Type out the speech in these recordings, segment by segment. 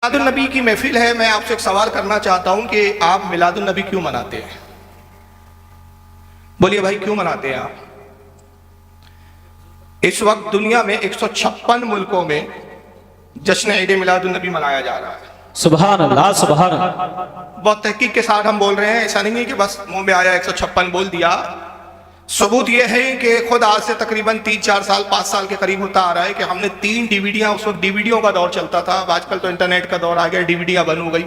मिलादुन्नबी की महफिल है। मैं आपसे एक सवाल करना चाहता हूं कि आप मिलादुन्नबी क्यों मनाते हैं? बोलिए भाई, क्यों मनाते हैं आप? इस वक्त दुनिया में 156 मुल्कों में जश्न ईद मिलादुन्नबी मनाया जा रहा है। सुभान अल्लाह, सुभान अल्लाह। बहुत तहकीक के साथ हम बोल रहे हैं, ऐसा नहीं है कि बस मुंह में आया 156 बोल दिया। सबूत यह है कि खुद आज से तकरीबन 3-4 साल 5 साल के करीब होता आ रहा है कि हमने 3 डीवीडियां, उस वक्त डीवीडियों का दौर चलता था, आजकल तो इंटरनेट का दौर आ गया, डीवीडियां बन हो गई।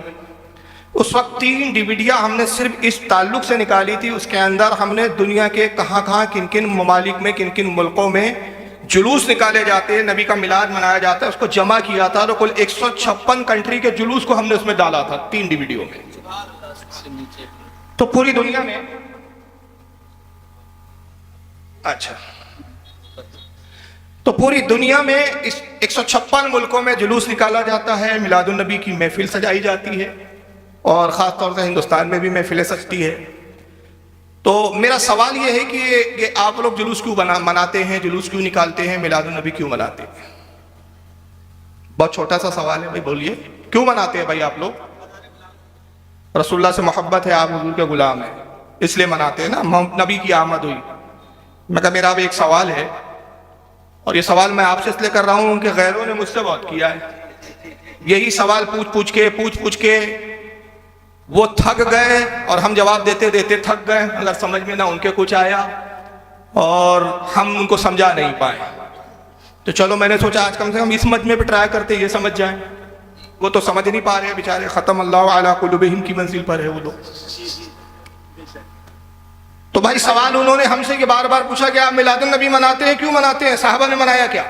उस वक्त 3 डीवीडियां हमने सिर्फ इस ताल्लुक से निकाली थी। उसके अंदर हमने दुनिया के कहाँ किन किन ममालिक में, किन किन मुल्कों में जुलूस निकाले जाते हैं, नबी का मिलाद मनाया जाता है, उसको जमा किया था। तो कुल 156 कंट्री के जुलूस को हमने उसमें डाला था 3 डीवीडियो में। तो पूरी दुनिया में तो पूरी दुनिया में इस 156 मुल्कों में जुलूस निकाला जाता है, मिलादुन्नबी की महफिल सजाई जाती है और ख़ास तौर से हिंदुस्तान में भी महफिलें सजती है। तो मेरा सवाल ये है कि ये आप लोग जुलूस क्यों मनाते हैं, जुलूस क्यों निकालते हैं, मिलादुन्नबी क्यों मनाते हैं? बहुत छोटा सा सवाल है भाई, बोलिए क्यों मनाते हैं भाई आप लोग? रसूलुल्लाह से मोहब्बत है, आप हुजूर के गुलाम हैं, इसलिए मनाते हैं ना, नबी की आमद हुई। मैं कहा मेरा अब एक सवाल है, और ये सवाल मैं आपसे इसलिए कर रहा हूं कि गैरों ने मुझसे बहुत किया है। यही सवाल पूछ पूछ के वो थक गए और हम जवाब देते देते थक गए। अगर समझ में ना उनके कुछ आया और हम उनको समझा नहीं पाए, तो चलो मैंने सोचा आज कम से कम इस मजमे पे ट्राई करते, ये समझ जाए। वो तो समझ नहीं पा रहे बेचारे, खत्म अल्लाह अला कुलूबिहिम की मंजिल पर है वो लोग। तो भाई सवाल उन्होंने हमसे कि बार बार पूछा कि आप मिलादुन्नबी मनाते हैं, क्यों मनाते हैं? साहबा ने मनाया क्या?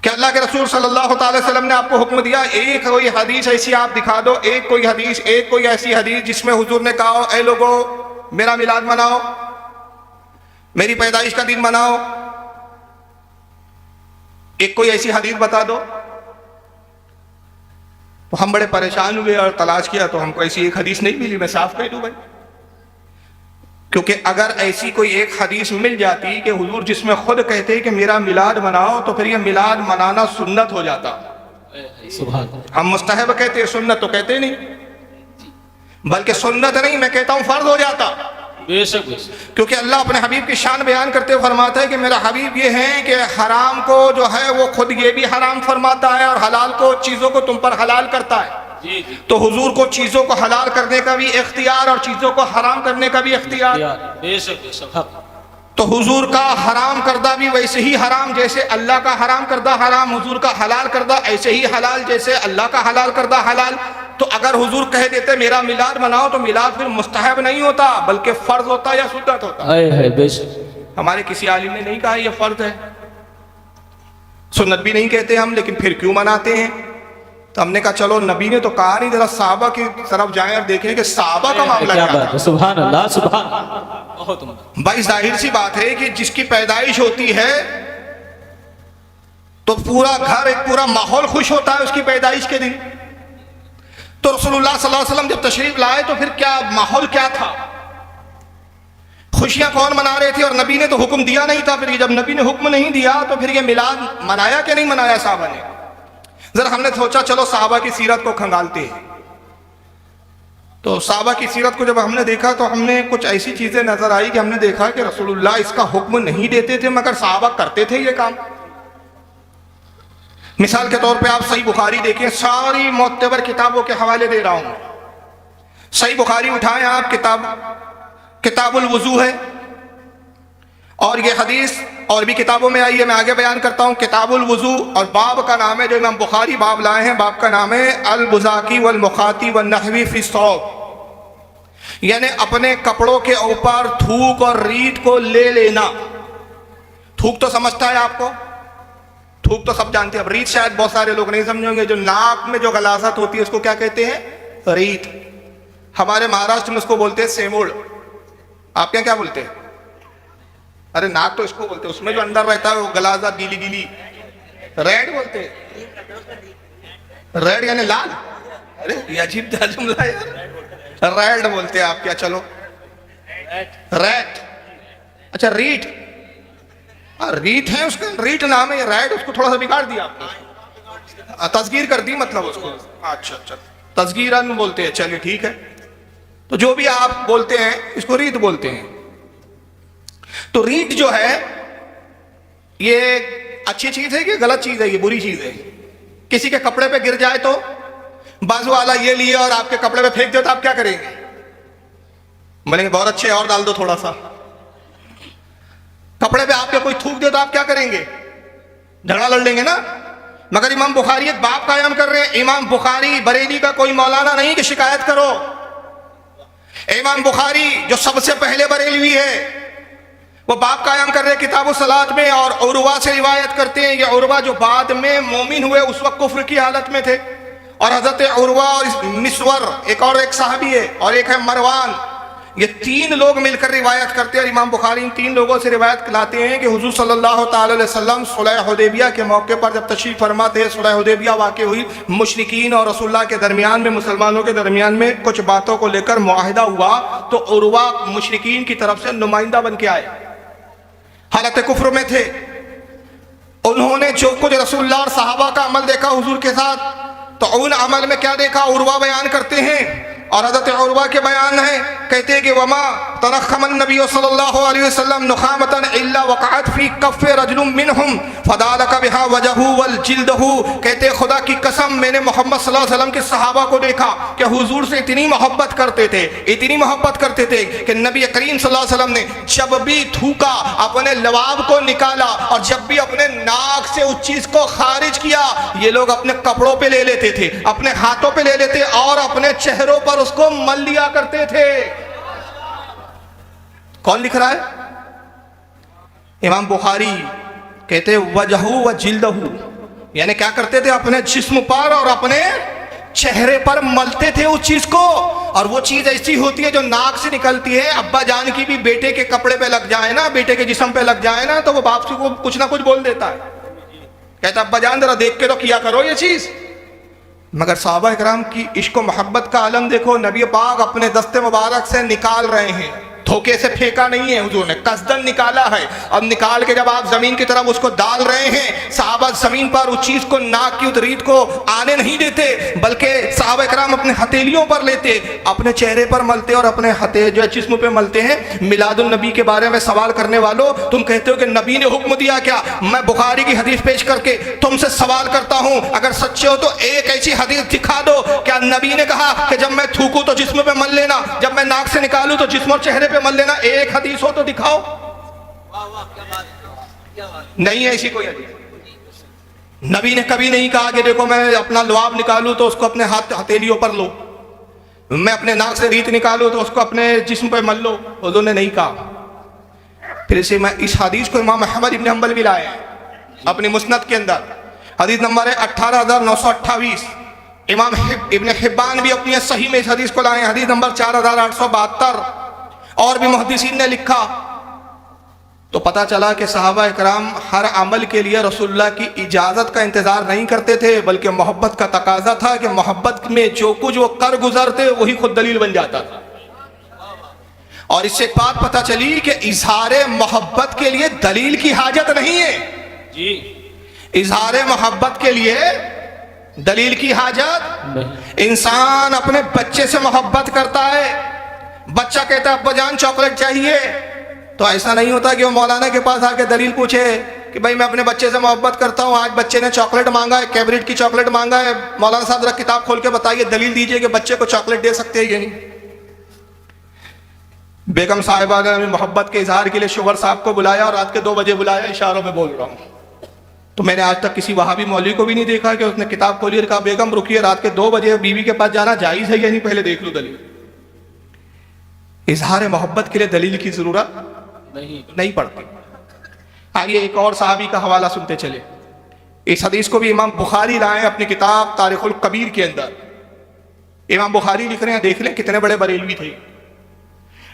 क्या अल्लाह के रसूल सल्लल्लाहु अलैहि वसल्लम ने आपको हुक्म दिया? एक कोई हदीस ऐसी आप दिखा दो, एक कोई ऐसी हदीस जिसमें हुजूर ने कहा हो, ऐ लोगों मेरा मिलाद मनाओ, मेरी पैदाइश का दिन मनाओ। एक कोई ऐसी हदीस बता दो। तो हम बड़े परेशान हुए और तलाश किया, तो हमको ऐसी एक हदीस नहीं मिली। मैं साफ कह दूं भाई, क्योंकि अगर ऐसी कोई एक हदीस मिल जाती कि हुजूर जिसमें खुद कहते कि मेरा मिलाद मनाओ, तो फिर ये मिलाद मनाना सुन्नत हो जाता। हम मुस्तहब कहते हैं, सुन्नत तो कहते नहीं, बल्कि सुन्नत नहीं, मैं कहता हूं फर्ज हो जाता। बेशक क्योंकि अल्लाह अपने हबीब की शान बयान करते हुए फरमाता है कि मेरा हबीब ये है कि हराम को जो है वो खुद ये भी हराम फरमाता है और हलाल को, चीजों को तुम पर हलाल करता है। तो हुजूर को चीजों को हलाल करने का भी इख्तियार और चीजों को हराम करने का भी इख्तियार। तो हुजूर का हराम करदा भी वैसे ही हराम जैसे अल्लाह का हराम करदा हराम, हुजूर का हलाल करदा ऐसे ही हलाल जैसे अल्लाह का हलाल करदा हलाल। तो अगर हुजूर कह देते मेरा मिलाद मनाओ, तो मिलाद फिर मुस्तहब नहीं होता बल्कि फर्ज होता या सुन्नत होता। हमारे किसी आलिम ने नहीं कहा यह फर्ज है, सुन्नत भी नहीं कहते हम, लेकिन फिर क्यों मनाते हैं? तो हमने कहा चलो नबी ने तो कहा नहीं, जरा साहबा की तरफ जाएं और देखें कि साहबा का मामला क्या था। सुभान अल्लाह, सुभान। भाई जाहिर सी बात है कि जिसकी पैदाइश होती है तो पूरा घर, एक पूरा माहौल खुश होता है उसकी पैदाइश के दिन। तो रसूलुल्लाह सल्लल्लाहु अलैहि वसल्लम जब तशरीफ लाए तो फिर क्या माहौल क्या था? खुशियां कौन मना रहे थे? और नबी ने तो हुक्म दिया नहीं था। फिर जब नबी ने हुक्म नहीं दिया तो फिर ये मिलाद मनाया कि नहीं मनाया साहबा ने? जरा हमने सोचा चलो साहबा की सीरत को खंगालते हैं। तो साहबा की सीरत को जब हमने देखा तो हमने कुछ ऐसी चीजें नजर आई कि हमने देखा कि रसूलुल्लाह इसका हुक्म नहीं देते थे, मगर साहबा करते थे ये काम। मिसाल के तौर पे आप सही बुखारी देखें, सारी मोतबर किताबों के हवाले दे रहा हूं। सही बुखारी उठाएं आप, किताबुल वुजू है, और ये हदीस और भी किताबों में आई है, मैं आगे बयान करता हूँ। किताबुल वुजू, और बाब का नाम है, जो इमाम बुखारी बाब लाए हैं, बाब का नाम है अल बुज़ाकी वल मुखाती वन नहवी फी सौब, यानी अपने कपड़ों के ऊपर थूक और रीत को ले लेना। थूक तो समझता है आपको, थूक तो सब जानते हैं। अब रीत शायद बहुत सारे लोग नहीं समझेंगे। जो नाक में जो गलासत होती है उसको क्या कहते हैं? रीत। हमारे महाराष्ट्र में उसको बोलते हैं सेमोड़। आप क्या बोलते हैं? अरे नाक तो इसको बोलते हैं, उसमें जो अंदर रहता है वो गलासा गीली गीली, रेड बोलते हैं। रेड यानी लाल। अरे ये अजीब जुमला यार, रेड बोलते हैं आप क्या? चलो रेड, अच्छा रीट, रीट है उसका, रीट नाम है, रेड उसको थोड़ा सा बिगाड़ दिया आपने। तस्गीर कर दी मतलब उसको। अच्छा अच्छा, तस्गीरन बोलते हैं, चलिए ठीक है। तो जो भी आप बोलते हैं इसको रीत बोलते हैं। तो रीत जो है ये अच्छी चीज है कि गलत चीज है, ये बुरी चीज है? किसी के कपड़े पे गिर जाए तो बाजू वाला ये लिए और आपके कपड़े पे फेंक दे तो आप क्या करेंगे? बोलेंगे बहुत अच्छे, और डाल दो थोड़ा सा। कपड़े पे आपके कोई थूक दे तो आप क्या करेंगे? झगड़ा लड़ लेंगे ना। मगर इमाम बुखारी एक बाप कायम कर रहे हैं। इमाम बुखारी बरेली का कोई मौलाना नहीं कि शिकायत करो। इमाम बुखारी जो सबसे पहले बरेलवी है, वो बाप कायम कर रहे किताब सलात में, और उर्वा से रिवायत करते हैं। ये उर्वा जो बाद में मोमिन हुए उस वक्त कुफ्र की हालत में थे। और हजरत उर्वा और मिसवर एक साहबी है, और एक है मरवान, ये तीन लोग मिलकर रिवायत करते हैं। इमाम बुखारी इन तीन लोगों से रिवायत लाते हैं कि हुजूर सल्लल्लाहु अलैहि वसल्लम सुलह हुदैबिया के मौके पर जब तशरीफ फरमा थे, सुलह हुदैबिया वाक़ हुई, मुशरिकीन और रसूलुल्लाह के दरमियान में, मुसलमानों के दरमियान में कुछ बातों को लेकर मुआहिदा हुआ। तो उर्वा मुशरिकीन की तरफ से नुमाइंदा बन के आए, हालत कुफ्र में थे। उन्होंने जो कुछ रसूलुल्लाह और सहाबा का अमल देखा हुजूर के साथ, तो उन अमल में क्या देखा उर्वा बयान करते हैं। और हज़रत उर्वा के बयान है, कहते हैं कि वमा तरखमन नबी सल्लल्लाहु अलैहि वसल्लम नुखामतन इल्ला वक़अत फी कफ़ रजुल मिनहुम फदालक बिहा वजहु वल जिल्दहु। कहते हैं खुदा की कसम, मैंने मोहम्मद सल्लल्लाहु अलैहि वसल्लम के सहाबा को देखा कि हुजूर से इतनी मोहब्बत करते थे, इतनी मोहब्बत करते थे कि नबी करीम सल्लल्लाहु अलैहि वसल्लम ने जब भी थूका अपने लवाब को निकाला, और जब भी अपने नाक से उस चीज को खारिज किया, ये लोग अपने कपड़ों पे ले लेते थे, अपने हाथों पे ले लेते और अपने चेहरों पर उसको मल लिया करते थे। कौन लिख रहा है? इमाम बुखारी कहते वजहू व जिल्दहू, यानी क्या करते थे? अपने जिस्म पर और अपने चेहरे पर मलते थे उस चीज को। और वो चीज ऐसी होती है जो नाक से निकलती है। अब्बा जान की भी बेटे के कपड़े पे लग जाए ना, बेटे के जिस्म पे लग जाए ना, तो वो बाप से को कुछ ना कुछ बोल देता है, कहता अब्बा जान जरा देख के तो किया करो ये चीज। मगर सहाबा इकराम की इश्क मोहब्बत का आलम देखो, नबी पाक अपने दस्ते मुबारक से निकाल रहे हैं, धोखे से फेंका नहीं है हुजूर ने, कसदन निकाला है। और निकाल के जब आप जमीन की तरफ उसको डाल रहे हैं, सहाबा जमीन पर उस चीज को, नाक की रीत को आने नहीं देते, बल्कि सहाबा इकराम अपने हथेलियों पर लेते, अपने चेहरे पर मलते और अपने हथे जो जिस्म पे मलते हैं। मिलादुन नबी के बारे में सवाल करने वालों, तुम कहते हो कि नबी ने हुक्म दिया क्या? मैं बुखारी की हदीस पेश करके तुमसे सवाल करता हूं, अगर सच्चे हो तो एक ऐसी हदीस दिखा दो, क्या नबी ने कहा कि जब मैं थूकूं तो जिस्म पे मल लेना, जब मैं नाक से निकालूं तो जिस्म और चेहरे पे मल लेना? एक हदीस हो तो दिखाओ। नहीं है ऐसी कोई हदीस। नबी ने कभी नहीं कहा कि देखो मैं अपना लुआब निकालूं तो उसको अपने हाथ हथेलियों पर लो, मैं अपने नाक से रीत निकालूं तो उसको अपने जिस्म पे मल लो, हुजूर ने नहीं कहा। फिर इसे मैं इस हदीस को इमाम अहमद इब्न हंबल भी लाए अपनी मुस्नद के अंदर, हदीस नंबर है 18,928। इमाम इब्न हिब्बान भी अपनी सही में इस हदीस को लाए, हदीस नंबर 4,872। और भी मुहद्दिसीन ने लिखा। तो पता चला कि सहाबा इकराम हर अमल के लिए रसूलुल्लाह की इजाज़त का इंतज़ार नहीं करते थे, बल्कि मोहब्बत का तकाजा था कि मोहब्बत में जो कुछ वो कर गुजरते वही खुद दलील बन जाता था। और इससे एक बात पता चली कि इजहार मोहब्बत के लिए दलील की हाजत नहीं है जी। इजहार मोहब्बत के लिए दलील की हाजत। इंसान अपने बच्चे से मोहब्बत करता है, बच्चा कहता है अब्बा जान चॉकलेट चाहिए, तो ऐसा नहीं होता कि वो मौलाना के पास आके दलील पूछे कि भाई मैं अपने बच्चे से मोहब्बत करता हूँ, आज बच्चे ने चॉकलेट मांगा है, कैबरेट की चॉकलेट मांगा है, मौलाना साहब जरा किताब खोल के बताइए, दलील दीजिए कि बच्चे को चॉकलेट दे सकते हैं या नहीं। बेगम साहिबा ने मोहब्बत के इजहार के लिए शुगर साहब को बुलाया, और रात के 2 बजे बुलाया, इशारों में बोल रहा हूँ। तो मैंने आज तक किसी वहाबी मौलवी को भी नहीं देखा कि उसने किताब खोली और कहा बेगम रुकिए, रात के 2 बजे बीवी के पास जाना जायज़ है या नहीं, पहले देख लो दलील। इजहार मोहब्बत के लिए दलील की जरूरत नहीं पड़ती। आइए एक और सहाबी का हवाला सुनते चले। इस हदीस को भी इमाम बुखारी लाए अपनी किताब तारीखुल कबीर के अंदर। इमाम बुखारी लिख रहे हैं, देख लें कितने बड़े बरेलवी थे।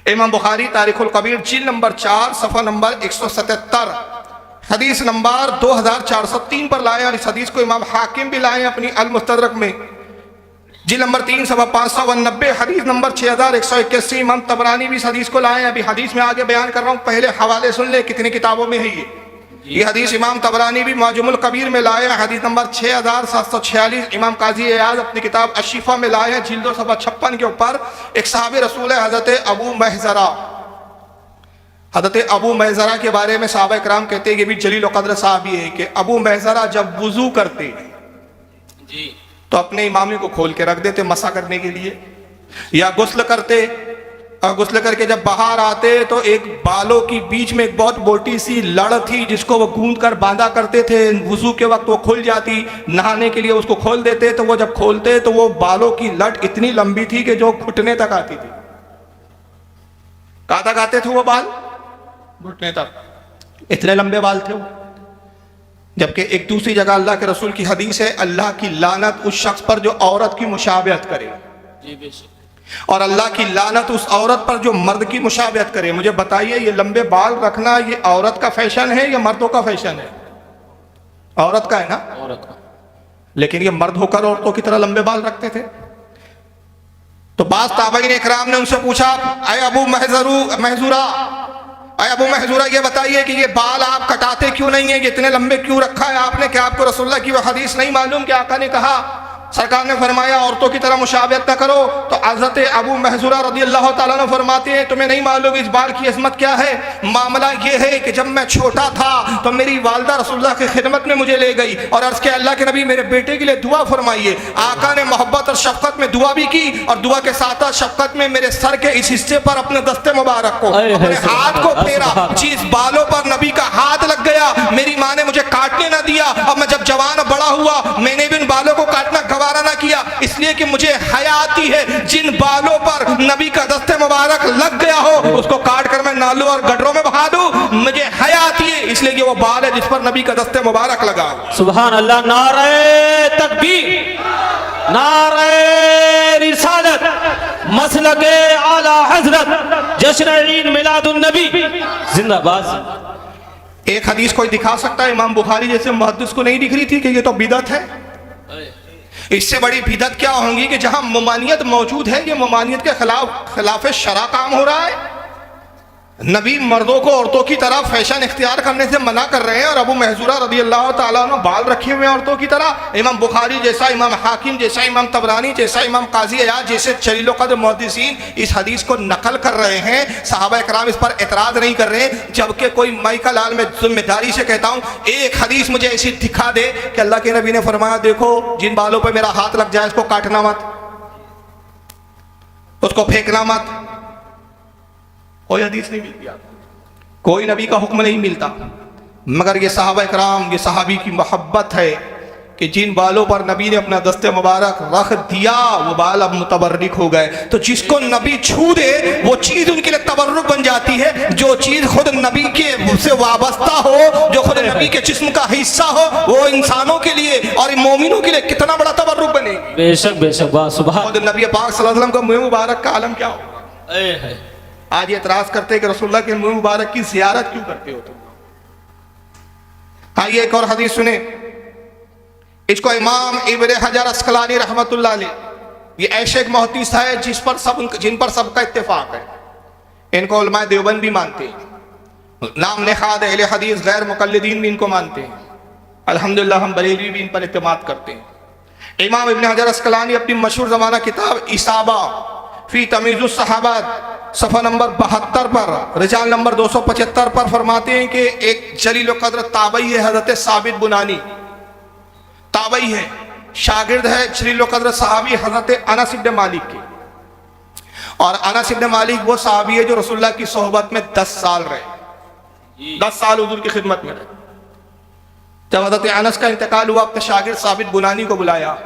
इमाम बुखारी तारीखुल कबीर जिल्द नंबर 4 सफ़ा नंबर 177 हदीस नंबर 2403 पर लाए, और इस हदीस को इमाम हाकिम भी लाए अपनी अल मुस्तदरक में जिल्द नंबर 3 सफ़ा 590 हदीस नंबर 6181। इमाम तबरानी भी इस हदीस को लाए। अभी हदीस में आगे बयान कर रहा हूँ, पहले हवाले सुन ले कितनी किताबों में है ये। ये हदीस इमाम तबरानी भी मौजमुल कबीर में लाए हैं, हदीस नंबर 6746। इमाम काजी एयाज अपनी किताब अशिफा में लाए हैं, जिल्दो सफ़ा 56 के ऊपर। एक साहबी रसूल है हज़रत अबू महज़रा। हज़रत अबू महज़रा के बारे में सहाबा इकराम कहते हैं कि भी जलील क़द्र साहबी है कि अबू महज़रा जब वुज़ू करते जी तो अपने इमामी को खोल के रख देते मसा करने के लिए, या गुस्ल करते और गुस्ल करके जब बाहर आते तो एक बालों की बीच में एक बहुत मोटी सी लड़ थी जिसको वो गूंद कर बांधा करते थे। वुज़ू के वक्त वो खुल जाती, नहाने के लिए उसको खोल देते, तो वो जब खोलते तो वो बालों की लट इतनी लंबी थी कि जो घुटने तक आती थी। कहाँ तक आते थे वो बाल? घुटने तक, इतने लंबे बाल थे वो। जबकि एक दूसरी जगह अल्लाह के रसूल की हदीस है, अल्लाह की लानत उस शख्स पर जो औरत की मुशाबहत करे, जी बेशक, और अल्लाह की लानत उस औरत पर जो मर्द की मुशाबहत करे। मुझे बताइए, ये लंबे बाल रखना ये औरत का फैशन है या मर्दों का फैशन है? औरत का है ना, औरत का। लेकिन ये मर्द होकर औरतों की तरह लंबे बाल रखते थे। तो बास ताबईन इकराम ने उनसे पूछा, अय अबू महजूरा, अय अबू महजूरा, ये बताइए कि ये बाल आप कटाते क्यों नहीं है, इतने लंबे क्यों रखा है आपने? क्या आपको रसूलुल्लाह की वो हदीस नहीं मालूम कि आका ने कहा, सरकार ने फरमाया औरतों की तरह मुशाबहत न करो? तो हज़रत अबू महजूरा रज़ियल्लाहु ताला अन्हु फरमाते हैं, तुम्हें नहीं मालूम इस बाल की अज़मत क्या है? मामला ये है कि जब मैं छोटा था तो मेरी वालदा रसूलुल्लाह की खिदमत में मुझे ले गई और अर्ज़ किया, अल्लाह के नबी मेरे बेटे के लिए दुआ फरमाइए। आका ने मोहब्बत और शफ़क़त में दुआ भी की, और दुआ के साथ साथ शफ़क़त में मेरे सर के इस हिस्से पर अपने दस्ते मुबारक को, अपने हाथ को फेरा। जिस बालों पर नबी का हाथ लग गया, मेरी माँ ने मुझे काटने ना दिया। अब मैं जब जवान बड़ा हुआ, मैंने भी उन बालों को काटना गवारा ना किया, इसलिए कि मुझे हया आती है। जिन बालों पर नबी का दस्ते मुबारक लग गया हो उसको काट कर मैं नालों और गडरों में बहा दूं, मुझे हया आती है, इसलिए कि वो बाल है जिस पर नबी का दस्ते मुबारक लगा। सुभान अल्लाह, नारे तकबीर, नारे रिसालत, मसलके आला हजरत, जश्न ईद मिलादुन नबी जिंदाबाद। एक हदीस कोई दिखा सकता है इमाम बुखारी जैसे मुहद्दिस को नहीं दिख रही थी कि ये तो बिदअत है? इससे बड़ी बिदअत क्या होंगी कि जहां ममानियत मौजूद है, ये ममानियत के खिलाफ शरा काम हो रहा है। नबी मर्दों को औरतों की तरह फैशन इख्तियार करने से मना कर रहे हैं, और अबू महजूरा रज़ियल्लाहु ताला अन्हु बाल रखे हुए हैं औरतों की तरह। इमाम बुखारी जैसा, इमाम हाकिम जैसा, इमाम तबरानी जैसा, इमाम काजी अयाज जैसे जलील क़द्र मुहद्दिसीन इस हदीस को नकल कर रहे हैं। सहाबा इकराम इस पर एतराज़ नहीं कर रहे, जबकि कोई माइका लाल में जिम्मेदारी से कहता हूँ, एक हदीस मुझे ऐसी दिखा दे कि अल्लाह के नबी ने फरमाया, देखो जिन बालों पर मेरा हाथ लग जाए उसको काटना मत, उसको फेंकना मत। कोई हदीस नहीं मिलती आपको, कोई नबी का हुक्म नहीं मिलता, मगर ये सहाबा इकराम, ये सहाबी की मोहब्बत है कि जिन बालों पर नबी ने अपना दस्ते मुबारक रख दिया वो बाल अब मुतबर्रिक हो गए। तो जिसको नबी छू दे वो चीज़ उनके लिए तबर्रुक बन जाती है। जो चीज़ खुद नबी के से वाबस्ता हो, जो खुद नबी के जिस्म का हिस्सा हो, वो इंसानों के लिए और मोमिनों के लिए कितना बड़ा तबर्रुक बनेगी। बेशक बेशक, वाह सुभान। खुद नबी पाक सल्लल्लाहु अलैहि वसल्लम का मुँह मुबारक का आलम क्या होगा? आज ये एतराज करते हैं कि रसूलुल्लाह के मुँह मुबारक की ज़ियारत क्यों करते हो तुम? आइए एक और हदीस सुने, इसको इमाम इब्न हजर अस्कलानी रहमतुल्लाह अलैह, ये ऐसे एक मुहद्दिस है जिन पर सबका इत्तेफाक है। इनको उलमा देवबंद भी मानते हैं, नाम नेहाद अहले हदीस गैर मुकल्लिदीन भी इनको मानते हैं। अल्हम्दुलिल्लाह हम बरेलवी भी इन पर इत्तेमाद करते हैं। इमाम इब्न हजर अस्कलानी अपनी मशहूर ज़माना किताब इसाबा फी तमीज़ुस सहाबा सफ़ा नंबर 72 पर, रिजाल नंबर 275 पर फरमाते हैं कि एक जलील क़द्र ताबई है हज़रत साबित बुनानी, ताबई है, शागिर्द है जलील क़द्र सहाबी हज़रत अनस इब्न मालिक की। और अनस इब्न मालिक वो सहाबी है जो रसूलुल्लाह की सोहबत में 10 साल रहे, 10 साल हुजूर की खिदमत में रहे। जब हज़रत अनस का इंतकाल हुआ, अपने शागिर्द साबित बुनानी को बुलाया,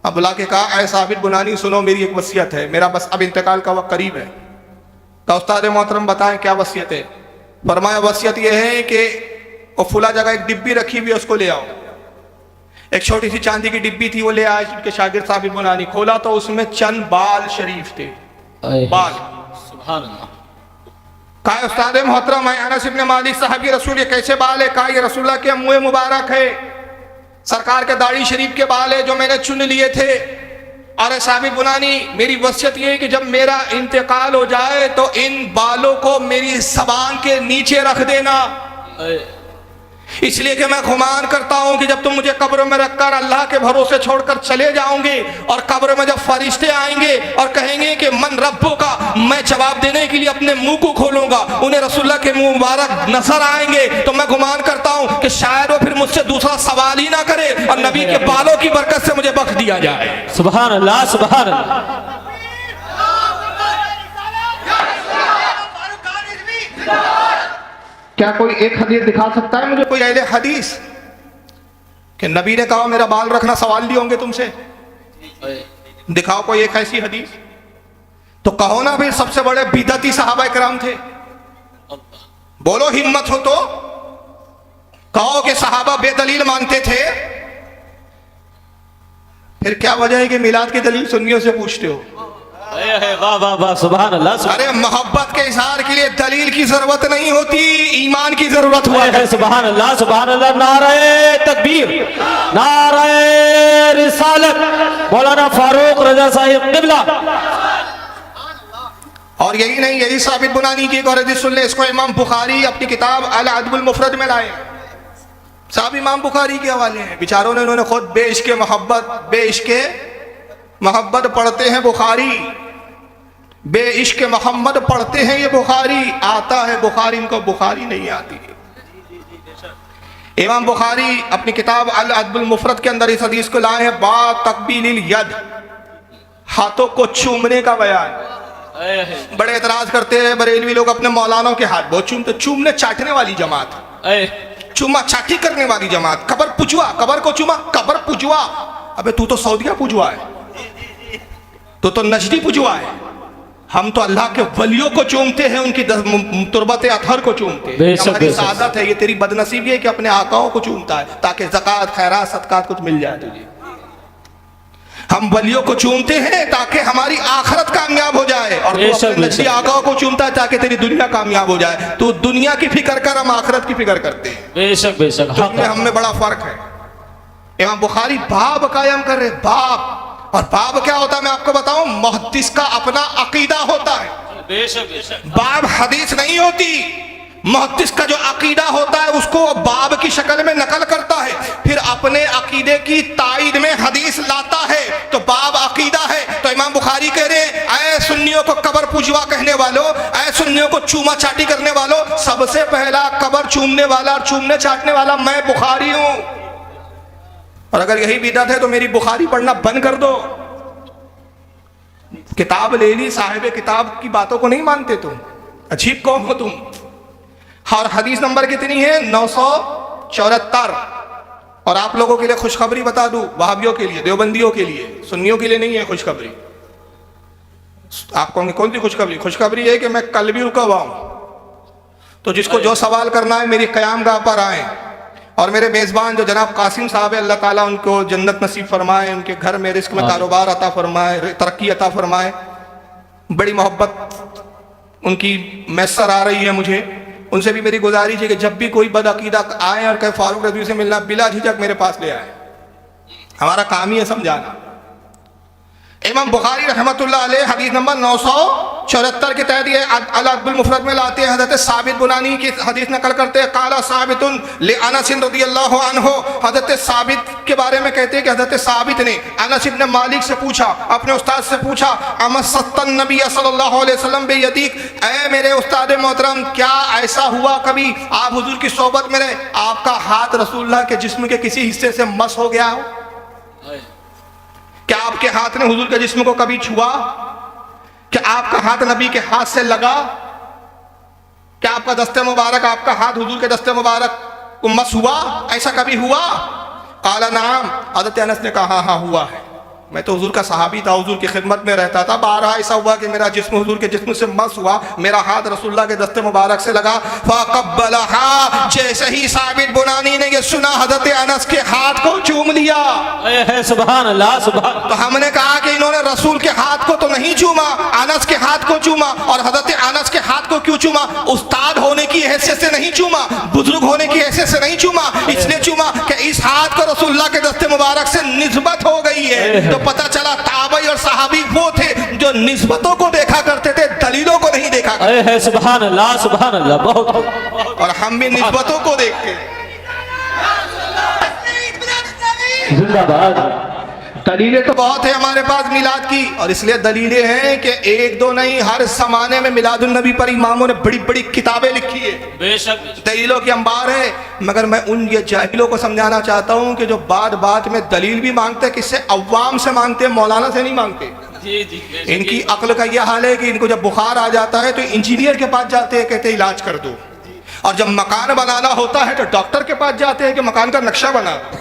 अब बुला के कहा, ऐ साबित बुनानी सुनो, मेरी एक वसीयत है, मेरा बस अब इंतकाल का वक्त करीब है। का उस्ताद मोहतरम बताएं क्या वसीयत है? फरमाया वसीयत यह है कि वो फुला जगह एक डिब्बी रखी हुई है, उसको ले आओ। एक छोटी सी चांदी की डिब्बी थी, वो ले आए उनके शागिर्द साबित बुनानी। खोला तो उसमें चंद बाल शरीफ थे, बाल। सुभान अल्लाह। कहा उस्ताद मोहतरम अनस इब्न मालिक साहब ये रसूल, ये कैसे बाल है? कहा ये रसूलुल्लाह के मुँह मुबारक है, सरकार के दाढ़ी शरीफ के बाल है जो मैंने चुन लिए थे। और साबित बुनानी, मेरी वसीयत ये है कि जब मेरा इंतकाल हो जाए तो इन बालों को मेरी ज़बान के नीचे रख देना। इसलिए कि मैं गुमान करता हूं कि जब तुम मुझे कब्र में रखकर अल्लाह के भरोसे छोड़कर चले जाओगे और कब्र में जब फरिश्ते आएंगे और कहेंगे कि मन रब्बो का, मैं जवाब देने के लिए अपने मुंह को खोलूंगा, उन्हें रसूलुल्लाह के मुंह मुबारक नजर आएंगे, तो मैं गुमान करता हूं कि शायद वो फिर मुझसे दूसरा सवाल ही ना करे और नबी के बालों की बरकत से मुझे बख्श दिया जाए। सुभान अल्लाह, सुभान अल्लाह। क्या कोई एक हदीस दिखा सकता है मुझे, कोई अहले हदीस कि नबी ने कहा मेरा बाल रखना सवाल लिए होंगे तुमसे? दिखाओ कोई एक ऐसी हदीस। तो कहो ना फिर सबसे बड़े बिदअती सहाबा इकराम थे, बोलो हिम्मत हो तो कहो कि सहाबा बेदलील मानते थे। फिर क्या वजह है कि मिलाद की दलील सुन्नियों से पूछते हो? वाह वाह वाह, सुभान अल्लाह। अरे मोहब्बत के इजहार के लिए दलील की जरूरत नहीं होती, ईमान की जरूरत हुआ है। सुभान अल्लाह, सुभान अल्लाह। नारे तकबीर, नारे रिसालत, मौलाना फारूक रजा साहिब किबला। और यही नहीं, यही साबित बुनानी की एक और हदीस सुन ले, इसको इमाम बुखारी अपनी किताब अल अदबुल मुफरद में लाए। साहब इमाम बुखारी के हवाले हैं, बेचारों ने, उन्होंने खुद बेइश्क़ मोहब्बत पढ़ते हैं बुखारी, बेइश्क़ मोहम्मद पढ़ते हैं ये बुखारी, आता है बुखारी, इनको बुखारी नहीं आती। इमाम बुखारी अपनी किताब अल अदबुल मुफरद के अंदर इस हदीस को लाए हैं, बा तकबीलिल यद, हाथों को चूमने का बयान। बड़े एतराज करते हैं बरेलवी लोग अपने मौलानों के हाथ बहुत चूमते, चूमने चाटने वाली जमात, चूमा चाटी करने वाली जमात, कबर पुजवा, कबर को चूमा, कबर पुजवा। अबे तू तो सऊदिया पुजवा है, तो नजदी पुजवा है, हम तो अल्लाह के वलियों को चूमते हैं, उनकी तुरबत अतहर को चूमते हैं। हमारी सादत है, ये तेरी बदनसीबी है कि अपने आकाओं को चूमता है ताकि ज़कात खैरात सदकात कुछ मिल जाए तुझे। हम वलियों को चूमते हैं ताकि हमारी आखिरत कामयाब हो जाए, और तू अपने नजदी आकाओं को चूमता है ताकि तेरी दुनिया कामयाब हो जाए। तू दुनिया की फिक्र कर, हम आखिरत की फिक्र करते हैं। बेशक बेशक, हम में बड़ा फर्क है। इमाम बुखारी बाब कायम कर रहे, बाब। और बाब क्या होता है मैं आपको बताऊं, मुहद्दिस का अपना अकीदा होता है। बेशक बेशक, बाब हदीस नहीं होती, मुहद्दिस का जो अकीदा होता है उसको बाब की शक्ल में नकल करता है, फिर अपने अकीदे की तायीद में हदीस लाता है, तो बाब अकीदा है। तो इमाम बुखारी कह रहे हैं, ऐ सुन्नियों को कबर पुजवा कहने वालों, ऐ सुन्नियों को चूमा चाटी करने वालों, सबसे पहला कबर चूमने वाला और चूमने चाटने वाला मैं बुखारी हूं। और अगर यही बिदअत है तो मेरी बुखारी पढ़ना बंद कर दो। किताब ले ली, साहिब किताब की बातों को नहीं मानते तुम, अजीब कौम हो तुम। और हदीस नंबर कितनी है? 974। और आप लोगों के लिए खुशखबरी बता दूं, वहाबियों के लिए, देवबंदियों के लिए, सुन्नियों के लिए नहीं है खुशखबरी। आपको कौन सी खुशखबरी? खुशखबरी है कि मैं कल भी रुका हुआ हूं, तो जिसको जो सवाल करना है मेरी क़यामगाह पर आए, और मेरे मेज़बान जो जनाब कासिम साहब है, अल्लाह ताला उनको जन्नत नसीब फरमाए, उनके घर में रिस्क में कारोबार अता फरमाए, तरक्की अता फरमाए। बड़ी मोहब्बत उनकी मैसर आ रही है मुझे, उनसे भी मेरी गुजारिश है कि जब भी कोई बदअकीदा आए और कहे फारूक रज़वी से मिलना, बिला झिझक मेरे पास ले आए, हमारा काम ही है समझाना। इमाम बुखारी रहमतुल्लाह अलैह हदीस नंबर 974 के तहत ये अल अदबुल मुफरद में लाते हैं, हज़रत साबित बुनानी की हदीस नकल करते हैं, काला साबितुन ले अनस रज़ियल्लाहु अन्हु, हज़रत साबित के बारे में कहते हैं कि हज़रत साबित ने अनस इब्न मालिक से पूछा, अपने उस्ताद से पूछा, अमसत्तन नबी सल्लल्लाहु अलैहि वसल्लम बेयदीक, ऐ मेरे उस्ताद मोहतरम, क्या ऐसा हुआ कभी आप हुजूर की सोबत में रहे, आपका हाथ रसूलुल्लाह के जिस्म के किसी हिस्से से मस हो गया हो? क्या आपके हाथ ने हुजूर के जिस्म को कभी छुआ? क्या आपका हाथ नबी के हाथ से लगा? क्या आपका दस्ते मुबारक, आपका हाथ हुजूर के दस्ते मुबारक को मस हुआ? ऐसा कभी हुआ? काला नाम, हज़रत अनस ने कहा हाँ हुआ है, मैं तो हुजूर का सहाबी था, हुजूर की खिदमत में रहता था, बारहा ऐसा हुआ कि मेरा जिस्म हुजूर के जिस्म से मस हुआ, मेरा हाथ रसूलुल्लाह के दस्ते मुबारक से लगा, फ़क़ब्बलहा, जैसे ही साबित बुनानी ने ये सुना, हज़रत अनस के हाथ को चूम लिया। सुभान अल्लाह, सुभान। तो हमने कहा कि इन्होंने रसूल के हाथ को तो नहीं चूमा, अनस के हाथ को चूमा। और हज़रत अनस के हाथ को क्यों चूमा? उस्ताद होने की हैसियत से नहीं चूमा, बुजुर्ग होने की हैसियत से नहीं चूमा, इसलिए चूमा कि इस हाथ को रसूलुल्लाह के दस्ते मुबारक से निस्बत हो गई है। तो पता चला ताबई और सहाबी वो थे जो निस्बतों को देखा करते थे, दलीलों को नहीं देखा करते। सुभान अल्लाह, सुभान अल्लाह, बहुत। और हम भी निस्बतों को देखते हैं। जिंदाबाद। दलीलें तो बहुत है हमारे पास मिलाद की, और इसलिए दलीलें हैं कि एक दो नहीं, हर जमाने में मिलादुन नबी पर इमामों ने बड़ी बड़ी किताबें लिखी है, बेशक दलीलों की अंबार है। मगर मैं उन ये जाहिलों को समझाना चाहता हूँ कि जो बात बात में दलील भी मांगते हैं, किससे? अव्वाम से मांगते हैं, मौलाना से नहीं मांगते। जी जी बेशक। इनकी अक्ल का यह हाल है कि इनको जब बुखार आ जाता है तो इंजीनियर के पास जाते हैं, कहते हैं इलाज कर दो, और जब मकान बनाना होता है तो डॉक्टर के पास जाते हैं कि मकान का नक्शा बना दो।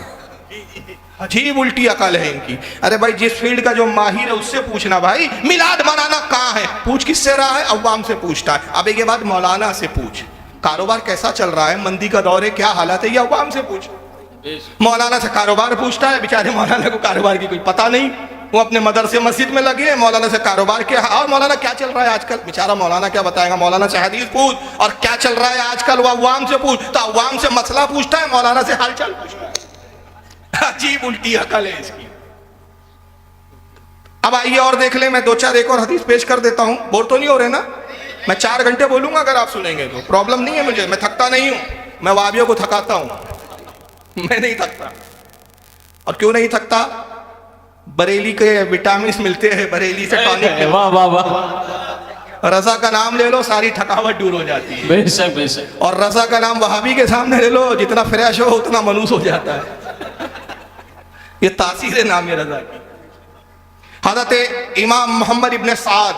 अजीब उल्टी अकल है इनकी। अरे भाई, जिस फील्ड का जो माहिर है उससे पूछना। भाई मिलाद बनाना कहाँ है? पूछ किससे रहा है? अव्वाम से पूछता है। अब एक बात मौलाना से पूछ, कारोबार कैसा चल रहा है, मंदी का दौर है, क्या हालत है, ये अव्वाम से पूछ। मौलाना से कारोबार पूछता है, बेचारे मौलाना को कारोबार की कोई पता नहीं, वो अपने मदरसे मस्जिद में लगे हैं। मौलाना से कारोबार क्या, और मौलाना क्या चल रहा है आजकल, बेचारा मौलाना क्या बताएगा। मौलाना से हदीस पूछ, और क्या चल रहा है आजकल वो अव्वाम से पूछ। तो अव्वाम से मसला पूछता है, मौलाना से हालचाल पूछता है। अजीब उल्टी अकल है इसकी। अब आइए और देख ले, मैं दो चार एक और हदीस पेश कर देता हूं। बोर तो नहीं हो रहे ना? मैं 4 घंटे बोलूंगा, अगर आप सुनेंगे तो प्रॉब्लम नहीं है मुझे, मैं थकता नहीं हूं। मैं वाबियों को थकाता हूं, मैं नहीं थकता। और क्यों नहीं थकता? बरेली के विटामिन मिलते हैं, बरेली से टॉनिक। वाह वाह वाह। रजा का नाम ले लो, सारी थकावट दूर हो जाती है। बेशक बेशक। और रजा का नाम वहाबी के सामने ले लो, जितना फ्रेश हो उतना मनूस हो जाता है। ये तासीर नाम है रजा की। हज़रत इमाम मोहम्मद इब्न साद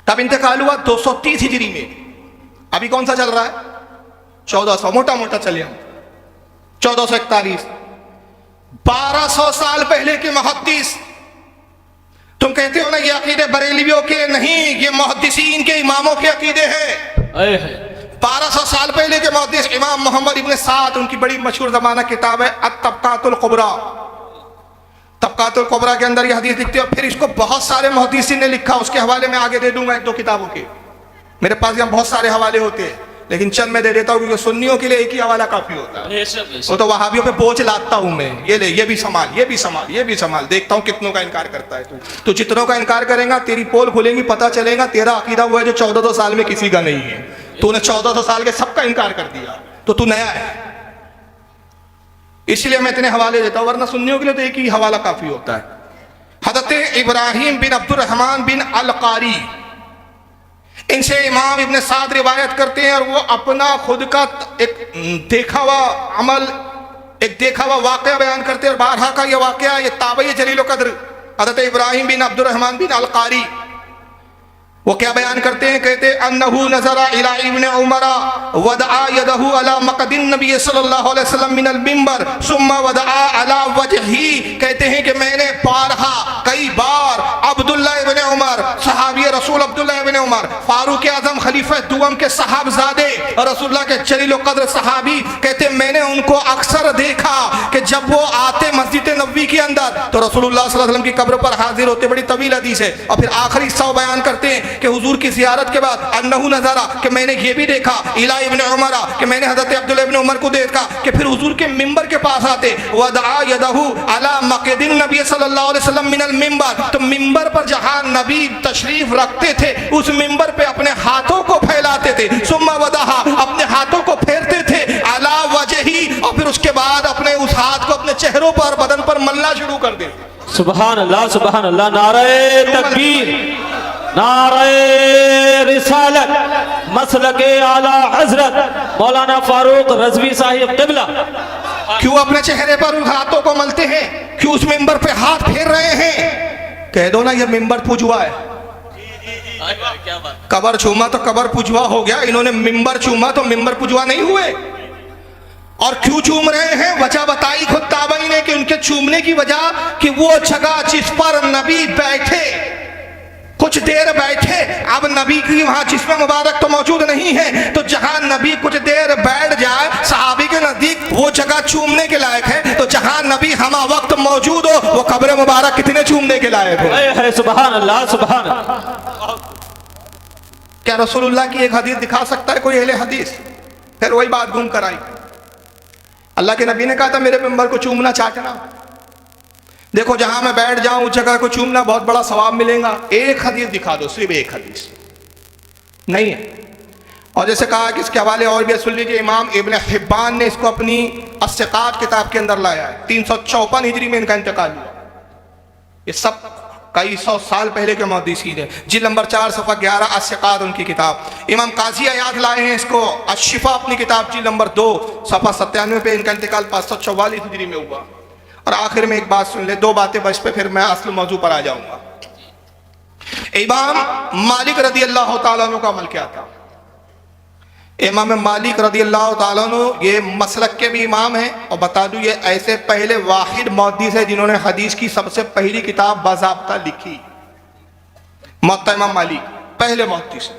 तब इंतकाल हुआ 230 हिजरी में। अभी कौन सा चल रहा है? 1400, मोटा मोटा चलिए, 1441। 1200 साल पहले के मुहद्दिस। तुम कहते हो ना ये अकीदे बरेलियों के नहीं, ये मुहद्दिसीन के, इमामों के अकीदे हैं। 1200 साल पहले के मुहद्दिस इमाम मोहम्मद इब्न साद, उनकी बड़ी मशहूर ज़माना किताब है अत-तबकातुल कुबरा। तबकातुल कुबरा के अंदर ये हदीस लिखते हैं। फिर इसको बहुत सारे मुहद्दिसीन ने लिखा, उसके हवाले में आगे दे दूंगा 1-2 किताबों के। मेरे पास यहाँ बहुत सारे हवाले होते हैं, लेकिन चंद मैं दे देता हूँ, क्योंकि सुन्नियों के लिए एक ही हवाला काफी होता है। वो तो वहाबियों पे बोझ लाता हूँ मैं, ये ले, ये भी संभाल, ये भी संभाल, ये भी संभाल। देखता हूँ कितनों का इनकार करता है तू। जितनों का इनकार करेगा, तेरी पोल खुलेंगी, पता चलेगा तेरा अकीदा वो है जो 1400 साल में किसी का नहीं है। तूने 1400 साल के सबका इनकार कर दिया, तो तू नया है। इसलिए मैं इतने हवाले देता हूं, वरना सुन्नियों के लिए तो एक ही हवाला काफी होता है। हज़रत इब्राहिम बिन अब्दुर्रहमान बिन अल-कारी, इनसे इमाम इब्न साद रिवायत करते हैं, और वो अपना खुद का एक देखा हुआ अमल, एक देखा हुआ वाक़या बयान करते हैं। और बारहा का ये वाक़या, ये ताबई जलील क़द्र हज़रत इब्राहिम बिन अब्दुर्रहमान बिन अल-कारी, वो क्या बयान करते हैं? कहते अन्नहु नज़रा इला इब्न उमर वदआ यदहु अला मक़दिन नबी सल्लल्लाहु अलैहि वसल्लम मिनल मिंबर सुम्मा वदआ अला वजही। कहते हैं कि मैंने बारहा कई बार अब्दुल्ला इब्न उमर, सहाबी रसूल अब्दुल्ला इब्न उमर, फारूक आज़म खलीफा दुआम के साहबजादे और रसूलुल्लाह के जलील क़द्र सहाबी, कहते मैंने उनको अक्सर देखा कि जब वो आते मस्जिद नबवी के अंदर तो रसूलुल्लाह सल्लल्लाहु अलैहि वसल्लम की कब्र पर हाजिर होते। बड़ी तवील हदीस है। और फिर आखिरी हिस्सा बयान करते हैं कि हुजूर की ज़ियारत के बाद अन्नहु नज़रा, कि मैंने ये भी देखा, इला इब्न उमर, कि मैंने हज़रत अब्दुल्ला इब्न उमर को देखा कि फिर हुजूर के मिंबर के पास आते, वदआ यदहु अला मक़दिन नबी सल्लल्लाहु अलैहि वसल्लम मिनल मिंबर, तो मिंबर पर जहां नबी तशरीफ रखते थे उस मिंबर पे अपने हाथों को फैलाते थे। सुम्मा वदहा, अपने हाथों को फेरते थे, अला वजही, और फिर उसके बाद अपने उस हाथ को अपने चेहरों पर, बदन पर मलना शुरू कर देते। सुभान अल्लाह सुभान अल्लाह। नारे तकबीर, नारे रिसालत, मसलके आला हजरत मौलाना फारूक रज़वी साहिब क़िबला। क्यों अपने चेहरे पर उन हाथों को मलते हैं? क्यों उस मिंबर पे हाथ फेर रहे हैं? कह दो ना ये मिंबर पुजवा है। कबर चूमा तो कबर पुजवा हो गया, इन्होंने मिंबर चूमा तो मिंबर पुजवा नहीं हुए। और क्यों चूम रहे हैं? वजह बताई खुद ताबई ने कि उनके चूमने की वजह कि वो जगह जिस पर नबी बैठे, कुछ देर बैठे, अब नबी की वहां जिस्म मुबारक तो मौजूद नहीं है, तो जहां नबी कुछ देर बैठ जाए सहाबी के नजदीक, वो जगह चूमने के लायक है। तो जहां नबी हमा वक्त मौजूद हो, वो कब्र मुबारक कितने चूमने के लायक हो। सुभान अल्लाह सुभान अल्लाह। क्या रसूलुल्लाह की एक हदीस दिखा सकता है कोई अहले हदीस? फिर वही बात घूम कर आई। अल्लाह के नबी ने कहा था मेरे मिंबर को चूमना, चाटना। देखो जहां मैं बैठ जाऊं उस जगह को चूमना बहुत बड़ा सवाब मिलेगा। एक हदीस दिखा दो, सिर्फ एक हदीस नहीं है। और जैसे कहा कि इसके हवाले और भी सुन लीजिए, इमाम इब्न हिब्बान ने इसको अपनी अस्सिकात किताब के अंदर लाया है। 354 हिजरी में इनका इंतकाल हुआ। ये सब कई सौ साल पहले के मुहद्दिसीन है। जिल्द नंबर 4 सफ़ा 11 अस्सिकात उनकी किताब। इमाम काजी अयाद लाए हैं इसको अशिफा अपनी किताब जिल्द नंबर 2 सफ़ा 97 पे इनका इंतकाल 544 हिजरी में हुआ। और आखिर में एक बात सुन ले, 2 बातें बस पे फिर मैं असल मौजू पर आ जाऊंगा। इमाम मालिक रदी अल्लाह तआला अन्हु का अमल क्या था? इमाम मालिक रदी अल्लाह तआला अन्हु ये मसलक के भी इमाम हैं, और बता दूं ये ऐसे पहले वाहिद मुहद्दिस है जिन्होंने हदीस की सबसे पहली किताब बाज़ाब्ता लिखी। मुअत्ता इमाम मालिक पहले मुहद्दिस है।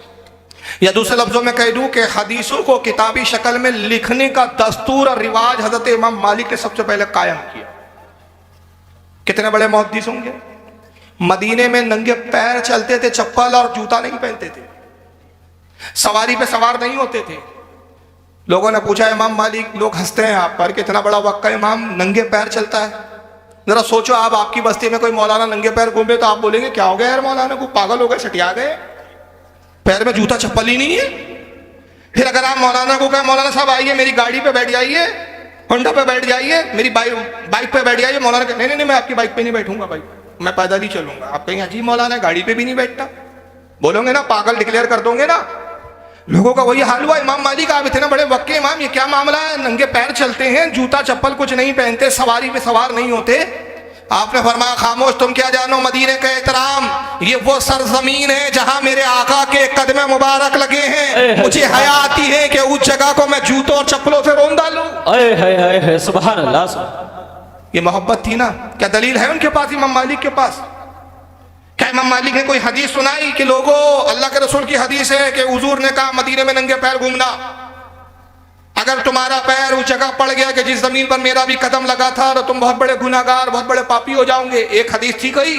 या दूसरे लफ्जों में कह दूं कि हदीसों को किताबी शक्ल में लिखने का दस्तूर और रिवाज हजरत इमाम मालिक ने सबसे पहले कायम किया। कितने बड़े मुहद्दिस होंगे। मदीने में नंगे पैर चलते थे, चप्पल और जूता नहीं पहनते थे, सवारी पे सवार नहीं होते थे। लोगों ने पूछा इमाम मालिक, लोग हंसते हैं आप पर, कितना बड़ा वक्का इमाम नंगे पैर चलता है। जरा सोचो आप, आपकी बस्ती में कोई मौलाना नंगे पैर घूमे तो आप बोलेंगे क्या हो गया यार, मौलाना को पागल हो गए, सटिया गए, पैर में जूता चप्पल ही नहीं है। फिर अगर आप मौलाना को कहें मौलाना साहब आइए मेरी गाड़ी पे बैठ जाइए, होंडा पे बैठ जाइए, मेरी बाइक पे बैठ जाइए, मौलाना कहे नहीं नहीं मैं आपकी बाइक पे नहीं बैठूंगा भाई, मैं पैदल ही चलूंगा। आप कहेंगे अजी मौलाना गाड़ी पे भी नहीं बैठता, बोलोगे ना, पागल डिक्लेयर कर दोगे ना। लोगों का वही हाल हुआ। इमाम मालिक आप इतने बड़े वक्के इमाम, ये क्या मामला है, नंगे पैर चलते हैं, जूता चप्पल कुछ नहीं पहनते, सवारी पे सवार नहीं होते। आपने फरमाया खामोश, तुम क्या जानो मदीने का एहतराम, ये वो सरजमीन है जहां मेरे आका के कदमे मुबारक लगे हैं। मुझे हया आती है कि उस जगह को मैं जूतों और चप्पलों से रोन डालूं। सुभान अल्लाह। ये मोहब्बत थी ना। क्या दलील है उनके पास, इमाम मालिक के पास? क्या इमाम मालिक ने कोई हदीस सुनाई कि लोगों, अल्लाह के रसूल की हदीस है कि हुजूर ने कहा मदीने में नंगे पैर घूमना, अगर तुम्हारा पैर उस जगह पड़ गया कि जिस जमीन पर मेरा भी कदम लगा था तो तुम बहुत बड़े गुनाहगार, बहुत बड़े पापी हो जाओगे। एक हदीस थी कोई।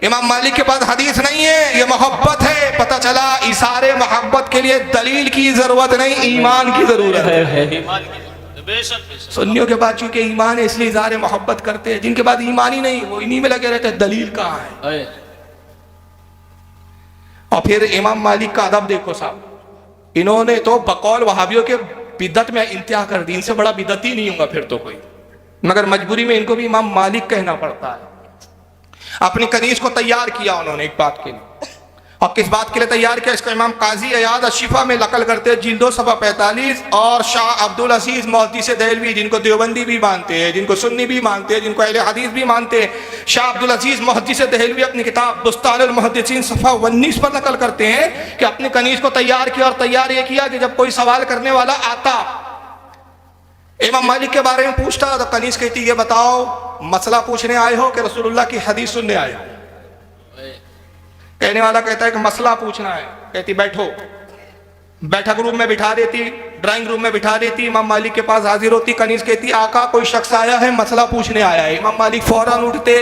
इमाम मालिक के पास हदीस नहीं है, ये मोहब्बत है। पता चला इशारे मोहब्बत के लिए दलील की जरूरत नहीं, ईमान की जरूरत है। सुन्नियों के बाद चूंकि ईमान है इसलिए इज़हार मोहब्बत करते हैं, जिनके बाद ईमान ही नहीं वो इन्हीं में लगे रहते हैं, दलील कहाँ है। और फिर इमाम मालिक का अदब देखो साहब, इन्होंने तो बकौल वहाबियों के बिदत में इंतहा कर दी, इनसे बड़ा बिदती नहीं होगा फिर तो कोई, मगर मजबूरी में इनको भी इमाम मालिक कहना पड़ता है। अपनी कनीज को तैयार किया उन्होंने एक बात के लिए, और किस बात के लिए तैयार किया इसका इमाम काजी अयाद अशिफा में नकल करते हैं जिल्दो सफ़ा 45। और शाह अब्दुल अजीज मुहद्दिस देहलवी, जिनको देवबंदी भी मानते हैं, जिनको सुन्नी भी मानते हैं, जिनको अहले हदीस भी मानते हैं, शाह अब्दुल अजीज मुहद्दिस देहलवी अपनी किताब बुस्तानुल मुहद्दिसीन सफ़ा 19 पर नकल करते हैं कि अपनी कनीज को तैयार किया, और तैयार ये किया कि जब कोई सवाल करने वाला आता इमाम मालिक के बारे में पूछता तो कनीज कहती ये बताओ मसला पूछने आए हो कि रसूलुल्लाह की हदीस सुनने आए हो? कहने वाला कहता है कि मसला पूछना है। कहती बैठो, बैठक रूम में बिठा देती, ड्राइंग रूम में बिठा देती, इमाम मालिक के पास हाजिर होती। कनीज कहती आका कोई शख्स आया है, मसला पूछने आया है। इमाम मालिक फौरन उठते,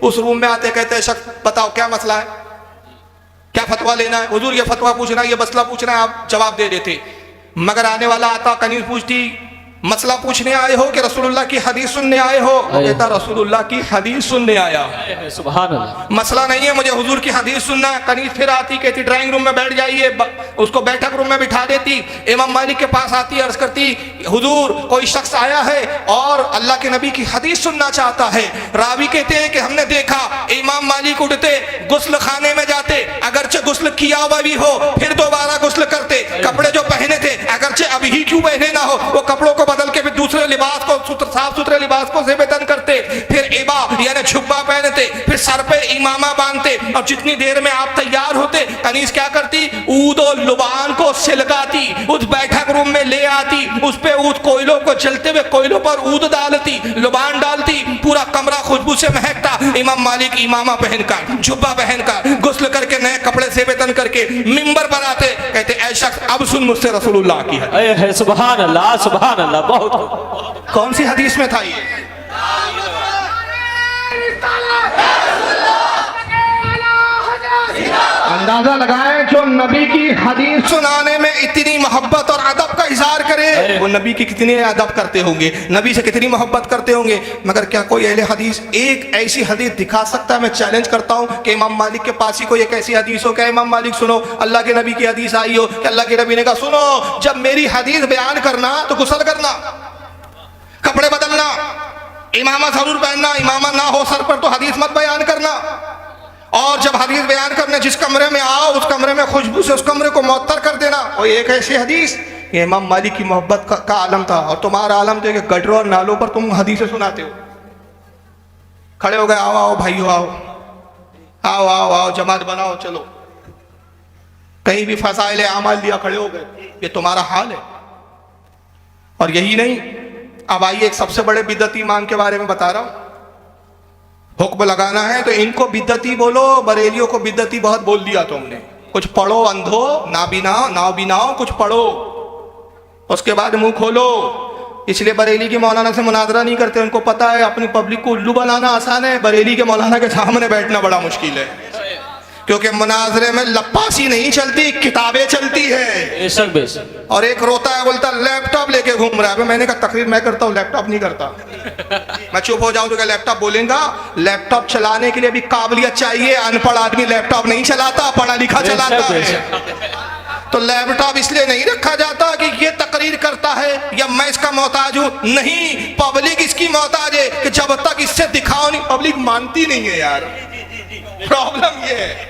उस रूम में आते, कहते शख्स बताओ क्या मसला है, क्या फतवा लेना है? हुजूर ये फतवा पूछना है, ये मसला पूछना है, आप जवाब दे देते। मगर आने वाला आता, कनीज पूछती मसला पूछने आए हो कि रसूलुल्लाह की हदीस सुनने आए हो? वो कहता रसूलुल्लाह की हदीस सुनने आया। सुभान अल्लाह। मसला नहीं है, मुझे हुजूर की हदीस सुनना है। कनीज फिर आती, कहती ड्राइंग रूम में बैठ जाइए, उसको बैठक रूम में बिठा देती। इमाम मालिक के पास आती, अर्ज करती हुजूर कोई शख्स आया है और अल्लाह के नबी की हदीस सुनना चाहता है। रावी कहते हैं कि हमने देखा इमाम मालिक उठते, गुस्ल खाने में जाते, अगरचे गुस्ल किया हुआ भी हो फिर दोबारा गुस्ल करते, कपड़े जो पहने थे अगरचे अभी ही क्यों पहने ना हो वो कपड़ों को बदल के फिर दूसरे लिबास को, साफ सुथरे लिबास को ज़ेबतन करते, फिर इबा यानी झुब्बा पहनते, फिर सर पे इमामा बांधते। और जितनी देर में आप तैयार होते कनीज क्या करती, ऊद और लुबान को सिलगाती, उस बैठक रूम में ले आती, उस पे ऊद कोयलों को जलते हुए कोयलों पर ऊद डालती, लुबान डालती, पूरा कमरा खुशबू से महकता। इमाम मालिक इमामा पहनकर, झुब्बा पहनकर, गुस्ल करके, नए कपड़े ज़ेबतन करके मिंबर पर आते, कहते ऐ शख्स अब सुन मुझसे रसूलुल्लाह की हदीस। सुभान अल्लाह, सुभान अल्लाह। बहुत कौन सी हदीस में था ये? अंदाजा लगाएं जो नबी की हदीस सुनाने में इतनी मोहब्बत और अदब का इजहार करे, वो नबी की कितने अदब करते होंगे, नबी से कितनी मोहब्बत करते होंगे। मगर क्या कोई अहले हदीस एक ऐसी हदीस दिखा सकता है? मैं चैलेंज करता हूँ कि इमाम मालिक के पास ही कोई एक ऐसी हदीस हो, क्या इमाम मालिक सुनो अल्लाह के नबी की हदीस आई हो कि अल्लाह के नबी ने कहा सुनो जब मेरी हदीस बयान करना तो गुस्ल करना, कपड़े बदलना, इमामा जरूर पहनना, इमामा ना हो सर पर तो हदीस मत बयान करना, और जब हदीस बयान करने जिस कमरे में आओ उस कमरे में खुशबू से उस कमरे को मुअत्तर कर देना। और एक ऐसी हदीस, ये इमाम मालिक की मोहब्बत का आलम था, और तुम्हारा आलम तो कि गटरों और नालों पर तुम हदीसें सुनाते हो। खड़े हो गए, आओ आओ भाइयों आओ आओ आओ आओ जमात बनाओ चलो, कहीं भी फसाइल आमाल लिया खड़े हो गए, ये तुम्हारा हाल है। और यही नहीं, अब आइए एक सबसे बड़े बिदअती इमाम के बारे में बता रहा हूं। हुक्म लगाना है तो इनको बिदअती बोलो, बरेलियों को बिदअती बहुत बोल दिया तुमने। कुछ पढ़ो अंधो, नाबिनाओ कुछ पढ़ो, उसके बाद मुंह खोलो। इसलिए बरेली के मौलाना से मुनाजरा नहीं करते, उनको पता है अपनी पब्लिक को उल्लू बनाना आसान है, बरेली के मौलाना के सामने बैठना बड़ा मुश्किल है, क्योंकि मुनाजरे में लप्पासी नहीं चलती, किताबें चलती है। बेशक। और एक रोता है, बोलता लैपटॉप लेके घूम रहा है। मैंने कहा तकरीर मैं करता हूँ, लैपटॉप नहीं करता। मैं चुप हो जाऊं तो क्या लैपटॉप बोलेगा? लैपटॉप चलाने के लिए भी काबिलियत चाहिए, अनपढ़ आदमी लैपटॉप नहीं चलाता, पढ़ा लिखा चलाता है। तो लैपटॉप इसलिए नहीं रखा जाता कि ये तकरीर करता है या मैं इसका मोहताज हूं, नहीं, पब्लिक इसकी मोहताज है कि जब तक इससे दिखाओ नहीं, पब्लिक मानती नहीं है यार। प्रॉब्लम ये है,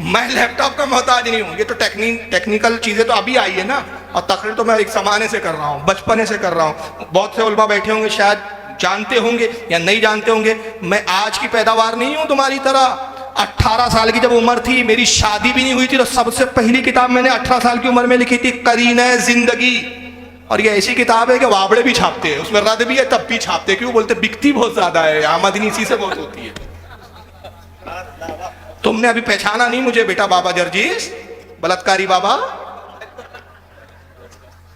मैं लैपटॉप का मोहताज नहीं हूँ। ये तो टेक्निकल चीजें तो अभी आई है ना, और तकरीर तो मैं एक जमाने से कर रहा हूँ, बचपने से कर रहा हूँ। बहुत से उलमा बैठे होंगे शायद जानते होंगे या नहीं जानते होंगे, मैं आज की पैदावार नहीं हूँ तुम्हारी तरह। 18 साल की जब उम्र थी, मेरी शादी भी नहीं हुई थी, तो सबसे पहली किताब मैंने 18 साल की उम्र में लिखी थी, करीने जिंदगी। और ये ऐसी किताब है कि वाबड़े भी छापते हैं, उसमें रद भी है तब भी छापते हैं, क्यों बोलते बिकती बहुत ज्यादा है, आमदनी इसी से बहुत होती है। तुमने अभी पहचाना नहीं मुझे बेटा, बाबा जर्जीस बलात्कारी बाबा,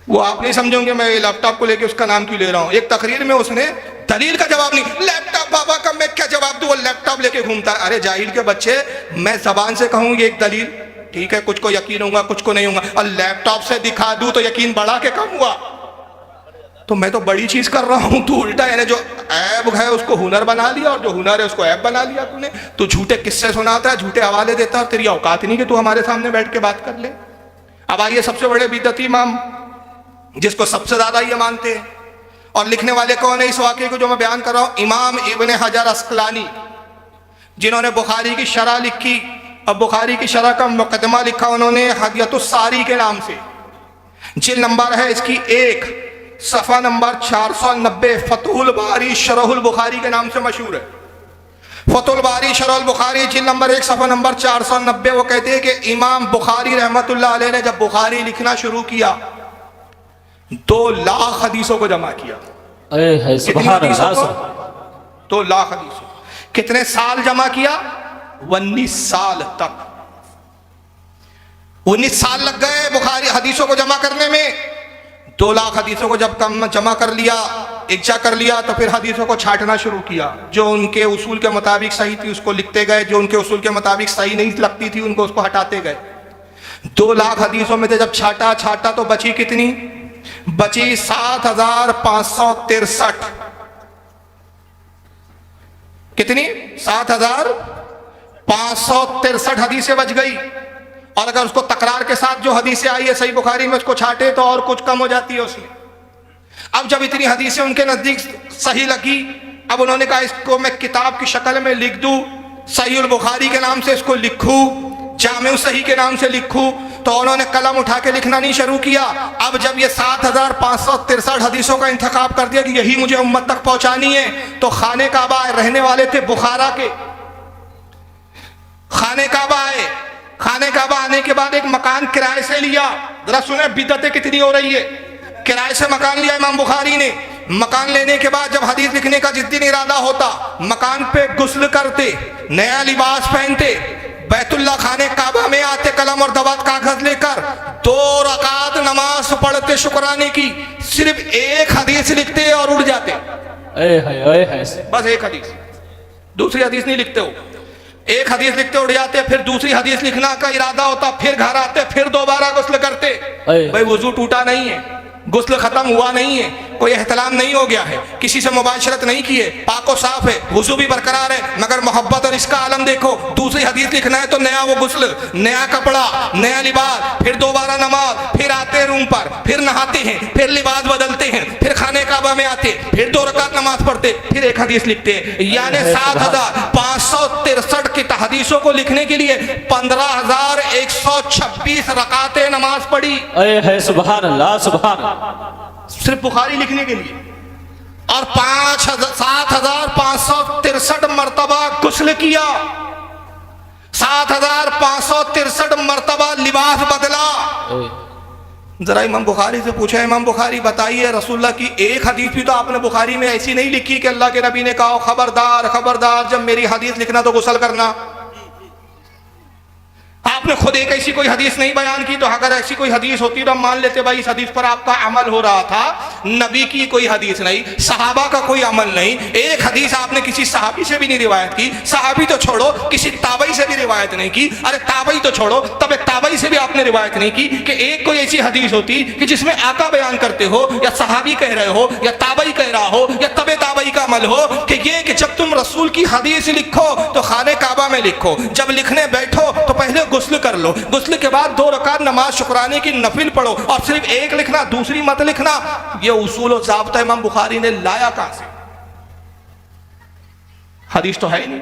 वो आप नहीं समझोगे मैं लैपटॉप को लेके उसका नाम क्यों ले रहा हूं। एक तकरीर में उसने दलील का जवाब नहीं, लैपटॉप बाबा का मैं क्या जवाब दूं, वो लैपटॉप लेके घूमता है। अरे जाहिल के बच्चे, मैं जबान से कहूँ एक दलील ठीक है, कुछ को यकीन होगा कुछ को नहीं होगा, और लैपटॉप से दिखा दूं तो यकीन बढ़ा के कम हुआ। तो मैं तो बड़ी चीज कर रहा हूं, तू उल्टा, यानी जो ऐब है उसको हुनर बना लिया और जो हुनर है उसको ऐब बना लिया तूने। तू झूठे किस्से सुनाता है, झूठे हवाले देता है, तेरी औकात नहीं कि तू हमारे सामने बैठ के बात कर ले। अब आइए सबसे बड़े बिदअती इमाम, जिसको सबसे ज्यादा ये मानते हैं, और लिखने वाले कौन है इस वाक़े को जो मैं बयान कर रहा हूं? इमाम इब्न हजर अस्कलानी, जिन्होंने बुखारी की शरह लिखी। अब बुखारी की शरह का मुकदमा लिखा उन्होंने हदियतुस सारी के नाम से। जिल्द नंबर है इसकी 1, सफ़ा नंबर 490, फतहुल बारी शरहुल बुखारी के नाम से मशहूर है। फतहुल बारी शरहुल बुखारी जिल्द नंबर 1 सफ़ा नंबर 490। वो कहते हैं कि इमाम बुखारी रहमतुल्लाह अलैह ने जब बुखारी लिखना शुरू किया, 2 लाख हदीसों को जमा किया। 2 लाख हदीसों। कितने साल जमा किया? 19 साल तक। 19 साल लग गए बुखारी हदीसों को जमा करने में। 2 लाख हदीसों को जब कम जमा कर लिया, इकट्ठा कर लिया, तो फिर हदीसों को छांटना शुरू किया। जो उनके उसूल के मुताबिक सही थी उसको लिखते गए, जो उनके उसूल के मुताबिक सही नहीं लगती थी उनको उसको हटाते गए। 2 लाख हदीसों में से जब छाटा तो बची कितनी? बची 7563। कितनी? 7563 हदीसें बच गई। और अगर उसको तकरार के साथ जो हदीसें आई है सही बुखारी में उसको छाटे तो और कुछ कम हो जाती है उसमें। अब जब इतनी हदीसें उनके नजदीक सही लगी, अब उन्होंने कहा इसको मैं किताब की शक्ल में लिख दूं, सहीहुल बुखारी के नाम से इसको लिखूं, जामे सही के नाम से लिखूं। तो उन्होंने कलम उठा के लिखना नहीं शुरू किया। अब जब ये 7563 हदीसों का इंतखाब कर दिया कि यही मुझे उम्मत तक पहुंचानी है, तो खाने काबा रहने वाले थे बुखारा के, खाने काबा आए। खाने काबा आने के बाद एक मकान किराए से लिया। जरा सुने बिदअतें कितनी हो रही है। किराए से मकान लिया इमाम बुखारी ने। मकान लेने के बाद जब हदीस लिखने का जिस दिन इरादा होता, मकान पे गुस्ल करते, नया लिबास पहनते, बैतुल्लाह खाने काबा में आते, कलम और दवात कागज लेकर 2 रकात नमाज पढ़ते शुक्राने की, सिर्फ एक हदीस लिखते और उड़ जाते। बस एक हदीस, दूसरी हदीस नहीं लिखते हो। एक हदीस लिखते उड़ जाते, फिर दूसरी हदीस लिखना का इरादा होता, फिर घर आते, फिर दोबारा गुस्ल करते। भाई वजू टूटा नहीं है, गुस्ल खत्म हुआ नहीं है, कोई एहतलाम नहीं हो गया है, किसी से मुबाशरत नहीं किए, पाको साफ है, वजू भी बरकरार है, मगर मोहब्बत और इसका आलम देखो। दूसरी हदीस लिखना है तो नया वो गुस्ल, नया कपड़ा, नया लिबास, फिर दोबारा नमाज, फिर आते रूम पर, फिर नहाते हैं, फिर लिबास बदलते हैं, फिर खाने काबा में आते, फिर 2 रकात नमाज पढ़ते, फिर एक हदीस लिखते हैं। यानी 7563 की हदीसों को लिखने के लिए 15,126 रकातें नमाज पढ़ी है। सुभान अल्लाह, सुभान अल्लाह। सिर्फ बुखारी लिखने के लिए। और 7,563 मरतबा गुस्ल किया, 7,563 मरतबा लिबास बदला। जरा इमाम बुखारी से पूछा, इमाम बुखारी बताइए रसूलुल्लाह की एक हदीस भी तो आपने बुखारी में ऐसी नहीं लिखी कि अल्लाह के नबी ने कहा खबरदार खबरदार जब मेरी हदीस लिखना तो गुस्ल करना। आपने खुद एक ऐसी कोई हदीस नहीं बयान की। तो अगर ऐसी कोई हदीस होती तो हम मान लेते भाई इस हदीस पर आपका अमल हो रहा था। नबी की कोई हदीस नहीं, सहाबा का कोई अमल नहीं, एक हदीस आपने किसी सहाबी से भी नहीं रिवायत की। सहाबी तो छोड़ो, किसी ताबई से भी रिवायत नहीं की। अरे ताबई तो छोड़ो, तब ताबई से भी आपने रिवायत नहीं की कि एक कोई ऐसी हदीस होती कि जिसमें आका बयान करते हो या सहाबी कह रहे हो या ताबई कह रहा हो या तबे ताबई का अमल हो कि ये कि जब तुम रसूल की हदीस लिखो तो खाने काबा में लिखो, जब लिखने बैठो तो पहले गुस्ल कर लो, गुस्ल के बाद 2 रकात नमाज शुक्राने की नफिल पढ़ो, और सिर्फ एक लिखना दूसरी मत लिखना। ये उसूल और ज़ाब्ता इमाम बुखारी ने लाया कहां से? हदीस तो है ही नहीं।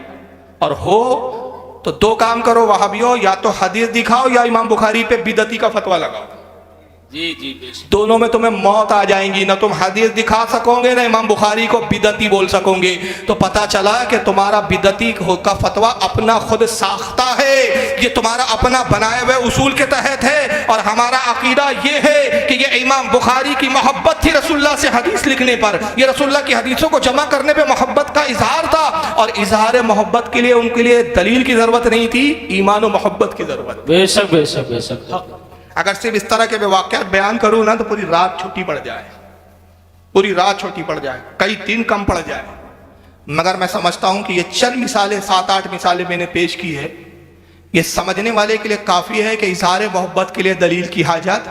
और हो तो 2 काम करो वहाबियो, या तो हदीस दिखाओ या इमाम बुखारी पे बिदती का फतवा लगाओ। जी जी, दोनों में तुम्हें मौत आ जाएंगी। ना तुम हदीस दिखा सकोगे ना इमाम बुखारी को बिदती बोल सकोगे। तो पता चला कि तुम्हारा बिदती का फतवा अपना खुद साख्ता है, ये तुम्हारा अपना बनाए हुए उसूल के तहत है। और हमारा अकीदा ये है कि ये इमाम बुखारी की मोहब्बत थी रसूलुल्लाह से हदीस लिखने पर, ये रसूलुल्लाह की हदीसों को जमा करने पर मोहब्बत का इजहार था। और इजहार मोहब्बत के लिए उनके लिए दलील की जरूरत नहीं थी, ईमान और मोहब्बत की जरूरत। बेशक बेशक बेशक। अगर सिर्फ इस तरह के वाक़यात बयान करूँ ना तो पूरी रात छुट्टी पड़ जाए, पूरी रात छुट्टी पड़ जाए, कई दिन कम पड़ जाए। मगर मैं समझता हूँ कि ये चंद मिसालें, 7-8 मिसालें मैंने पेश की है, ये समझने वाले के लिए काफ़ी है कि इज़हार मोहब्बत के लिए दलील की हाजत।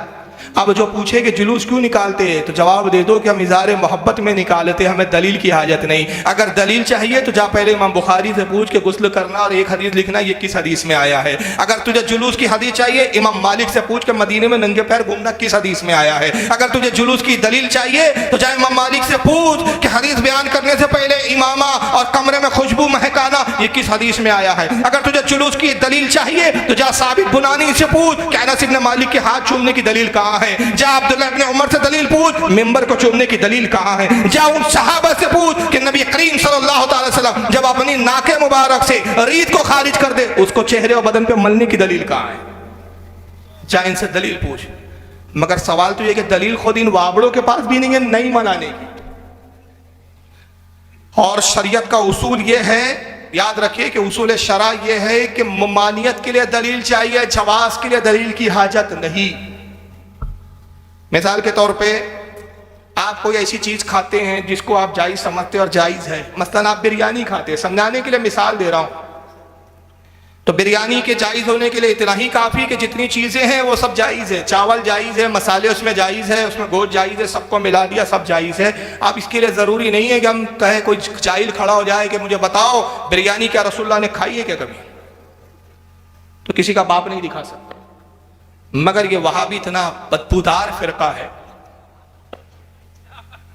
अब जो पूछे कि जुलूस क्यों निकालते हैं तो जवाब दे दो कि हम इज़हार मोहब्बत में निकालते, हमें दलील की हाजत नहीं। अगर दलील चाहिए तो जा पहले इमाम बुखारी से पूछ के गुस्ल करना और एक हदीस लिखना ये किस हदीस में आया है। अगर तुझे जुलूस की हदीस चाहिए इमाम मालिक से पूछ के मदीने में नंगे पैर घूमना किस हदीस में आया है। अगर तुझे जुलूस की दलील चाहिए तो जा इमाम मालिक से पूछ कि हदीस बयान करने से पहले इमामा और कमरे में खुशबू महकाना ये किस हदीस में आया है। अगर तुझे जुलूस की दलील चाहिए तो जा साबित बुनानी से पूछ कि अनस इब्न मालिक के हाथ चूमने की दलील कहाँ है। जा अब्दुल्लाह इब्न उमर से दलील पूछ मिंबर को चूमने की दलील कहाँ है। जा उन सहाबा से पूछ कि नबी करीम सल्लल्लाहु अलैहि वसल्लम जब अपनी नाके मुबारक से रीत को खारिज कर दे उसको चेहरे और बदन पे मलने की दलील कहाँ है। जा इनसे दलील पूछ। मगर सवाल तो ये कि दलील खुद इन वाबड़ों के पास भी नहीं है नहीं मनाने की। और शरीयत का उसूल ये है, याद रखिए कि उसूल शरा ये है कि ममानियत के लिए दलील चाहिए, जवाज के लिए दलील की हाजत नहीं। मिसाल के तौर पे आप कोई ऐसी चीज़ खाते हैं जिसको आप जायज़ समझते और जायज़ है, मसलन आप बिरयानी खाते हैं, समझाने के लिए मिसाल दे रहा हूँ। तो बिरयानी के जायज़ होने के लिए इतना ही काफ़ी कि जितनी चीज़ें हैं वो सब जायज़ है, चावल जायज़ है, मसाले उसमें जायज़ है, उसमें गोश्त जायज़ है, सबको मिला दिया सब जायज़ है। अब इसके लिए ज़रूरी नहीं है कि हम कहें कोई जाहिल खड़ा हो जाए कि मुझे बताओ बिरयानी क्या रसूलुल्लाह ने खाई है क्या कभी, तो किसी का बाप नहीं दिखा सकता। मगर ये वहाबी इतना बदबूदार फिरका है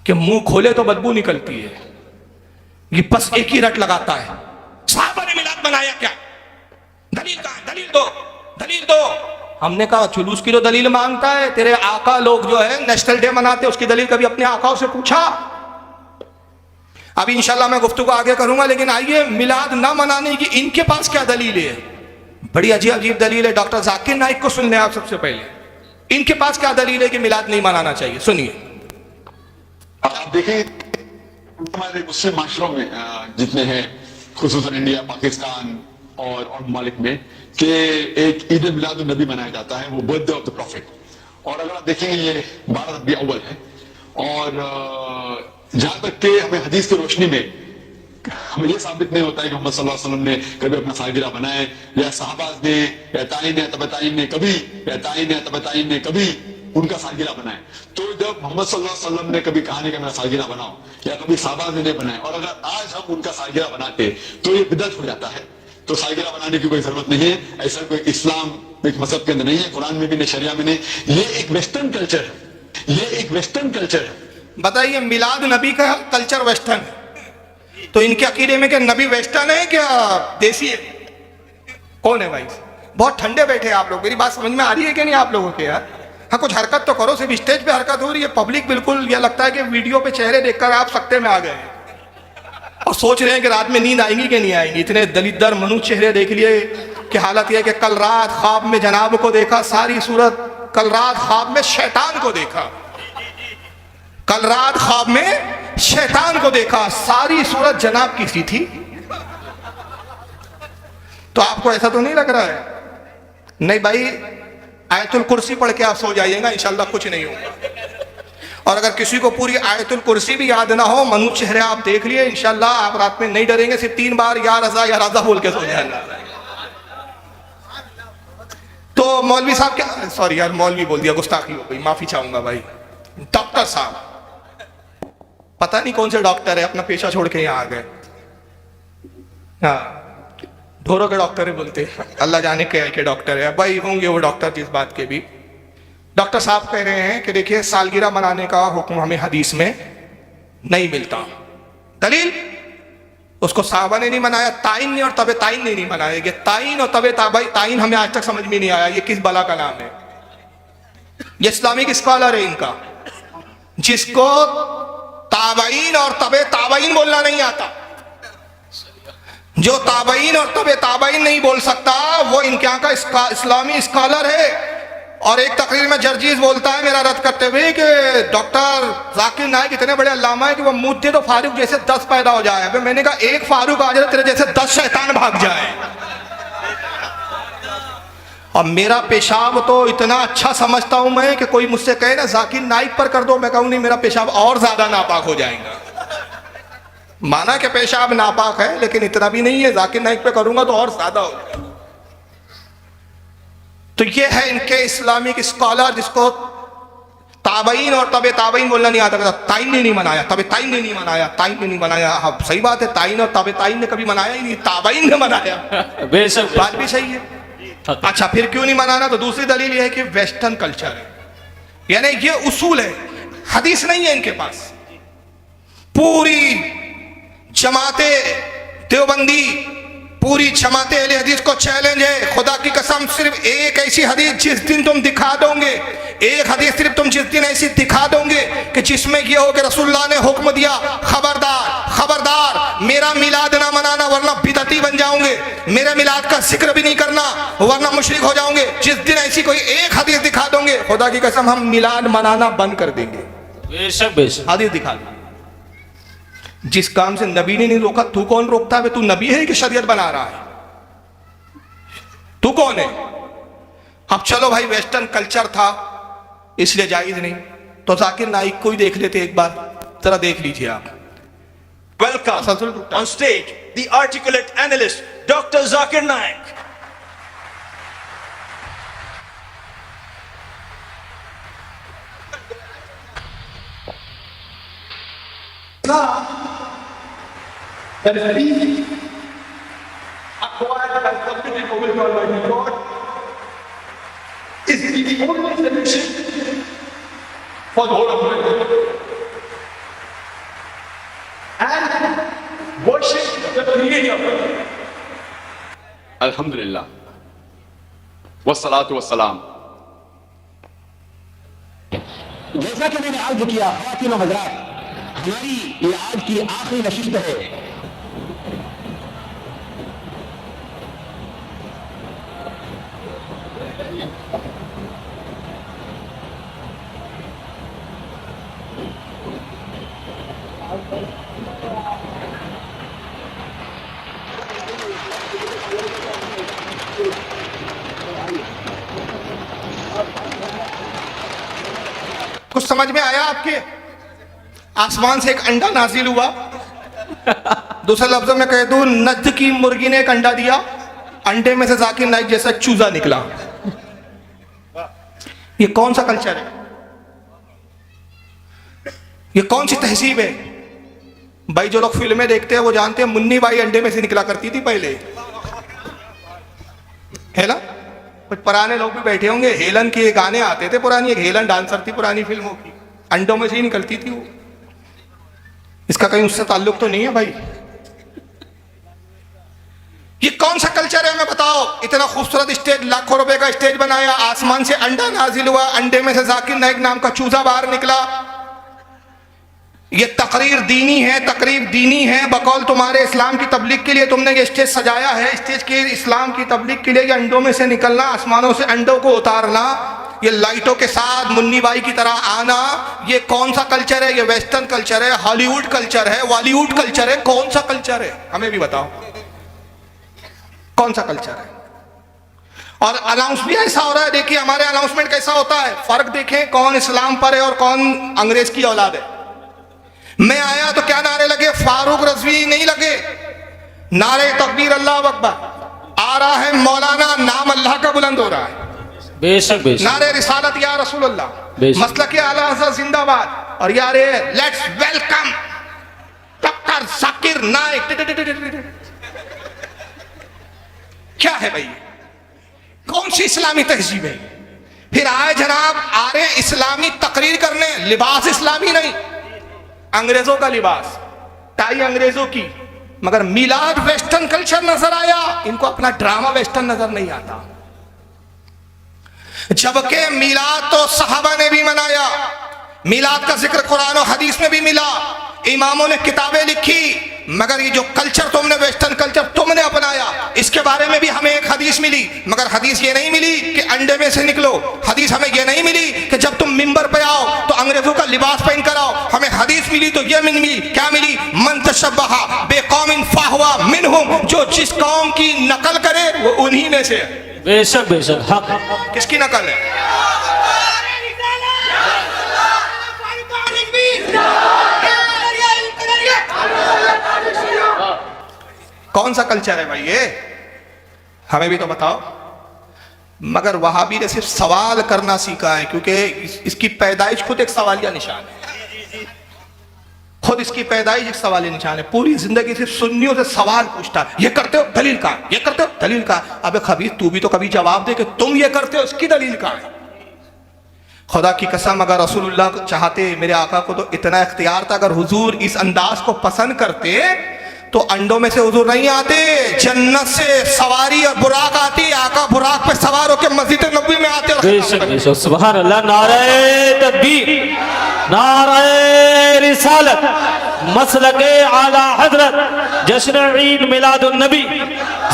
कि मुंह खोले तो बदबू निकलती है। ये बस एक ही रट लगाता है, साहबा ने मिलाद बनाया क्या, दलील कहां, दलील दो, दलील दो। हमने कहा जुलूस की तो दलील मांगता है, तेरे आका लोग जो है नेशनल डे मनाते उसकी दलील कभी अपने आकाओं से पूछा। अभी इंशाल्लाह मैं गुफ्तगू आगे करूंगा, लेकिन आइए मिलाद ना मनाने की इनके पास क्या दलील है। बड़ी अजीब अजीब दलील है। डॉक्टर जाकिर नाइक को सुन लें आप सबसे पहले, इनके पास क्या दलील है कि मिलाद नहीं मनाना चाहिए, सुनिए। आप देखें हमारे मुस्लिम माशरों में जितने हैं, खुसूसन इंडिया, पाकिस्तान और ममालिक में, कि एक ईद मिलाद नबी मनाया जाता है, वो बर्थडे ऑफ द प्रॉफिट। और अगर आप देखेंगे ये 12 रबीउल अव्वल है। और जहां तक के हमें हदीस की रोशनी में हमें ये साबित नहीं होता है कि मोहम्मद सल्लल्लाहु अलैहि वसल्लम ने कभी अपना सालगिरह बनाए, या सहाबा ने या ताइन या तबताइन ने कभी, या ताइन या तबताइन ने कभी उनका सालगिरह बनाए। तो जब मोहम्मद सल्लल्लाहु अलैहि वसल्लम ने कभी कहा नहीं कि मेरा सालगिरह बनाओ, या कभी सहाबा ने नहीं बनाए, और अगर आज हम उनका सालगिरह बनाते तो ये बिदअत हो जाता है। तो सालगिरह बनाने की कोई जरूरत नहीं है, ऐसा कोई इस्लाम एक मजहब के अंदर नहीं है, कुरान में भी नहीं, शरिया में नहीं। ये एक वेस्टर्न कल्चर है, ये एक वेस्टर्न कल्चर है। बताइए, मिलाद नबी का कल्चर वेस्टर्न है, तो इनके अकीदे में क्या नबी वेस्टर्न है क्या देसी है? कौन है भाई? बहुत ठंडे बैठे हैं आप लोग। मेरी बात समझ में आ रही है कि नहीं आप लोगों के यार? हाँ, कुछ हरकत तो करो। सिर्फ स्टेज पे हरकत हो रही है, पब्लिक बिल्कुल यह लगता है कि वीडियो पे चेहरे देखकर आप सकते में आ गए हैं और सोच रहे हैं कि रात में नींद आएंगी कि नहीं आएंगी। इतने दलिद्दर मनुष्य चेहरे देख लिए कि हालत यह है कि कल रात ख्वाब में जनाब को देखा, सारी सूरत। कल रात ख्वाब में शैतान को देखा, कल रात ख्वाब में शैतान को देखा, सारी सूरत जनाब की सी थी। तो आपको ऐसा तो नहीं लग रहा है? नहीं भाई, आयतुल कुर्सी पढ़ के आप सो जाइएगा, इंशाल्लाह कुछ नहीं होगा। और अगर किसी को पूरी आयतुल कुर्सी भी याद ना हो, मनु चेहरे आप देख लिए, इंशाल्लाह आप रात में नहीं डरेंगे। सिर्फ 3 बार या रजा बोल के सो जाना। तो मौलवी साहब क्या, सॉरी यार मौलवी बोल दिया, गुस्ताखी हो गई, माफी चाहूंगा भाई। डॉक्टर साहब, पता नहीं कौन से डॉक्टर है, अपना पेशा छोड़ के यहाँ आ गए। हाँ, ढोरों के डॉक्टर है बोलते, अल्लाह जाने के डॉक्टर है भाई, होंगे वो डॉक्टर जिस बात के भी। डॉक्टर साहब कह रहे हैं कि देखिए, सालगिरह मनाने का हुक्म हमें हदीस में नहीं मिलता। दलील, उसको साहबा ने नहीं मनाया, ताइन ने और तबे ताइन ने नहीं मनाया। ये ताइन और तबे ताइन हमें आज तक समझ में नहीं आया ये किस बला का नाम है। ये इस्लामिक स्कॉलर है इनका, जिसको ताबईन और तबे ताबईन बोलना नहीं आता। जो ताबईन और तबे ताबईन नहीं बोल सकता, वो इनके यहाँ का इस्लामी स्कॉलर है। और एक तकरीर में जर्जीज बोलता है मेरा रद्द करते हुए कि डॉक्टर जाकिर नाइक इतने बड़े अल्लामा है कि वो मुझे तो फारूक जैसे 10 पैदा हो जाए। अबे मैंने कहा, एक फारूक आ जाए तेरे जैसे 10 शैतान भाग जाए। और मेरा पेशाब तो इतना अच्छा समझता हूं मैं कि कोई मुझसे कहे ना जाकिर नाइक पर कर दो, मैं कहूं नहीं, मेरा पेशाब और ज्यादा नापाक हो जाएगा। माना कि पेशाब नापाक है, लेकिन इतना भी नहीं है, जाकिर नाइक पे करूंगा तो और ज्यादा हो जाएगा। तो ये है इनके इस्लामिक स्कॉलर, जिसको ताबईन और तबे ताबईन बोलना नहीं आता। ताइन ने नहीं मनाया, तबे ताइन ने नहीं मनाया, ताइन ने नहीं मनाया। हाँ सही बात है, ताइन और तबे ताइन ने कभी मनाया ही नहीं, ताबईन ने मनाया। बेशक, बात भी सही है। अच्छा, फिर क्यों नहीं मनाना? तो दूसरी दलील यह है कि वेस्टर्न कल्चर है, यानी ये उसूल है, हदीस नहीं है इनके पास। पूरी जमाते देवबंदी, पूरी जमाते अहले हदीस को चैलेंज है, खुदा की कसम, सिर्फ एक ऐसी हदीस जिस दिन तुम दिखा दोगे, एक हदीस सिर्फ तुम जिस दिन ऐसी दिखा दोगे कि जिसमें यह हो कि रसूलुल्लाह ने हुक्म दिया, खबरदार खबरदार मेरा मिलाद ना मनाना वरना बिदअती बन जाओगे, मेरे मिलाद का जिक्र भी नहीं करना वरना मुशरिक हो जाओगे। जिस दिन ऐसी कोई एक हदीस दिखा दोगे, खुदा की कसम हम मिलाद मनाना बंद कर देंगे। बेशक बेशक, हदीस दिखा दो। जिस काम से नबी ने नहीं रोका, तू कौन रोकता है? तू नबी है कि शरीयत बना रहा है? तू कौन है? अब चलो भाई, वेस्टर्न कल्चर था इसलिए जायज नहीं, तो जाकिर नाइक को ही देख लेते एक बार, जरा देख लीजिए आप। Welcome on stage the articulate analyst Dr. Zakir Naik. That is peace acquired by submitting over to Almighty God is the only solution for the whole of life. And worship the Creator. अल्हम्दुलिल्लाह वस्सलातु वस्सलाम। जैसा कि मैंने अर्ज किया, ख़वातीन व हज़रात, हमारी ये आज की आखिरी नशिस्त है। कुछ समझ में आया आपके? आसमान से एक अंडा नाजिल हुआ, दूसरे लफ्जों में कह दूं, नज्द की मुर्गी ने एक अंडा दिया, अंडे में से जाकिर नाइक जैसा चूजा निकला। ये कौन सा कल्चर है? ये कौन सी तहजीब है? भाई जो लोग फिल्में देखते हैं वो जानते हैं मुन्नी बाई अंडे में से निकला करती थी पहले, है ना? कुछ पुराने लोग भी बैठे होंगे, हेलन के गाने आते थे पुरानी, एक हेलन डांसर थी पुरानी फिल्मों की, अंडों में से ही निकलती थी वो। इसका कहीं उससे ताल्लुक तो नहीं है भाई? ये कौन सा कल्चर है हमें बताओ? इतना खूबसूरत स्टेज, लाखों रुपए का स्टेज बनाया, आसमान से अंडा नाजिल हुआ, अंडे में से जाकिर नाइक नाम का चूजा बाहर निकला। ये तकरीर दीनी है, तकरीब दीनी है, बकौल तुम्हारे इस्लाम की तबलीग के लिए तुमने ये स्टेज सजाया है। स्टेज के इस्लाम की तबलीग के लिए ये अंडों में से निकलना, आसमानों से अंडों को उतारना, ये लाइटों के साथ मुन्नी बाई की तरह आना, ये कौन सा कल्चर है? ये वेस्टर्न कल्चर है, हॉलीवुड कल्चर है, बॉलीवुड कल्चर है? कौन सा कल्चर है? हमें भी बताओ कौन सा कल्चर है? और अनाउंस भी ऐसा हो रहा है। देखिए हमारे अनाउंसमेंट कैसा होता है, फर्क देखें कौन इस्लाम पर है और कौन अंग्रेज की औलाद है। मैं आया तो क्या नारे लगे? फारूक रजवी नहीं लगे, नारे तकबीर अल्लाह अकबर। आ रहा है मौलाना, नाम अल्लाह का बुलंद हो रहा है, बेशक बेशक। नारे रिसालत या रसूल अल्लाह, मसलक आला हज़रत जिंदाबाद। और यार let's welcome doctor Zakir Naik. क्या है भाई? कौन सी इस्लामी तहजीब है? फिर आए जनाब आ रहे इस्लामी तकरीर करने, लिबास इस्लामी नहीं, अंग्रेजों का लिबास, टाई अंग्रेजों की, मगर मिलाद वेस्टर्न कल्चर नजर आया। इनको अपना ड्रामा वेस्टर्न नजर नहीं आता। जबकि मिलाद तो सहाबा ने भी मनाया, मिलाद का जिक्र कुरान और हदीस में भी मिला, इमामों ने किताबें लिखी। मगर ये जो कल्चर तुमने, वेस्टर्न कल्चर तुमने अपनाया, इसके बारे में भी हमें एक हदीस मिली, मगर हदीस ये नहीं मिली कि अंडे में से निकलो। हदीस हमें ये नहीं मिली कि जब तुम मिंबर पे आओ तो अंग्रेजों का लिबास पहन कर आओ। हमें हदीस मिली तो ये मिली, क्या मिली? मन तशब्बहा बेकौमिन फाहुवा मिनहुम, जो जिस कौम की नकल करे वो उन्हीं में से है। बेशक बेशक, हक। किसकी नकल है? कौन सा कल्चर है भाई ये? हमें भी तो बताओ। मगर वहाबी ने सिर्फ सवाल करना सीखा है, क्योंकि इसकी पैदाइश खुद एक सवालिया निशान है, खुद इसकी पैदाइश एक सवालिया निशान है। पूरी जिंदगी सिर्फ सुन्नियों से सवाल पूछता है, ये करते हो दलील का, ये करते हो दलील का। अबे खबीर तू भी तो कभी जवाब दे कि तुम ये करते हो, उसकी दलील का है। खुदा की कसम अगर रसूलुल्लाह चाहते, मेरे आका को तो इतना इख्तियार था, अगर हुजूर इस अंदाज को पसंद करते तो अंडों में से हुजूर नहीं आते, जन्नत से सवारी और बुराक आती, आका बुराक पे सवार होकर मस्जिद नबवी में आते। बेशक बेशक, सुभान अल्लाह। नारे तकबीर, नारे रिसालत, मसलके आला हजरत, जश्न ईद मिलादुन नबी।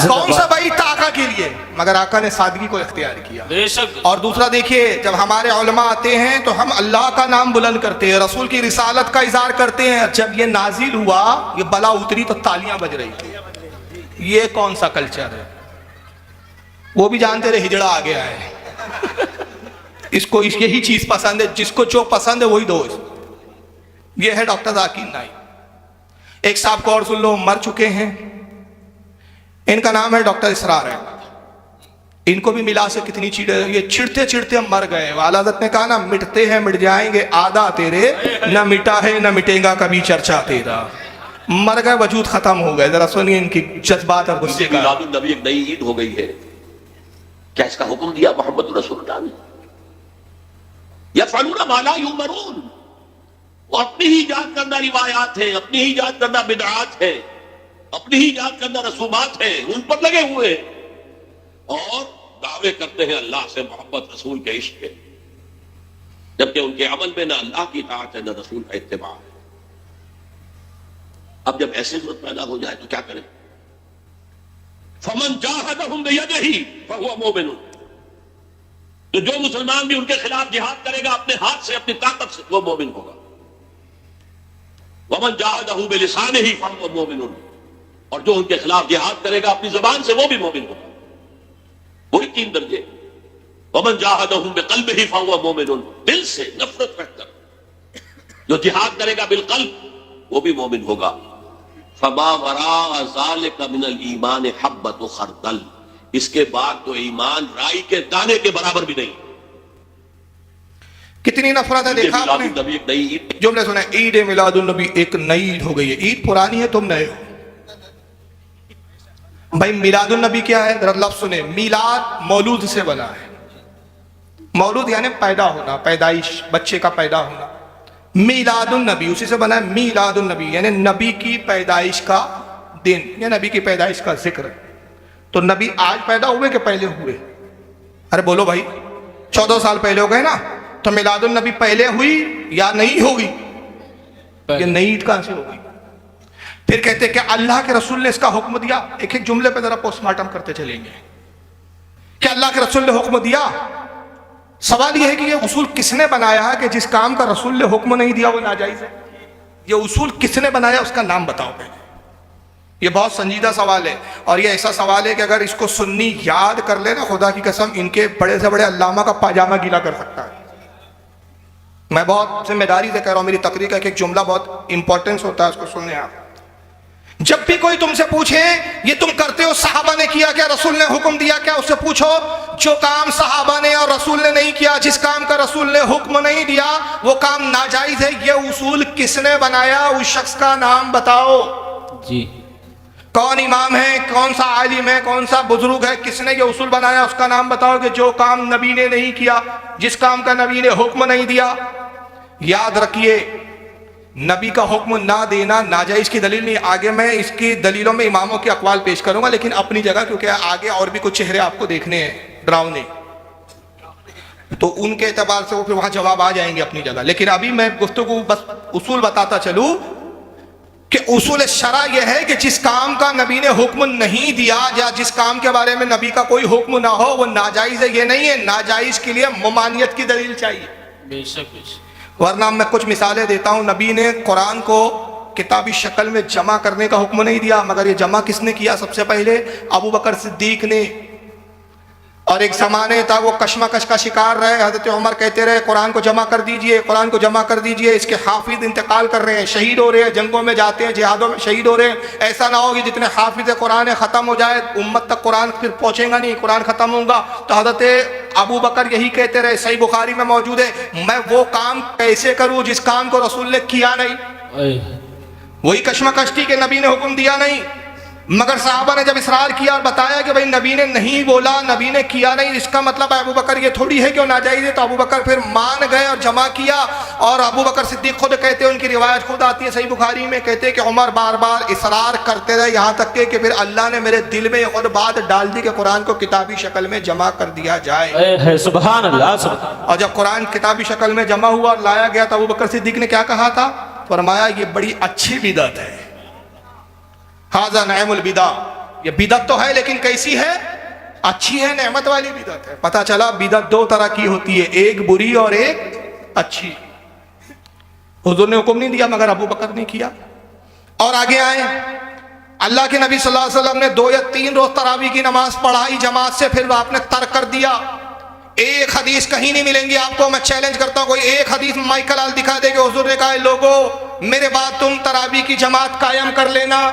कौन सा भाई आका के लिए? मगर आका ने सादगी को इख्तियार किया। बेशक। और दूसरा देखिए, जब हमारे उलमा आते हैं तो हम अल्लाह का नाम बुलंद करते हैं, रसूल की रिसालत का इज़हार करते हैं। जब ये नाजिल हुआ, ये बला उतरी तो तालियां बज रही थी। ये कौन सा कल्चर है? वो भी जानते रहे हिजड़ा आ गया है। इसको यही चीज पसंद है, जिसको जो पसंद है वही दो। ये है डॉक्टर जाकिर नाइक। एक साहब को और सुन लो, मर चुके हैं, इनका नाम है डॉक्टर इसरार है। इनको भी मिला से कितनी चीड़े, ये चिढ़ते चिढ़ते हम मर गए। वाला हज़रत ने कहा ना, मिटते हैं मिट जाएंगे, आधा तेरे, न मिटा है न मिटेगा कभी चर्चा तेरा। मर गए, वजूद खत्म हो गए। जरा सुनिए इनकी जज्बात और गुस्से का। मिलादुन नबी एक नई ईद हो गई है, क्या इसका हुक्म दिया मोहम्मद रसूलुल्लाह ने? यफ़अलूना मा ला युमरून, वो अपनी ही इजाद करना रिवायात है, अपनी ही इजाद करना बिदअत है, अपनी ही इजाद करना रसूमात है, उन पर लगे हुए और दावे करते हैं अल्लाह से मोहब्बत, रसूल के इश्क के, जबकि उनके अमल में न अल्लाह की इताअत है न रसूल का इत्तिबा है। अब जब ऐसी सूरत पैदा हो जाए तो क्या करें? फमन जाहदहुम बियदिही फहुवा मोमिनुन, तो जो मुसलमान भी उनके खिलाफ जिहाद करेगा अपने हाथ से, अपनी ताकत से, वो मोमिन होगा। वमन जाहदहु बिलिसानिही फहुवा मोमिनुन, और जो उनके खिलाफ जिहाद करेगा अपनी जुबान से, वो भी मोमिन होगा। वही 3 दर्जे। वमन जाहदहु बिक़ल्बिही फहुवा मोमिनुन, दिल से नफरत रखकर जो जिहाद करेगा बिलक़ल्ब, वो भी मोमिन होगा। फमा वरा ज़ालिका मिनल ईमान हब्बत खरदल, इसके बाद तो ईमान राई के दाने के बराबर भी नहीं। कितनी नफरत है देखा आपने। नबी एक नई ईद, जुमले सुने, ईद मिलादुन नबी एक नई ईद हो गई है। ईद पुरानी है, तुम नए हो। भाई मिलादुन नबी क्या है, जरा लफ्ज सुने। मिलाद मौलूद से बना है। मौलूद यानी पैदा होना, पैदाइश, बच्चे का पैदा होना। मिलादुन नबी उसी से बना है। मिलादुन नबी यानी नबी की पैदाइश का दिन या नबी की पैदाइश का जिक्र। तो नबी आज पैदा हुए कि पहले हुए? अरे बोलो भाई, 14 साल पहले हो गए ना। तो मिलादुन नबी पहले हुई या नहीं होगी? ये नई ईद कहां से होगी? फिर कहते कि अल्लाह के रसूल ने इसका हुक्म दिया। एक एक जुमले पे जरा पोस्टमार्टम करते चलेंगे कि अल्लाह के रसूल ने हुक्म दिया। सवाल यह है कि ये उसूल किसने बनाया है कि जिस काम का रसूल ने हुक्म नहीं दिया वो नाजायज है? ये उसूल किसने बनाया, उसका नाम बताओ पहले। ये बहुत संजीदा सवाल है और ये ऐसा सवाल है कि अगर इसको सुन्नी याद कर ले ना, खुदा की कसम इनके बड़े से बड़े अल्लामा का पाजामा गीला कर सकता है। मैं बहुत जिम्मेदारी से कह रहा हूं, मेरी तकरीर का एक जुमला बहुत इंपॉर्टेंस होता है, उसको सुनने आप। जब भी कोई तुमसे पूछे ये तुम करते हो, सहाबा ने किया क्या, रसूल ने हुक्म दिया क्या, उससे पूछो जो काम सहाबा ने और रसूल ने नहीं किया, जिस काम का रसूल ने हुक्म नहीं दिया वो काम नाजायज है। ये उसूल किसने बनाया, उस शख्स का नाम बताओ जी। कौन इमाम है, कौन सा आलिम है, कौन सा बुजुर्ग है, किसने ये उसूल बनाया, उसका नाम बताओ कि जो काम नबी ने नहीं किया, जिस काम का नबी ने हुक्म नहीं दिया। याद रखिए, नबी का हुक्म ना देना नाजायज की दलील नहीं। आगे मैं इसकी दलीलों में इमामों के अकवाल पेश करूंगा, लेकिन अपनी जगह, क्योंकि आगे और भी कुछ चेहरे आपको देखने हैं डरावने, तो उनके एतबार से वो फिर वहां जवाब आ जाएंगे अपनी जगह। लेकिन अभी मैं गुफ्तगू बस उसूल बताता चलूं कि उसूल शरा यह है कि जिस काम का नबी ने हुक्म नहीं दिया या जिस काम के बारे में नबी का कोई हुक्म ना हो वो नाजायज है। ये नहीं है, नाजायज के लिए ममानियत की दलील चाहिए। बेशक। वरना मैं कुछ मिसालें देता हूं। नबी ने कुरान को किताबी शक्ल में जमा करने का हुक्म नहीं दिया, मगर ये जमा किसने किया? सबसे पहले अबू बकर सिद्दीक ने। और एक जमाने था वो कशमकश का शिकार रहे, हजरत उमर कहते रहे कुरान को जमा कर दीजिए, कुरान को जमा कर दीजिए, इसके हाफिज इंतकाल कर रहे हैं, शहीद हो रहे हैं, जंगों में जाते हैं, जिहादों में शहीद हो रहे हैं। ऐसा ना हो कि जितने हाफिज कुरान है ख़त्म हो जाए, उम्मत तक कुरान फिर पहुँचेगा नहीं, कुरान ख़त्म होगा। तो हजरत अबू बकर यही कहते रहे, सही बुखारी में मौजूद है, मैं वो काम कैसे करूँ जिस काम को रसूल ने किया नहीं। वही कशमकश थी कि नबी ने हुक्म दिया नहीं, मगर साहबा ने जब इसरार किया और बताया कि भाई नबी ने नहीं बोला, नबी ने किया नहीं, इसका मतलब अबू बकर ये थोड़ी है कि वो नाजायज है। तो अबू बकर फिर मान गए और जमा किया। और अबू बकर सिद्दीक खुद कहते हैं, उनकी रिवायत खुद आती है सही बुखारी में, कहते हैं कि उमर बार बार इसरार करते रहे, यहाँ तक कि फिर अल्लाह ने मेरे दिल में खुद बात डाल दी कि कुरान को किताबी शक्ल में जमा कर दिया जाए। सुभान अल्लाह। और जब कुरान किताबी शक्ल में जमा हुआ और लाया गया तो अबू बकर सिद्दीक ने क्या कहा था? फरमाया ये बड़ी अच्छी बिदअत है, हाज़ा नअमुल बिदा। ये बिदअत तो है लेकिन कैसी है? अच्छी है, नेमत वाली बिदअत है। पता चला बिदअत दो तरह की होती है, एक बुरी और एक अच्छी। हुजूर ने हुक्म नहीं दिया मगर अबू बकर ने किया। और आगे आए, अल्लाह के नबी सल्लल्लाहु अलैहि वसल्लम ने 2 या 3 रोज तरावी की नमाज पढ़ाई जमात से, फिर आपने तर्क कर दिया। एक हदीस कहीं नहीं मिलेंगी आपको, मैं चैलेंज करता हूं, कोई एक हदीस माइकल आल दिखा दे कि हुजूर ने कहा लोगों मेरे बाद तुम तरावी की जमात कायम कर लेना।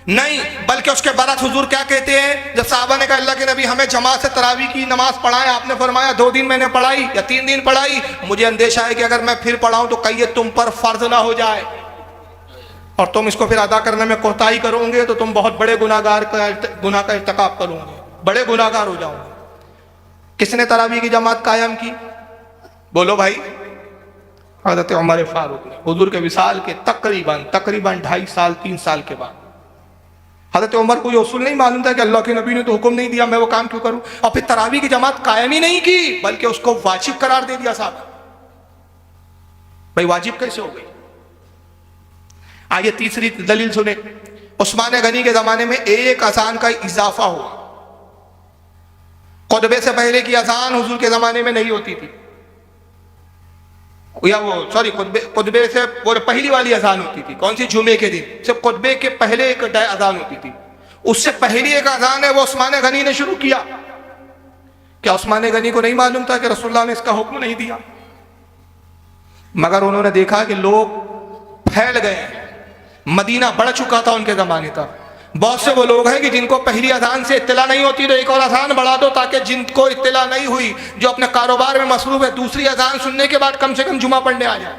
नहीं, बल्कि उसके बरअक्स हुजूर क्या कहते हैं, जब साहबा ने कहा अल्लाह के नबी हमें जमात से तरावी की नमाज पढ़ाए, आपने फरमाया 2 दिन मैंने पढ़ाई या 3 दिन पढ़ाई, मुझे अंदेशा है कि अगर मैं फिर पढ़ाऊं तो कहीं तुम पर फर्ज ना हो जाए और तुम इसको फिर अदा करने में कोताही करोगे तो तुम बहुत बड़े गुनाह का इर्तिकाब करोगे, बड़े गुनाहगार हो जाओगे। किसने तरावी की जमात कायम की? बोलो भाई। हज़रत उमर फारूक ने, हुजूर के विसाल के तकरीबन 2.5 साल 3 साल के बाद। हज़रत उमर को ये उसूल नहीं मालूम था कि अल्लाह के नबी ने तो हुक्म नहीं दिया, मैं वो काम क्यों करूं? और फिर तरावी की जमात कायम ही नहीं की बल्कि उसको वाजिब करार दे दिया। साहब भाई वाजिब कैसे हो गई? आइए तीसरी दलील सुने। उस्मान गनी के जमाने में एक अजान का इजाफा हुआ। खुतबे से पहले की अजान हुजूर के जमाने में नहीं होती थी, या वो सॉरी खुतबे से वो पहली वाली अजान होती थी। कौन सी? जुमे के दिन। सिर्फ खुतबे के पहले एक अजान होती थी, उससे पहली एक अजान है वो उस्मान गनी ने शुरू किया। क्या उस्मान गनी को नहीं मालूम था कि रसूलुल्लाह ने इसका हुक्म नहीं दिया? मगर उन्होंने देखा कि लोग फैल गए हैं, मदीना बढ़ चुका था उनके ज़माने तक। बहुत से वो लोग हैं कि जिनको पहली अजान से इत्तला नहीं होती तो एक और अजान बढ़ा दो, ताकि जिनको इत्तला नहीं हुई, जो अपने कारोबार में मसरूफ है, दूसरी अजान सुनने के बाद कम से कम जुमा पढ़ने आ जाए।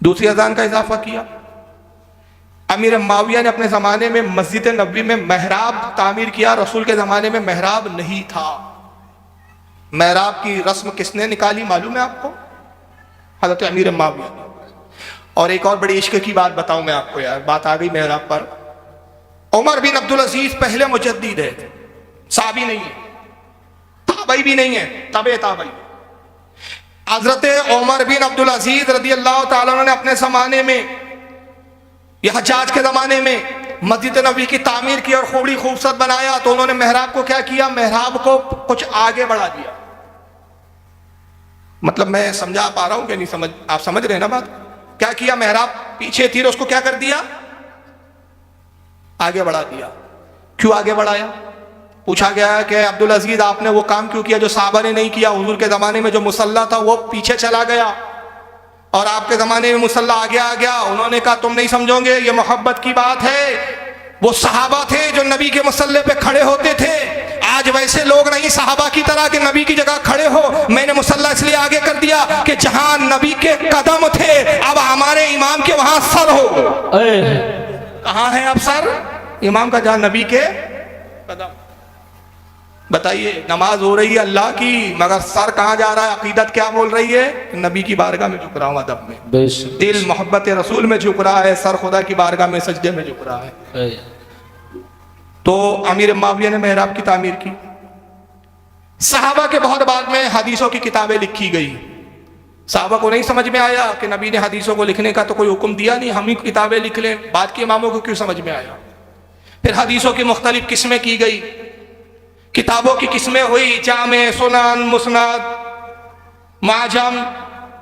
दूसरी अजान का इजाफा किया। अमीर माविया ने अपने ज़माने में मस्जिद नबवी में मेहराब तामीर किया। रसूल के ज़माने में मेहराब नहीं था। मेहराब की रस्म किसने निकाली मालूम है आपको? हज़रत अमीर माविया ने। और एक और बड़ी इश्क की बात बताऊं मैं आपको, यार बात आ गई मेहराब पर। उमर बिन अब्दुल अजीज पहले मुजद्दिद है, साहबी नहीं है, ताबई भी नहीं है, तबे ताबई। हजरत उमर बिन अब्दुल अजीज रदी अल्लाह ताला अन्हु ने अपने ज़माने में, यह हज्जाज के ज़माने में मस्जिद नबी की तामीर की और खूबड़ी खूबसूरत बनाया। तो उन्होंने मेहराब को क्या किया? मेहराब को कुछ आगे बढ़ा दिया। मतलब मैं समझा पा रहा हूं कि नहीं समझ? आप समझ रहे हैं ना बात? क्या किया? मेहराब पीछे थी, उसको क्या कर दिया? आगे बढ़ा दिया। क्यों आगे बढ़ाया? पूछा गया कि अब्दुल अजीज आपने वो काम क्यों किया जो साहबा ने नहीं किया? हुजूर के ज़माने में जो मुसल्ला था वो पीछे चला गया और आपके ज़माने में मुसल्ला आगे आ गया। उन्होंने कहा तुम नहीं समझोगे, ये मोहब्बत की बात है। वो सहाबा थे जो नबी के मुसल्ले पे खड़े होते थे। आज वैसे लोग नहीं सहाबा की तरह के नबी की जगह खड़े हो। मैंने मुसल्ला इसलिए आगे कर दिया कि जहां नबी के कदम थे, अब हमारे इमाम के वहां सर हो। कहां है अब सर? इमाम का, जहां नबी के कदम। बताइए, नमाज हो रही है अल्लाह की, मगर सर कहां जा रहा है? अकीदत क्या बोल रही है? नबी की बारगाह में झुक रहा हूं, अदब में। दिल मोहब्बत रसूल में झुक रहा है, सर खुदा की बारगाह में सजदे में झुक रहा है। तो अमीर माविया ने मेहराब की तामीर की। सहाबा के बहुत बाद में हदीसों की किताबें लिखी गई। सहाबा को नहीं समझ में आया कि नबी ने हदीसों को लिखने का तो कोई हुक्म दिया नहीं, हम ही किताबें लिख लें। बाद के इमामों को क्यों समझ में आया? फिर हदीसों की मुख्तलिफ किस्में की गई, किताबों की किस्में हुई, जामे, सुनन, मुस्नद, माजम,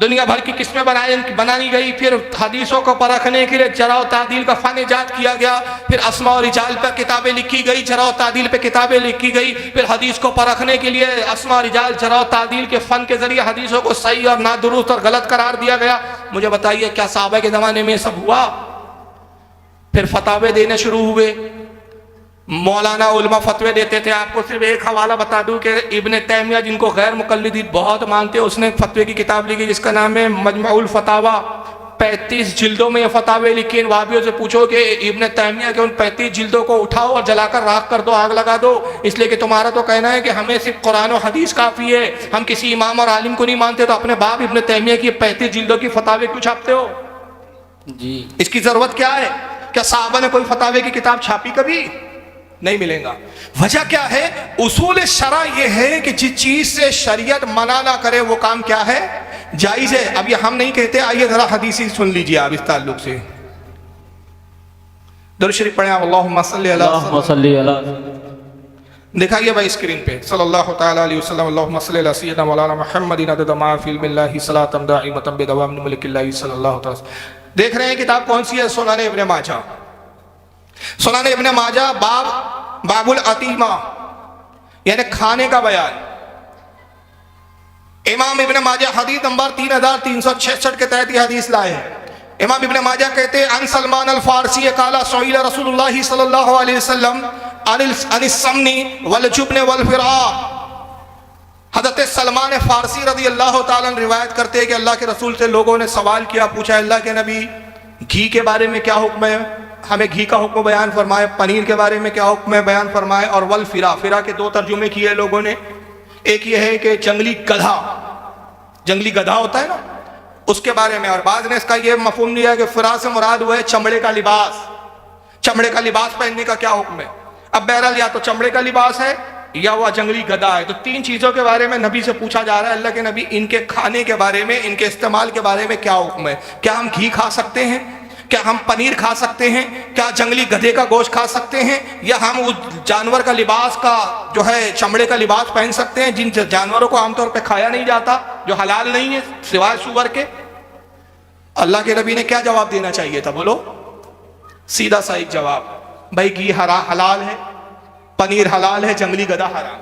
दुनिया भर की किस्में बनाई गई। फिर हदीसों को परखने के लिए जरा और तादील का फ़न इजाद किया गया। फिर अस्मा और रिजाल पर किताबें लिखी गई, जरा और तादील पे किताबें लिखी गई। फिर हदीस को परखने के लिए अस्मा और रिजाल, जरा और तादील के फ़न के जरिए हदीसों को सही और नादुरुस्त और गलत करार दिया गया। मुझे बताइए, क्या सहाबा के ज़माने में सब हुआ? फिर फतावे देने शुरू हुए। मौलाना उलमा फतवे देते थे। आपको सिर्फ एक हवाला बता दूं कि इब्ने तैमिया, जिनको गैर मुकल्लिदीन बहुत मानते हैं, उसने फतवे की किताब लिखी जिसका नाम है मजमुउल फतावा। 35 जिल्दों में ये फतावे लिखे। इन वाबियों से पूछो कि इब्ने तैमिया के उन 35 जिल्दों को उठाओ और जलाकर राख कर दो, आग लगा दो। इसलिए कि तुम्हारा तो कहना है कि हमें सिर्फ कुरान और हदीस काफ़ी है, हम किसी इमाम और आलिम को नहीं मानते, तो अपने बाप इब्ने तैमिया की 35 जिल्दों की फतावे क्यों छापते हो जी? इसकी ज़रूरत क्या है? क्या साहबा ने कोई फतावे की किताब छापी? कभी नहीं मिलेगा। वजह क्या है? उसूल शरा ये है कि जिस चीज से शरीयत मना ना करे वो काम क्या है? जायज है। अब ये हम नहीं कहते। आइए जरा हदीसी सुन लीजिए आप इस ताल्लुक से। दुरूद शरीफ पढ़ें। अल्लाहुम्मा सल्ली अला, दिखाइए भाई स्क्रीन पे, सल्लल्लाहु तआला अलैहि वसल्लम। अल्लाहुम्मा सल्ली अला सय्यिदना मौलाना मुहम्मदिन अदद मा फी इल्मिल्लाहि सलातम दाइमतम बिदवाम मुल्किल्लाहि सल्लल्लाहु तआला। देख रहे हैं किताब कौन सी है? सुनन इब्ने माजा। सुनन इब्ने माजा बाबुल अतीमा, यानी खाने का बयान। इमाम इब्ने माजा हदीस नंबर 3366 के तहत यह हदीस लाए हैं। इमाम इब्ने माजा कहते हैं, अन सलमान अल फारसी काला सुइल रसूलुल्लाह सल्लल्लाहु अलैहि वसल्लम अनिस समनी वल जुब्न वल फिरा। हज़रत सलमान फारसी रज़ी अल्लाह ताला अन्हु रिवायत करते हैं कि अल्लाह के रसूल से लोगों ने सवाल किया, पूछा, अल्लाह के नबी घी के बारे में क्या हुक्म है? हमें घी का हुक्म बयान फरमाए। पनीर के बारे में क्या हुक्म है? बयान फरमाए। और वल फिरा, फिरा के 2 तर्जुमे किए लोगों ने। एक ये है कि जंगली गधा होता है ना, उसके बारे में। और बाद ने इसका ये मफहूम दिया कि फिरा से मुराद हुआ है चमड़े का लिबास। चमड़े का लिबास पहनने का क्या हुक्म है? अब बहरहाल या तो चमड़े का लिबास है या वह जंगली गधा है। तो 3 चीजों के बारे में नबी से पूछा जा रहा है, अल्लाह के नबी इनके खाने के बारे में, इनके इस्तेमाल के बारे में क्या हुक्म है? क्या हम घी खा सकते हैं? क्या हम पनीर खा सकते हैं? क्या जंगली गधे का गोश्त खा सकते हैं? या हम उस जानवर का लिबास का जो है चमड़े का लिबास पहन सकते हैं जिन जानवरों को आमतौर पे खाया नहीं जाता, जो हलाल नहीं है सिवाय सुअर के? अल्लाह के नबी ने क्या जवाब देना चाहिए था? बोलो, सीधा सा एक जवाब, भाई घी हलाल है, पनीर हलाल है, जंगली गधा हराम।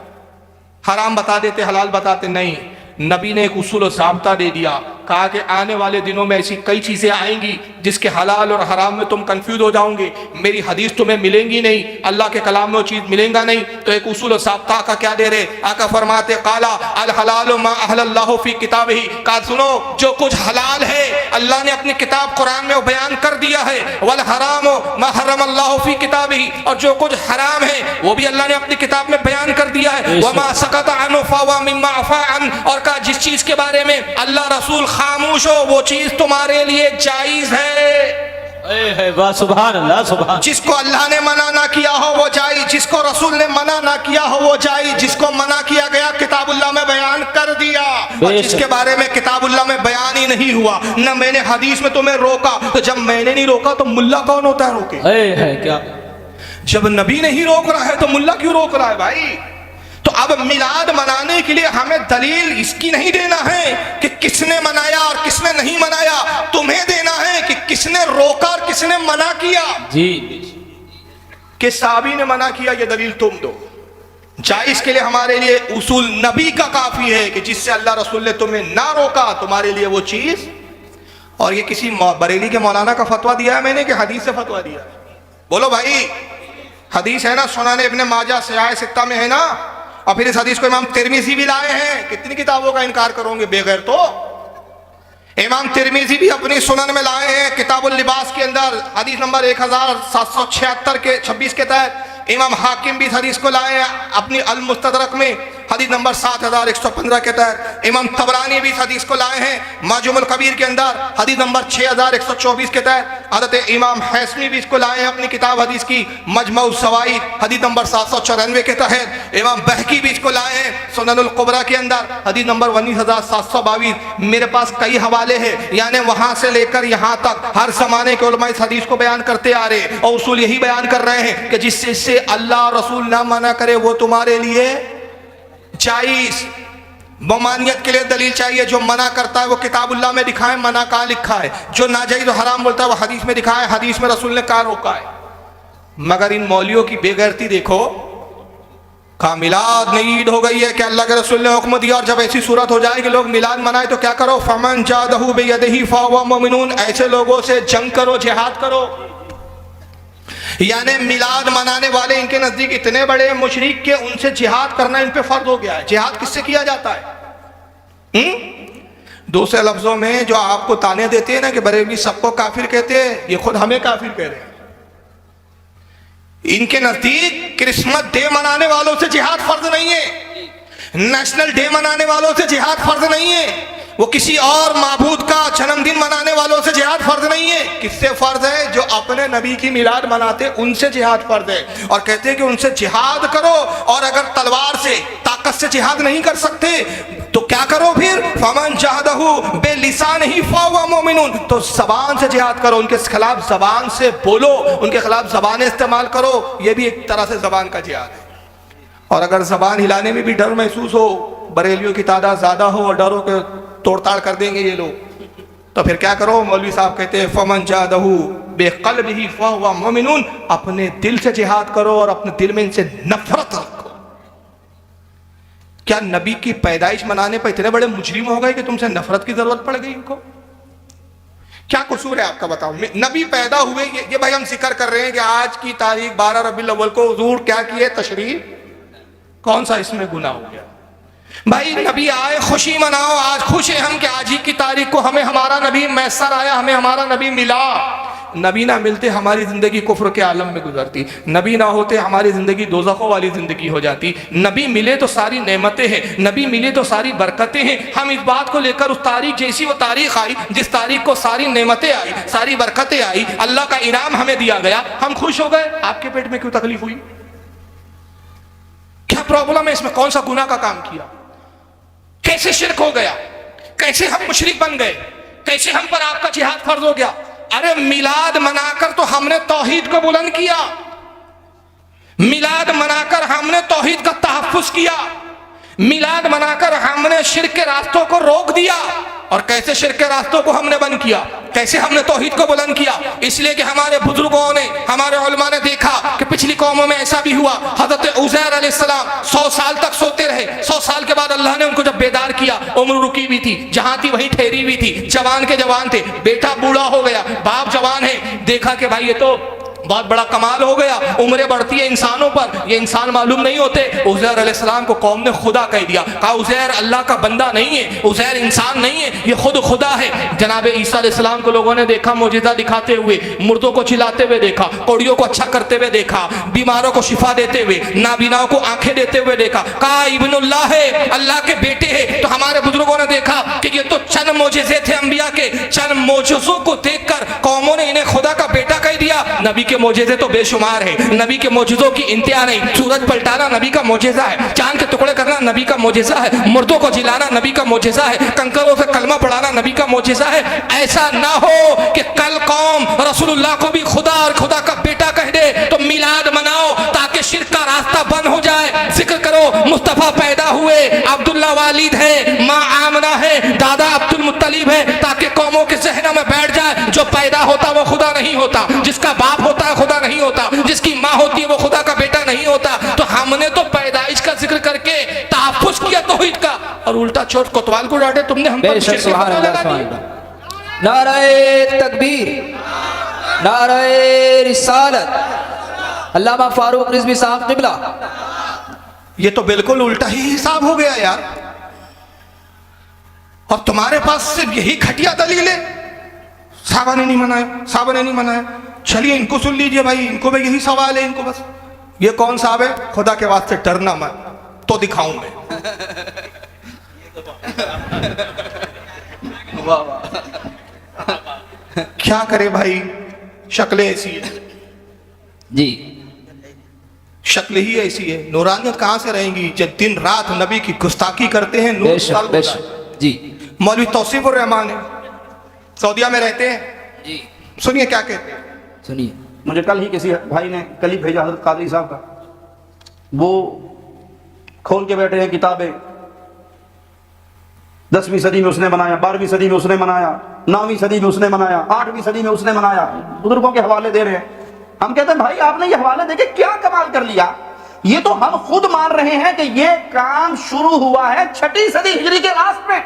हराम बता देते, हलाल बताते नहीं। नबी ने एक उसूल और ज़ाब्ता दे दिया, कहा कि आने वाले दिनों में ऐसी कई चीजें आएंगी जिसके हलाल और हराम में तुम कंफ्यूज हो जाओगे, मेरी हदीस तुम्हें मिलेंगी नहीं, अल्लाह के कलाम में वो चीज मिलेगा नहीं। तो एक उसूल और साब्ता का क्या दे रहे, आका फरमाते काला अल हलाल मा अहलल्लाहु फी किताबिही, कहा सुनो जो कुछ हलाल है अल्लाह ने अपनी किताब कुरान में बयान कर दिया है, वल हराम मा हर्रमल्लाहु फी किताबिही, और जो कुछ हराम है वो भी अल्लाह ने अपनी किताब में बयान कर दिया है, वमा सकता अनु फवा मिम्मा अफा अन, और कहा जिस चीज के बारे में अल्लाह रसूल खामोश हो वो चीज तुम्हारे लिए जायज है। वाह सुभान अल्लाह सुभान। जिसको अल्लाह ने मना ना किया हो वो जायज, जिसको रसूल ने मना ना किया हो वो जायज, जिसको मना किया गया किताबुल्लाह में बयान कर दिया, और जिसके बारे में किताबुल्लाह में बयान ही नहीं हुआ, न मैंने हदीस में तुम्हें रोका, तो जब मैंने नहीं रोका तो मुल्ला कौन होता है रोके? है क्या? जब नबी नहीं रोक रहा है तो मुल्ला क्यों रोक रहा है भाई? तो अब मिलाद मनाने के लिए हमें दलील इसकी नहीं देना है कि किसने मनाया और किसने नहीं मनाया, तुम्हें देना है कि किसने रोका और किसने मना किया। जी कि साहबी ने मना किया ये दलील तुम दो। जायज के लिए हमारे लिए उसूल नबी का काफी है कि जिससे अल्लाह रसूल ने तुम्हें ना रोका तुम्हारे लिए वो चीज। और ये किसी बरेली के मौलाना का फतवा दिया है मैंने कि हदीस से फतवा दिया? बोलो भाई, हदीस है ना, सुनाने इब्ने माजा सियाह सित्ता में है ना, और फिर इस हदीस को इमाम तिरमिजी भी लाए हैं। कितनी किताबों का इनकार करोगे बेगैर? तो इमाम तिरमिजी भी अपनी सुनन में लाए हैं किताबुल लिबास के अंदर हदीस नंबर 1776 के 26 के तहत। इमाम हाकिम भी इस हदीस को लाए हैं अपनी अल मुस्तदरक में हदीस नंबर 7115 के तहत। इमाम तबरानी भी इस हदीस को लाए हैं माजुमुल कबीर के अंदर हदीस नंबर 6124 के तहत। हज़रत इमाम हैसमी भी इसको लाए हैं अपनी किताब हदीस की मजमऊ सवाइद हदीस नंबर 794 के तहत। इमाम बहकी भी इसको लाए हैं सुननुल कुबरा के अंदर हदीस नंबर 19722। मेरे पास कई हवाले हैं, यानी वहां से लेकर यहाँ तक हर जमाने के उलमा इस हदीस को बयान करते आ रहे, और उसूल यही बयान कर रहे हैं कि जिससे अल्लाह रसूल ना मना करे वो तुम्हारे लिए जायज। ममानियत के लिए दलील चाहिए, जो मना करता है वो किताबुल्लाह में दिखाए मना कहाँ लिखा है, जो नाजायज और हराम बोलता है वो हदीस में दिखाए हदीस में रसूल ने कहाँ रोका है। मगर इन मौलियों की बेगैरती देखो, कहा मिलाद में ईद हो गई है कि अल्लाह के रसूल ने हुक्म दिया, और जब ऐसी सूरत हो जाए कि लोग मिलाद मनाए तो क्या करो, फमन जादहु बियदिही फहुव मुमिनून, ऐसे लोगों से जंग करो, जिहाद करो। यानी मिलाद मनाने वाले इनके नजदीक इतने बड़े मुशरिक के उनसे जिहाद करना इन पे फर्ज हो गया है। जिहाद किससे किया जाता है? दूसरे लफ्जों में जो आपको ताने देते हैं ना कि बरेलवी सबको काफिर कहते हैं, ये खुद हमें काफिर कह रहे हैं। इनके नजदीक क्रिसमस डे मनाने वालों से जिहाद फर्ज नहीं है, नेशनल डे मनाने वालों से जिहाद फर्ज नहीं है, वो किसी और माबूद का जन्मदिन मनाने वालों से जिहाद फर्ज नहीं है। किससे फर्ज है? जो अपने नबी की मिलाद मनाते उनसे जिहाद फर्ज है। और कहते हैं कि उनसे जिहाद करो, और अगर तलवार से ताकत से जिहाद नहीं कर सकते तो क्या करो फिर, फमन जहदहु बेलिसानिही फहुव मुमिनून, तो जबान से जिहाद करो, उनके खिलाफ जबान से बोलो, उनके खिलाफ जबान इस्तेमाल करो, ये भी एक तरह से जबान का जिहाद है। और अगर जबान हिलाने में भी डर महसूस हो, बरेलियों की तादाद ज्यादा हो और डरों के तोड़ताड़ कर देंगे ये लोग, तो फिर क्या करो? मौलवी साहब कहते हैं फमन जादहु बेक़ल्बिही फहुव मुमिनून, अपने दिल से जिहाद करो और अपने दिल में इनसे नफरत रखो। क्या नबी की पैदाइश मनाने पर इतने बड़े मुजरिम हो गए कि तुमसे नफरत की जरूरत पड़ गई इनको? क्या कसूर है आपका, बताओ? नबी पैदा हुए, ये भाई हम जिक्र कर रहे हैं कि आज की तारीख 12 रबीउल अव्वल को हुजूर क्या किए, तशरीफ, कौन सा इसमें गुनाह हो गया? भाई नबी आए, खुशी मनाओ, आज खुश हैं हम कि आज ही की तारीख को हमें हमारा नबी मैसर आया, हमें हमारा नबी मिला। नबी ना मिलते हमारी जिंदगी कुफ्र के आलम में गुजरती, नबी ना होते हमारी जिंदगी दोज़खों वाली जिंदगी हो जाती। नबी मिले तो सारी नेमतें हैं, नबी मिले तो सारी बरकतें हैं। हम इस बात को लेकर उस तारीख जैसी वो तारीख आई जिस तारीख को सारी नेमतें आई, सारी बरकतें आई, अल्लाह का इनाम हमें दिया गया, हम खुश हो गए। आपके पेट में क्यों तकलीफ हुई? क्या प्रॉब्लम है इसमें? कौन सा गुनाह का काम किया? कैसे शिरक हो गया? कैसे हम मुशरिक बन गए? कैसे हम पर आपका जिहाद फर्ज हो गया? अरे मिलाद मनाकर तो हमने तौहीद को बुलंद किया, मिलाद मनाकर हमने तौहीद का तहफ्फुज़ किया, मिलाद मनाकर हमने शिर्क के रास्तों को रोक दिया। और कैसे शिर्क के रास्तों को हमने बंद किया, कैसे हमने तौहीद को बुलंद किया। इसलिए कि हमारे बुजुर्गों ने, हमारे उलमा ने देखा कि पिछली कौमों में ऐसा भी हुआ। हजरत उज़ैर अलैहिस्सलाम 100 साल तक सोते रहे। 100 साल के बाद अल्लाह ने उनको जब बेदार किया, उम्र रुकी हुई थी, जहां थी वहीं ठहरी हुई थी, जवान के जवान थे, बेटा बूढ़ा हो गया, बाप जवान है। देखा कि भाई ये तो बहुत बड़ा कमाल हो गया, उम्रें बढ़ती है इंसानों पर, ये इंसान मालूम नहीं होते। उज़ैर अलैहिस्सलाम को कौम ने खुदा कह दिया, कहा उज़ैर अल्लाह का बंदा नहीं है, उज़ैर इंसान नहीं है, ये खुद खुदा है। जनाब ईसा अलैहिस्सलाम को लोगों ने देखा मुजिज़ा दिखाते हुए, मुर्दों को चिल्लाते हुए देखा, कौड़ियों को अच्छा करते हुए देखा, बीमारों को शिफा देते हुए, नाबीनाओं को आंखें देते हुए देखा। कहा इब्नुल्लाह है, अल्लाह के बेटे हैं। तो हमारे बुजुर्गों ने देखा कि ये तो चंद मोजिज़े थे अंबिया के, चंद मोजिज़ों को देखकर कौमों ने इन्हें खुदा का बेटा कह दिया। नबी के मोजिज़े तो बेशुमार है, नबी के मोजिज़ों की इंतहा नहीं। सूरज पलटाना नबी का मोजिज़ा है, चांद के टुकड़े करना नबी का मोजिज़ा है, मुर्दों को जिलाना नबी का मोजिज़ा है, कंकरों से कलमा पढ़ाना नबी का मोजिज़ा है। ऐसा ना हो कि कल कौम रसूलुल्लाह को भी खुदा और खुदा का बेटा कह दे। तो मिलाद मनाओ ताकि शिर्क का रास्ता बंद हो जाए। जिक्र करो मुस्तफ़ा पैदा हुए, अब्दुल्ला वालिद है, माँ आमना है, दादा अब्दुल मुत्तलिब है, ताकि कौमों के ज़हनों में बैठ जाए जो पैदा होता वो खुदा नहीं होता, जिसका बाप होता है खुदा नहीं होता, जिसकी माँ होती है वो खुदा का बेटा नहीं होता। तो हमने तो पैदाइश का जिक्र करके तहफ़्फ़ुज़ किया तौहीद का, और उल्टा चोट कोतवाल को डांटे तुमने हम पर। बेशक सुभान अल्लाह, सुभान अल्लाह। नारे तकबीर, नारे रिसालत। अल्लामा फारूक रिज़वी साहब क़िबला। ये तो बिल्कुल उल्टा ही हिसाब हो गया यार। और तुम्हारे पास सिर्फ यही घटिया दलील है, साहबा ने नहीं मनाया, साहबा ने नहीं मनाया। चलिए इनको सुन लीजिए भाई, इनको भी यही सवाल है, इनको बस ये कौन साहब है, खुदा के वास्ते डरना मत तो दिखाऊं मैं। क्या करे भाई, शक्लें ऐसी है जी, शक्ल ही ऐसी है। नूरानियत कहां से रहेंगी जब दिन रात नबी की गुस्ताखी करते हैं। नूर बेशक बेशक जी। मौलवी तौसीफुर रहमान है, सऊदिया में रहते हैं। जी सुनिए क्या कहते हैं। सुनिए। मुझे कल ही किसी भाई ने कल ही भेजा हजरत कादरी साहब का, वो खोल के बैठे हैं किताबें। 10वीं सदी में उसने बनाया, 12वीं सदी में उसने बनाया, 9वीं सदी में उसने बनाया, 8वीं सदी में उसने बनाया, बुजुर्गों के हवाले दे रहे हैं। हम कहते हैं भाई आपने ये हवाले देके क्या कमाल कर लिया। ये तो हम खुद मान रहे हैं कि ये काम शुरू हुआ है 6वीं सदी हिजरी के लास्ट में।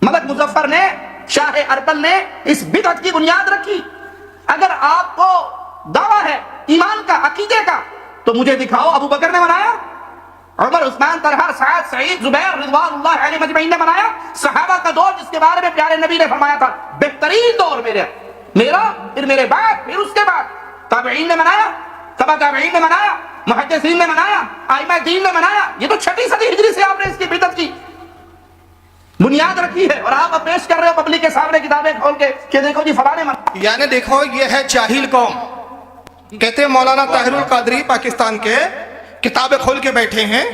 मलक मुजफ्फर ने, शाह अरबल ने इस बिदअत की बुनियाद रखी। अगर आपको दावा है ईमान का, अकीदे का, तो मुझे दिखाओ अबू बकर ने बनाया, उमर, उस्मान, तलहा, साद, सईद, जुबैर रिज़वानुल्लाह अलैहिम अजमईन ने बनाया। सहाबा का दौर जिसके बारे में प्यारे नबी ने फरमाया था बेहतरीन दौर मेरा, फिर मेरे बाद, फिर उसके बाद ताबईन ने बनाया, तबा ताबईन ने बनाया, मुहद्दिसीन ने बनाया, आइमा दीन ने बनाया। ये तो 6वीं सदी हिजरी से आपने इसकी बिदअत की बुनियाद रखी है, और आप अब पेश कर रहे हो पब्लिक के सामने किताबें खोल के कि देखो जी फलाने मन। यानी देखो ये है जाहिल कौम। कहते हैं मौलाना ताहिरुल कादरी पाकिस्तान के, किताबें खोल के बैठे हैं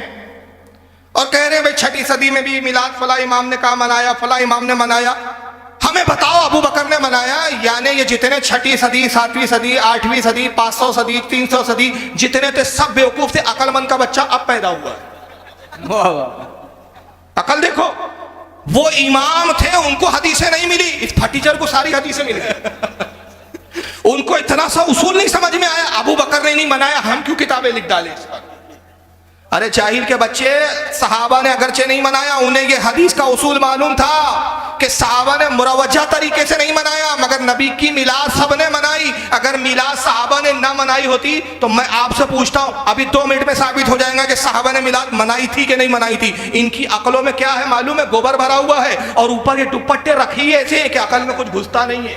और कह रहे हैं भाई 6वीं सदी में भी मिलाद फला इमाम ने कहा मनाया, फला इमाम ने मनाया। हमें बताओ अबू बकर ने मनाया। यानी ये जितने 6वीं सदी, 7वीं सदी, 8वीं सदी, 500 सदी, 300 सदी जितने थे सब बेवकूफ थे। अकलमंद का बच्चा अब पैदा हुआ है। अकल देखो, वो इमाम थे, उनको हदीसें नहीं मिली, इस फटीचर को सारी हदीसें मिल गई। उनको इतना सा उसूल नहीं समझ में आया, अबू बकर ने नहीं मनाया, हम क्यों किताबें लिख डाले इस पर। अरे जाहिल के बच्चे, सहाबा ने अगरचे नहीं मनाया, उन्हें ये हदीस का उसूल मालूम था कि सहाबा ने मुरवज्जा तरीके से नहीं मनाया, मगर नबी की मिलाद सबने मनाई। अगर मिलाद सहाबा ने ना मनाई होती तो मैं आपसे पूछता हूं, अभी 2 मिनट में साबित हो जाएगा कि सहाबा ने मिलाद मनाई थी कि नहीं मनाई थी। इनकी अकलों में क्या है मालूम है, गोबर भरा हुआ है और ऊपर ये दुपट्टे रखी है ऐसे कि अकल में कुछ घुसता नहीं है।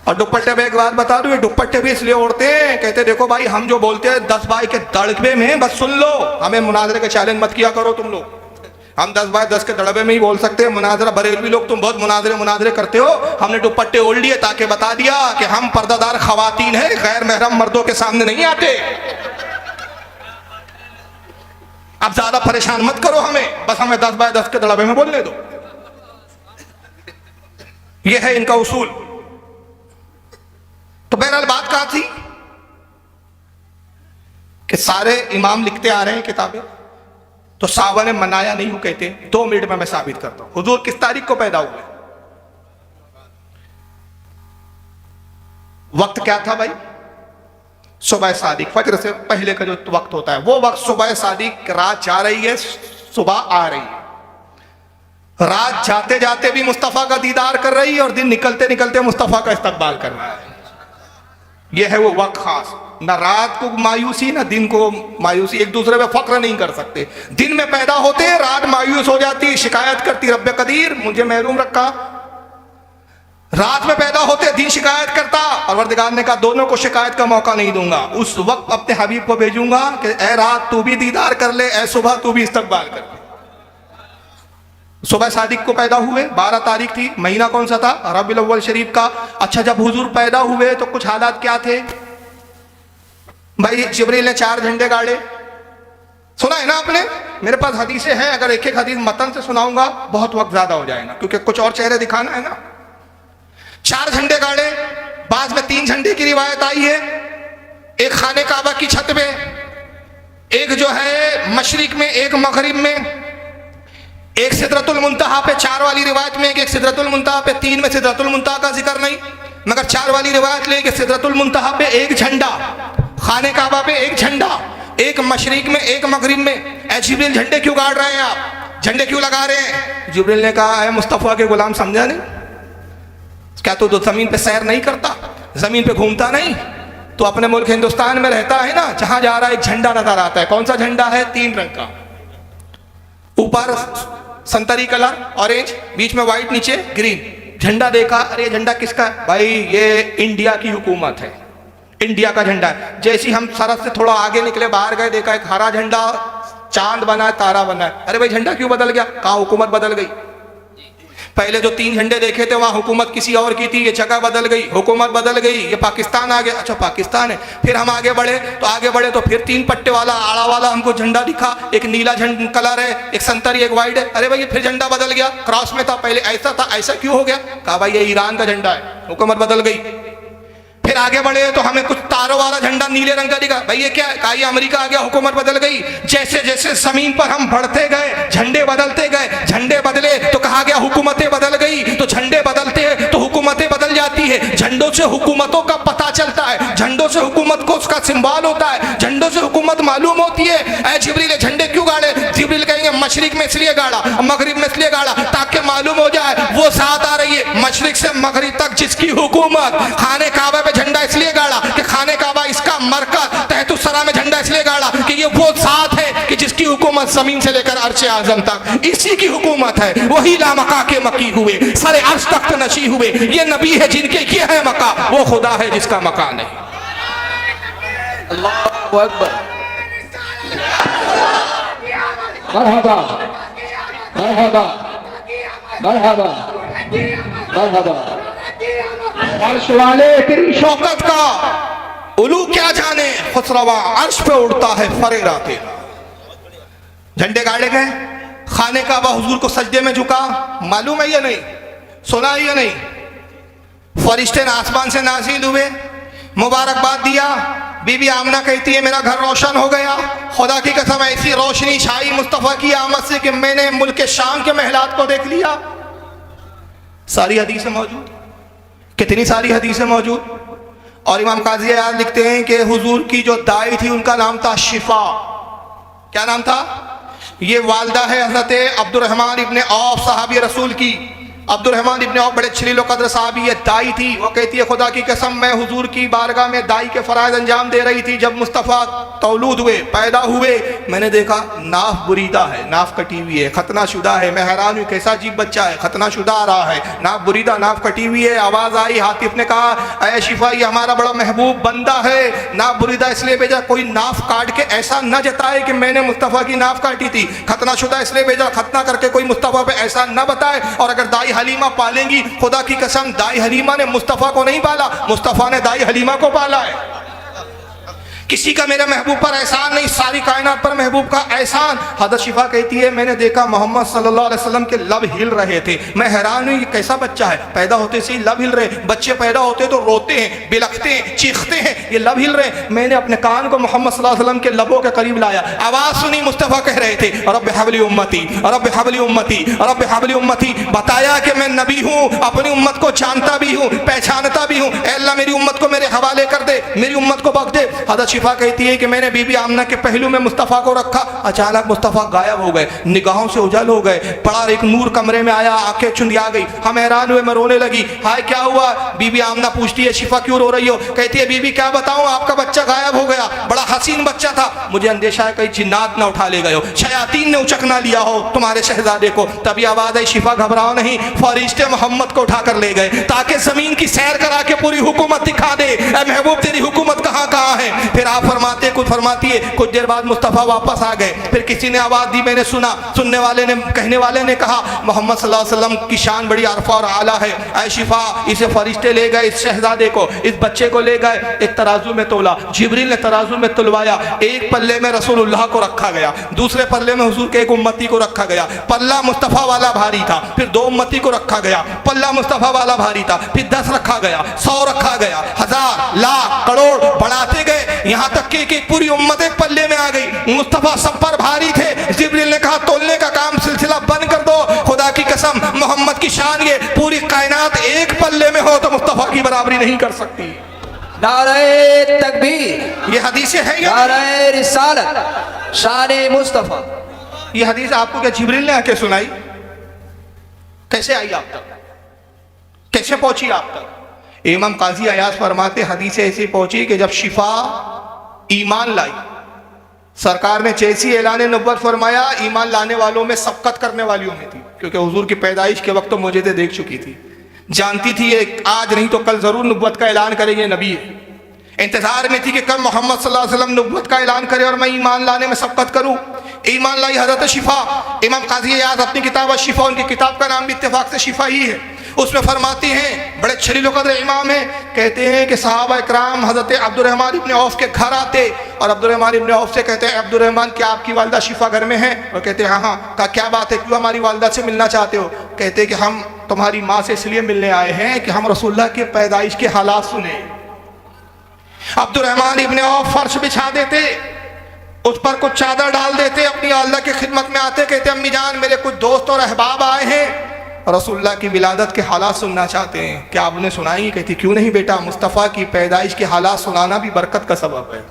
और दुपट्टे में एक बात बता दूं, ये दुपट्टे भी इसलिए ओढ़ते हैं, कहते देखो भाई हम जो बोलते हैं 10 भाई के दड़बे में बस सुन लो, हमें मुनाजरे के चैलेंज मत किया करो तुम लोग। हम 10 बाय 10 के दड़बे में ही बोल सकते हैं। मुनाजरा, बरेलवी लोग तुम बहुत मुनाजरे करते हो, हमने दुपट्टे ओढ़ लिए ताकि बता दिया कि हम पर्दादार खवातीन हैं, गैर महरम मर्दों के सामने नहीं आते। अब ज्यादा परेशान मत करो हमें, बस हमें 10 बाय 10 के दड़बे में बोलने दो। यह है इनका उसूल। तो बहरहाल बात कहां थी कि सारे इमाम लिखते आ रहे हैं किताबें, तो साहबा ने मनाया नहीं, वो कहते 2 मिनट में मैं साबित करता हूं। हुजूर किस तारीख को पैदा हुए? वक्त क्या था भाई? सुबह सादिक, फजर से पहले का जो वक्त होता है वो वक्त सुबह सादिक। रात जा रही है, सुबह आ रही है। रात जाते जाते भी मुस्तफा का दीदार कर रही है और दिन निकलते निकलते मुस्तफा का इस्तकबाल कर रहा है। यह है वो वक्त खास। ना रात को मायूसी ना दिन को मायूसी, एक दूसरे पे फक्र नहीं कर सकते। दिन में पैदा होते हैं, रात मायूस हो जाती, शिकायत करती रब्बे कदीर मुझे महरूम रखा। रात में पैदा होते, दिन शिकायत करता, और परवरदिगार ने कहा दोनों को शिकायत का मौका नहीं दूंगा। उस वक्त अपने हबीब को भेजूंगा कि ए रात तू भी दीदार कर ले, ए सुबह तू भी इस्तकबाल कर ले। सुबह सादिक को पैदा हुए, 12 तारीख थी, महीना कौन सा था? रबीउल अव्वल शरीफ का। अच्छा, जब हुजूर पैदा हुए तो कुछ हालात क्या थे भाई? जिब्रील ने 4 झंडे गाड़े, सुना है ना आपने? मेरे पास हदीसें हैं, अगर एक एक हदीस मतन से सुनाऊंगा बहुत वक्त ज्यादा हो जाएगा, क्योंकि कुछ और चेहरे दिखाना है ना। 4 झंडे गाड़े, बाद में 3 झंडे की रिवायत आई है। एक खाने काबा की छत पे, एक जो है मशरिक में, एक मगरिब में, एक सिदरतुल मुंतहा पे। 4 वाली रिवायत में एक सिदरतुल मुंतहा पे, 3 में सिदरतुल मुंतहा का जिक्र नहीं, मगर 4 वाली रिवायत ले कि सिदरतुल मुंतहा पे एक झंडा, खाने काबा पे एक झंडा, एक मशरिक में एक मगरिब में। ऐ जिब्रील झंडे क्यों गाड़ रहे हैं आप? झंडे क्यों लगा रहे हैं? जिब्रील ने कहा है मुस्तफा के गुलाम, समझा नहीं क्या? तो जमीन पे सैर नहीं करता, जमीन पे घूमता नहीं? तो अपने मुल्क हिंदुस्तान में रहता है ना, जहां जा रहा है एक झंडा नजर आता है। कौन सा झंडा है? 3 रंग का, ऊपर संतरी कलर ऑरेंज, बीच में व्हाइट, नीचे ग्रीन। झंडा देखा, अरे झंडा किसका है? भाई ये इंडिया की हुकूमत है, इंडिया का झंडा है। जैसे ही हम सरहद से थोड़ा आगे निकले, बाहर गए, देखा एक हरा झंडा, चांद बना है, तारा बना है। अरे भाई झंडा क्यों बदल गया? कहा हुकूमत बदल गई। पहले जो 3 झंडे देखे थे वहां हुकूमत किसी और की थी, ये जगह बदल गई, हुकूमत बदल गई, ये पाकिस्तान आ गया। अच्छा पाकिस्तान है। फिर हम आगे बढ़े तो फिर 3 पट्टे वाला आड़ा वाला हमको झंडा दिखा, एक नीला झंडा कलर है, एक संतरी, एक वाइट है। अरे भाई ये फिर झंडा बदल गया, क्रॉस में था, पहले ऐसा था, ऐसा क्यों हो गया? कहा भाई ये ईरान का झंडा है, हुकूमत बदल गई। फिर आगे बढ़े तो हमें कुछ तारों वाला झंडा नीले रंग का दिखा, भाई ये क्या है? कहा ये अमेरिका आ गया, हुकूमत बदल गई। जैसे जैसे जमीन पर हम बढ़ते गए, झंडे बदलते गए, झंडे बदले तो कहा गया हुकूमतें बदल गई। तो झंडे बदलते हैं तो हुकूमतें बदल जाती है। झंडों से हुकूमतों का पता चलता है, झंडों से हुकूमत को उसका सिंबल होता है, झंडों से हुकूमत मालूम होती है। ऐ जिब्रील झंडे क्यों गाड़े? जिब्रील कहेंगे मशरिक में इसलिए गाड़ा, मगरिब में इसलिए गाड़ा, ताकि मालूम हो जाए वो साथ आ रही है। मशरिक से मगरिब तक जिसकी हुकूमत, खाने काबा पे झंडा इसलिए गाड़ा कि खाने काबा इसका मरकज, तहतुस्सरा में झंडा इसलिए गाड़ा कि ये वो साथ है कि जिसकी हुकूमत जमीन से लेकर अर्श आजम तक इसी की हुकूमत है। वही लामका के मकी हुए, सरे अर्श तख्त नशी हुए। ये नबी है जिनके ये है मका, वो खुदा है जिसका मका नहीं। अल्लाहु अकबर। मरहबा मरहबा मरहबा मरहबा। अर्श वाले तेरी शौकत का उलू क्या जाने, खुसरवा अर्श पे उड़ता है फरेरा तेरा। झंडे गाड़े गए, खाने काबा हुजूर को सजदे में झुका, मालूम है या नहीं? सुना है या नहीं? फरिश्ते आसमान से नाजिल हुए, मुबारकबाद दिया। बीबी आमना कहती है मेरा घर रोशन हो गया, खुदा की कसम ऐसी रोशनी छाई मुस्तफ़ा की आमद से कि मैंने मुल्क के शाम के महलात को देख लिया। सारी हदीसें मौजूद, कितनी सारी हदीसें मौजूद। और इमाम काजी याद लिखते हैं कि हुजूर की जो दाई थी उनका नाम था शिफा। क्या नाम था? ये वालदा है हजरत अब्दुर्रहमान इब्ने औफ सहाबी रसूल की। अब्दुर्रहमान इब्ने औफ बड़े जलील कद्र साहबी, ये दाई थी। वो कहती है खुदा की कसम मैं हुजूर की बारगाह में दाई के फराइज अंजाम दे रही थी। जब मुस्तफ़ा तौलूद हुए, पैदा हुए, मैंने देखा नाफ बुरीदा है, नाफ कटी हुई है, खतना शुदा है। मैं हैरान हुई कैसा अजीब बच्चा है, खतना शुदा आ रहा है, नाफ बुरीदा, नाफ कटी हुई है। आवाज़ आई, हातिफ ने कहा ऐ शिफा ये हमारा बड़ा महबूब बंदा है, नाफ बुरीदा इसलिए भेजा कोई नाफ काट के ऐसा न जताए कि मैंने मुस्तफ़ा की नाफ काटी थी। खतना शुदा इसलिए भेजा खतना करके कोई मुस्तफ़ा पे ऐसा न बताए। और अगर दाई हलीमा पालेंगी, खुदा की कसम दाई हलीमा ने मुस्तफ़ा को नहीं पाला, मुस्तफ़ा ने दाई हलीमा को पाला है। किसी का मेरे महबूब पर एहसान नहीं, सारी कायनात पर महबूब का एहसान। हज़रत शिफा कहती है मैंने देखा मोहम्मद सल्लल्लाहु अलैहि वसल्लम के लब हिल रहे थे, मैं हैरान हुई ये कैसा बच्चा है, पैदा होते से ही लब हिल रहे। बच्चे पैदा होते तो रोते हैं, बिलखते हैं, चीखते हैं, ये लब हिल रहे। मैंने अपने कान को मोहम्मद सल्लल्लाहु अलैहि वसल्लम के लबों के करीब लाया, आवाज़ सुनी, मुस्तफ़ा कह रहे थे रब हबली उम्मती, रब हबली उम्मती, रब हबली उम्मती। बताया कि मैं नबी हूँ, अपनी उम्मत को जानता भी हूँ, पहचानता भी हूँ। अल्लाह मेरी उम्मत को मेरे हवाले कर दे, मेरी उम्मत को बख्श दे। हज़रत शिफा कहती है कि मैंने बीबी आमना के पहलू में मुस्तफ़ा को रखा, अचानक मुस्तफ़ा गायब हो गए, निगाहों से उजल हो गए। बड़ा एक नूर कमरे में आया, आंखें चुंधिया गई। हम हैरान हुए, मैं रोने लगी। हाय क्या हुआ? बीबी आमना पूछती है शिफा क्यों रो रही हो? कहती है बीबी क्या बताऊं, आपका बच्चा गायब हो गया, बड़ा हसीन बच्चा था, मुझे अंदेशा है कहीं जिन्नात ना उठा ले गए हो, शयातीन ने उचक ना लिया हो तुम्हारे शहजादे को। तभी आवाज आई शिफा घबराओ नहीं, फरिश्ते मोहम्मद को उठा कर ले गए ताकि जमीन की सैर करा के पूरी हुकूमत दिखा दे, ऐ महबूब तेरी हुकूमत कहाँ कहाँ है। फिर आप फरमाते कुछ फरमाती है, कुछ देर बाद मुस्तफ़ा वापस आ गए। फिर किसी ने आवाज़ दी, मैंने सुना, सुनने वाले ने, कहने वाले ने कहा मोहम्मद सल्लल्लाहु अलैहि वसल्लम की शान बड़ी अरफा और आला है, ऐ शिफा इसे फरिश्ते ले गए, इस शहजादे को, इस बच्चे को ले गए, एक तराजू में तोला, जिब्रील ने तराजू में तुलवाया, एक पल्ले में रसूलुल्लाह को रखा गया, दूसरे पल्ले में हुजूर के एक उम्मती को रखा गया। पल्ला मुस्तफ़ा वाला भारी था, फिर 2 उम्मती को रखा गया, पल्ला मुस्तफ़ा वाला भारी था, फिर 10 रखा गया, 100 रखा गया, 1000 लाख करोड़ बढ़ाते गए, यहाँ तक कि पूरी उम्मत एक पल्ले में आ गई। मुस्तफ़ा सब पर भारी थे, जिब्रील ने कहा तोलने का काम सिलसिला बंद कर दो, खुदा की कसम मोहम्मद की शान ये पूरी कायनात एक पल्ले में हो तो मुस्तफ़ा की बराबरी नहीं कर सकती। नारे तकबीर, ये हदीसें हैं या नारे रिसालत, शान मुस्तफ़ा। ये हदीस आपको क्या जिब्रील ने आके सुनाई? कैसे आई आप तक, कैसे पहुंची आप तक? इमाम काजी अयाज फरमाते हदीस ऐसी पहुंची कि जब शिफा ईमान लाई, सरकार ने जैसी ऐलान नबुव्वत फरमाया, ईमान लाने वालों में सबकत करने वालियों में थी, क्योंकि हुजूर की पैदाइश के वक्त तो मुझे देख चुकी थी, जानती थी ये आज नहीं तो कल जरूर नबुव्वत का ऐलान करेंगे, नबी है। इंतजार में थी कि कल मोहम्मद सल्लल्लाहु अलैहि वसल्लम नबुव्वत का ऐलान करे और मैं ईमान लाने में सबकत करूं। ईमान लाई हजरत शिफा। इमाम काजी अयाज अपनी किताब शिफा, उनकी किताब का नाम भी इत्तेफाक से शिफा ही है, उसमें फरमाती हैं, बड़े जलील क़द्र इमाम हैं, कहते हैं कि सहाबा इकराम हजरत अब्दुर्रहमान इब्न औफ के घर आते और अब्दुर्रहमान इब्न औफ से कहते हैं अब्दुर्रहमान क्या आपकी वालदा शिफा घर में है? और कहते हैं हाँ हाँ। कहा क्या बात है, क्यों हमारी वालदा से मिलना चाहते हो? कहते हैं कि हम तुम्हारी माँ से इसलिए मिलने आए हैं कि हम रसूलुल्लाह के पैदाइश के हालात सुने। अब्दुर्रहमान इब्न औफ फर्श बिछा देते, उस पर कुछ चादर डाल देते, अपनी वालदा की खिदमत में आते, कहते अम्मी जान मेरे कुछ दोस्त और अहबाब आए हैं, रसूलुल्लाह की विलादत के हालात सुनना चाहते हैं, क्या आपने सुनाएंगी? कहती क्यों नहीं बेटा, मुस्तफ़ा की पैदाइश के हालात सुनाना भी बरकत का सबब है,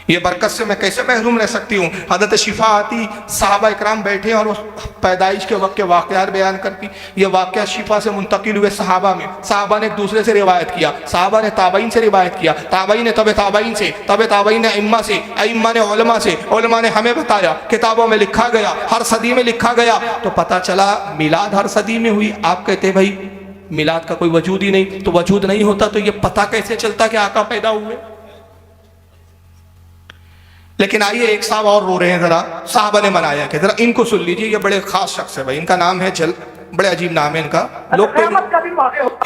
ये बरकत से मैं कैसे महरूम रह सकती हूँ। हज़रत शिफा आती, सहाबा इकराम बैठे और उस पैदाइश के वक्त के वाक़यात बयान करती। ये वाक़या शिफा से मुंतकिल हुए सहाबा में, सहाबा ने एक दूसरे से रिवायत किया, सहाबा ने ताबईन से रिवायत किया, ताबईन ने तबे ताबईन से, तबे ताबईन ने इम्मा से, इम्मा ने उलमा से, उलमा ने हमें बताया, किताबों में लिखा गया, हर सदी में लिखा गया, तो पता चला मिलाद हर सदी में हुई। आप कहते भाई मिलाद का कोई वजूद ही नहीं, तो वजूद नहीं होता तो ये पता कैसे चलता कि आका पैदा हुए? लेकिन आइए एक साहब और रो रहे हैं, जरा साहबा ने मनाया कि जरा इनको सुन लीजिए, ये बड़े खास शख्स है भाई, इनका नाम है बड़े अजीब नाम है इनका,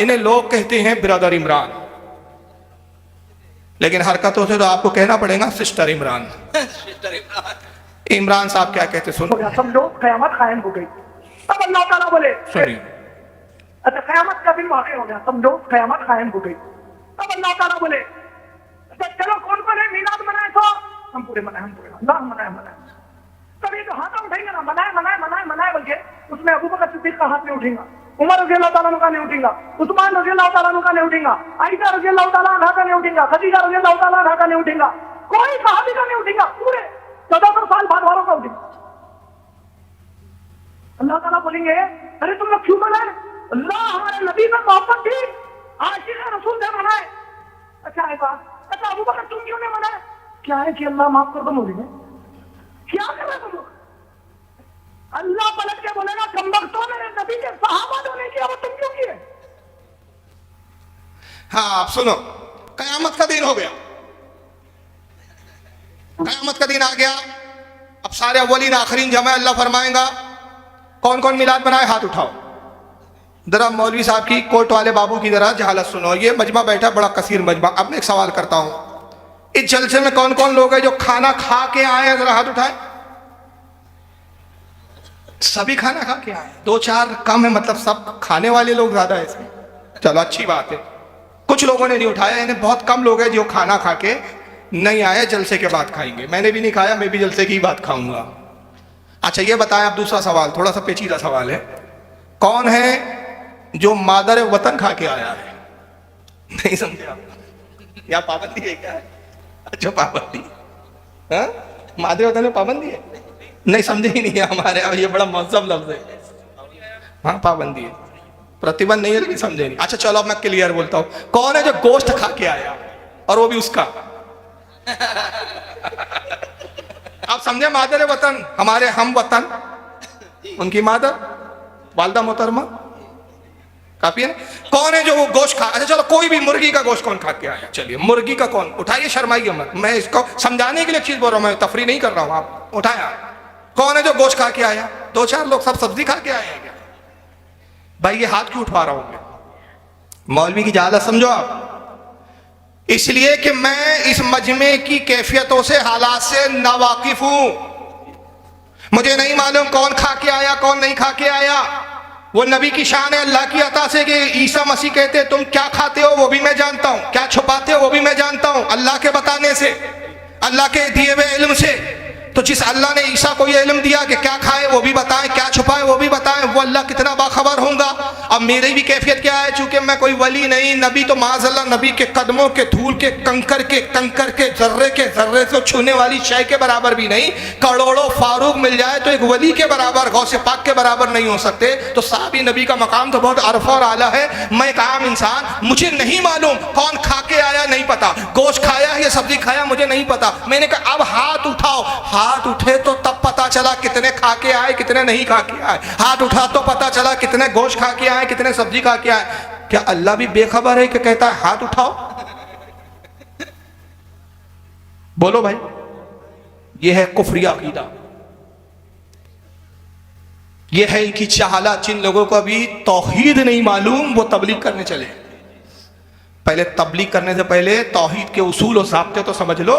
इन्हें लोग कहते हैं ब्रदर इमरान, लेकिन हरकतों से तो आपको कहना पड़ेगा सिस्टर इमरान। इमरान साहब क्या कहते सुनो। समझो क़यामत कायम हो गई, तब अल्लाह ताला बोले सुनिए, अच्छा क़यामत का दिन वाक़ हो गया, समझो क़यामत कायम हो गई, तब अल्लाह ताला बोले अच्छा चलो कौन कौन है मीलाद मनाए? तो हम पूरे मनाए, हम पूरे अल्लाह मनाए। तब ये तो हाथ उठेंगे ना, मनाए बल्कि उसमें अबू बकर सिद्दीक का हाथ नहीं उठेगा, उमर रज़ी अल्लाह ताला अन्हु का नहीं उठेगा, उस्मान रज़ी अल्लाह ताला अन्हु का नहीं उठेगा, आयशा रज़ी अल्लाह ताला अन्हा का नहीं उठेगा, खदीजा रज़ी अल्लाह ताला अन्हा का नहीं उठेगा, कोई सहाबी का नहीं उठेगा, पूरे 1400 साल बाद वालों का उठेगा। अल्लाह ताला बोलेंगे अरे तुम लोग क्यों मनाए? अल्लाह हमारे नबी में मोहब्बत थी, आशिक़ रसूल से मनाए। अच्छा है बात, अच्छा अबू बकर तुम क्यों नहीं मनाए? क्या है कि अल्लाह माफ कर दो, बोलेंगे क्या कर रहे तुम लोग? अल्लाह पलट के बोलेगा कमबख्तों, मेरे नबी के सहाबा ने नहीं किया, वो तुम क्यों किए? हाँ आप सुनो, कयामत का दिन हो गया, कयामत का दिन आ गया, अब सारे अव्वलीन आखिरीन जमा, अल्लाह फरमाएगा कौन कौन मिलाद बनाए हाथ उठाओ। जरा मौलवी साहब की कोर्ट वाले बाबू की जरा जहालत सुनो, ये मजमा बैठा बड़ा कसीर मजमा। अब मैं एक सवाल करता हूँ, इस जलसे में कौन कौन लोग हैं जो खाना खा के आए हैं? जरा हाथ उठाए। सभी खाना खा के आए? दो चार कम है, मतलब सब खाने वाले लोग ज्यादा है इसमें। चलो अच्छी बात है। कुछ लोगों ने नहीं उठाया, यानी बहुत कम लोग हैं जो खाना खा के नहीं आए, जलसे के बाद खाएंगे। मैंने भी नहीं खाया, मैं भी जलसे की बात खाऊंगा। अच्छा ये बताएं, अब दूसरा सवाल थोड़ा सा पेचीदा सवाल है। कौन है जो मादर वतन खा के आया है? नहीं समझे आप? या पाबंदी है क्या? अच्छा पाबंदी, हाँ? मादर वतन में पाबंदी है? नहीं समझे ही नहीं है हमारे यहाँ, ये बड़ा महज़ब लफ्ज है। हाँ पाबंदी है, प्रतिबंध नहीं है, लेकिन समझे नहीं। अच्छा चलो अब मैं क्लियर बोलता हूँ। कौन है जो गोश्त खा के आया और वो भी उसका? आप समझे? मादर वतन, हमारे हम वतन, उनकी मादर वालदा मोहतरमा, काफी है ना? कौन है जो वो गोश्त खा? अच्छा चलो कोई भी मुर्गी का गोश्त कौन खा के आया? चलिए मुर्गी का कौन? उठाइए, शर्माइए मत, मैं इसको समझाने के लिए चीज बोल रहा हूँ, मैं तफरी नहीं कर रहा हूँ। आप उठाया, कौन है जो गोश्त खा के आया? दो चार लोग, सब सब्जी खा के आए हैं क्या? भाई ये हाथ क्यों उठा रहा हूं मैं? मौलवी की जहालत समझो आप। इसलिए कि मैं इस मजमे की कैफियतों से, हालात से नावाकिफ हूं। मुझे नहीं मालूम कौन खा के आया कौन नहीं खा के आया। वो नबी की शान है, अल्लाह की अता से कि ईसा मसीह कहते तुम क्या खाते हो वो भी मैं जानता हूं, क्या छुपाते हो वो भी मैं जानता हूं, अल्लाह के बताने से, अल्लाह के दिए हुए इल्म से। तो जिस अल्लाह ने ईसा को ये इल्म दिया कि क्या खाए वो भी बताएं, क्या छुपाए वो भी बताएं, वो अल्लाह कितना बाखबर होगा। अब मेरी भी कैफियत क्या है, चूंकि मैं कोई वली नहीं, नबी तो माज़अल्लाह नबी के कदमों के धूल के कंकर के जर्रे से छूने वाली शय के बराबर भी नहीं। करोड़ों फारूक मिल जाए तो एक वली के बराबर, गौसे पाक के बराबर नहीं हो सकते। तो साहबी नबी का मकाम तो बहुत अरफा और आला है। मैं एक आम इंसान, मुझे नहीं मालूम कौन खा के आया, नहीं पता। गोश्त खाया या सब्जी खाया मुझे नहीं पता। मैंने कहा अब हाथ उठाओ। हाथ उठे तो तब पता चला कितने खा के आए कितने नहीं खा के आए। हाथ उठा तो पता चला कितने गोश्त खा के आए कितने सब्जी खा के आए। क्या अल्लाह भी बेखबर है कि कहता है हाथ उठाओ? बोलो भाई, यह है कुफरिया अकीदा, यह है इनकी चाहला। जिन लोगों को अभी तौहीद नहीं मालूम वो तबलीग करने चले। पहले तबलीग करने से पहले तौहीद के उसूल और ज़ाब्ते तो समझ लो,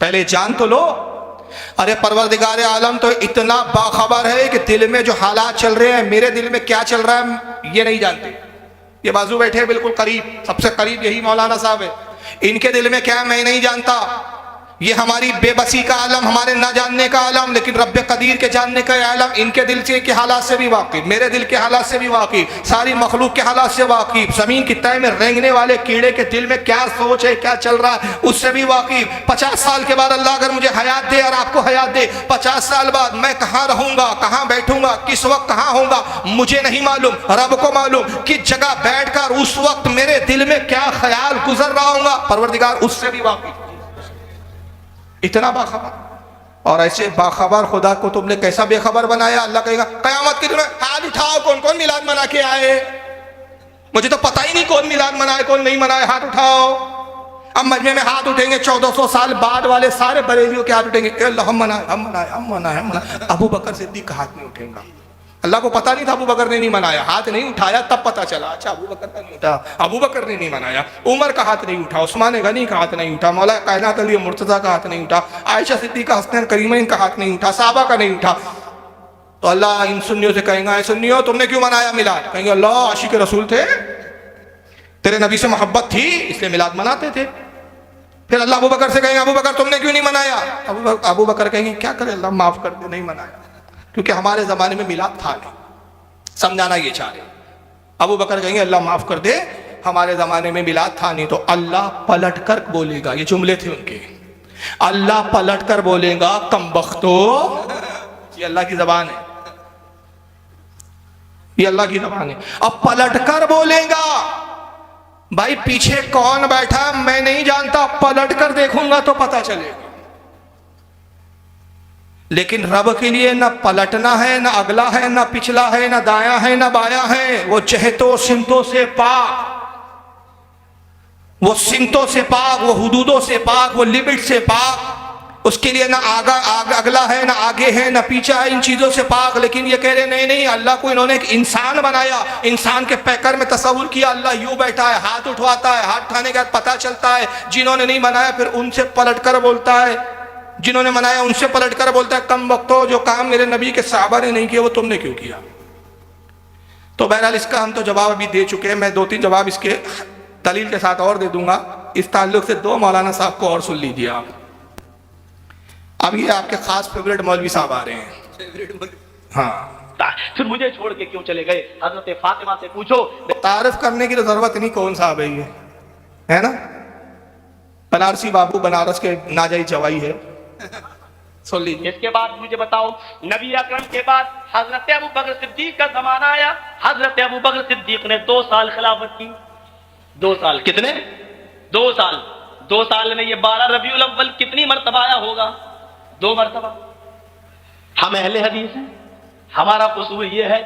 पहले जान तो लो। अरे परवरदिगार आलम तो इतना बाखबर है कि दिल में जो हालात चल रहे हैं, मेरे दिल में क्या चल रहा है ये नहीं जानते। ये बाजू बैठे हैं बिल्कुल करीब, सबसे करीब यही मौलाना साहब है। इनके दिल में क्या है मैं नहीं जानता। ये हमारी बेबसी का आलम, हमारे ना जानने का आलम, लेकिन रब्बे कदीर के जानने का आलम। इनके दिल से के हालात से भी वाकिफ, मेरे दिल के हालात से भी वाकिफ, सारी मखलूक के हालात से वाकिफ, जमीन की तय में रेंगने वाले कीड़े के दिल में क्या सोच है क्या चल रहा है उससे भी वाकिफ। 50 साल के बाद अल्लाह अगर मुझे हयात दे और आपको हयात दे, 50 साल बाद मैं कहाँ रहूंगा, कहाँ बैठूंगा, किस वक्त कहाँ होऊंगा मुझे नहीं मालूम, रब को मालूम। किस जगह बैठकर उस वक्त मेरे दिल में क्या ख्याल गुजर रहा होगा, परवरदिगार उससे भी वाकिफ। इतना बाखबर। और ऐसे बाखबर खुदा को तुमने कैसा बेखबर बनाया? अल्लाह कहेगा कयामत के दिन हाथ उठाओ, कौन कौन मिलाद मना के आए? मुझे तो पता ही नहीं कौन मिलाद मनाए कौन नहीं मनाए, हाथ उठाओ। अब मजमे में हाथ उठेंगे 1400 साल बाद वाले सारे बरेलियों के हाथ उठेंगे, अल्लाह हम मनाए हम मनाए हम मनाए हम मनाए। अबू बकर सिद्दीक का हाथ नहीं उठेगा। अल्लाह को पता नहीं था अबू बकर ने नहीं मनाया, हाथ नहीं उठाया तब पता चला अच्छा अबू बकर का नहीं उठा, अबू बकर ने नहीं मनाया। उमर का हाथ नहीं उठा, उस्मान गनी का हाथ नहीं उठा, मौला कायनात अली मुर्तज़ा का हाथ नहीं उठा, आयशा सिद्दीक़ा हसनैन करीमैन का हाथ नहीं उठा, साहबा का नहीं उठा। तो अल्लाह इन सुन्नियों से कहेगा सुन्नियों तुमने क्यों मनाया मिलाद? कहेंगे अल्लाह आशिक रसूल थे, तेरे नबी से मोहब्बत थी इसलिए मिलाद मनाते थे। फिर अल्लाह अबू बकर से कहेंगे अबू बकर तुमने क्यों नहीं मनाया? अबू बकर कहेंगे क्या करे अल्लाह माफ कर दे, नहीं मनाया, क्योंकि हमारे जमाने में मिलाद था नहीं। समझाना ये चाह रहे। अबू बकर कहेंगे अल्लाह माफ कर दे हमारे जमाने में मिलाद था नहीं। तो अल्लाह पलट कर बोलेगा, ये जुमले थे उनके, अल्लाह पलट कर बोलेगा कमबख्तो। ये अल्लाह की जबान है, ये अल्लाह की जबान है। अब पलट कर बोलेगा, भाई पीछे कौन बैठा मैं नहीं जानता, पलट कर देखूंगा तो पता चलेगा। लेकिन रब के लिए ना पलटना है, ना अगला है, ना पिछला है, ना दाया है, ना बाया है। वो चहतों सिमतों से पाक, वो सिमतों से पाक, वो हुदूदों से पाक, वो लिमिट से पाक। उसके लिए ना अगला है, ना आगे है, ना पीछा है, इन चीज़ों से पाक। लेकिन ये कह रहे नहीं नहीं, अल्लाह को इन्होंने एक इंसान बनाया, इंसान के पैकर में तस्वुर किया, अल्लाह यूँ बैठा है, हाथ उठवाता है, हाथ उठाने के बाद पता चलता है। जिन्होंने नहीं बनाया फिर उनसे पलट कर बोलता है, जिन्होंने बनाया उनसे पलट कर बोलता है कम वक्तो, जो काम मेरे नबी के सहाबा ने नहीं किया वो तुमने क्यों किया। तो बहरहाल इसका हम तो जवाब अभी दे चुके हैं, मैं 2-3 जवाब इसके दलील के साथ और दे दूंगा। इस ताल्लुक से 2 मौलाना साहब को और सुन लीजिए आप। अब ये आपके खास फेवरेट मौलवी साहब आ रहे हैं। हाँ, फिर मुझे छोड़ के क्यों चले गए? हजरत फातिमा से पूछो। तारीफ करने की तो जरूरत नहीं, कौन साहब है ये, है ना? बनारसी बाबू बनारस के नाजायज जवाई है, सुन लीजिए। इसके बाद मुझे बताओ, नबी अकरम के बाद हजरत अबू बकर सिद्दीक का जमाना आया। हजरत अबू बकर सिद्दीक ने 2 साल खिलाफत की। 2 साल कितने? 2 साल। 2 साल में ये 12 रबीउल अव्वल कितनी मर्तबा आया होगा? 2 मर्तबा। हम अहले हदीस हैं, हमारा कसूर ये है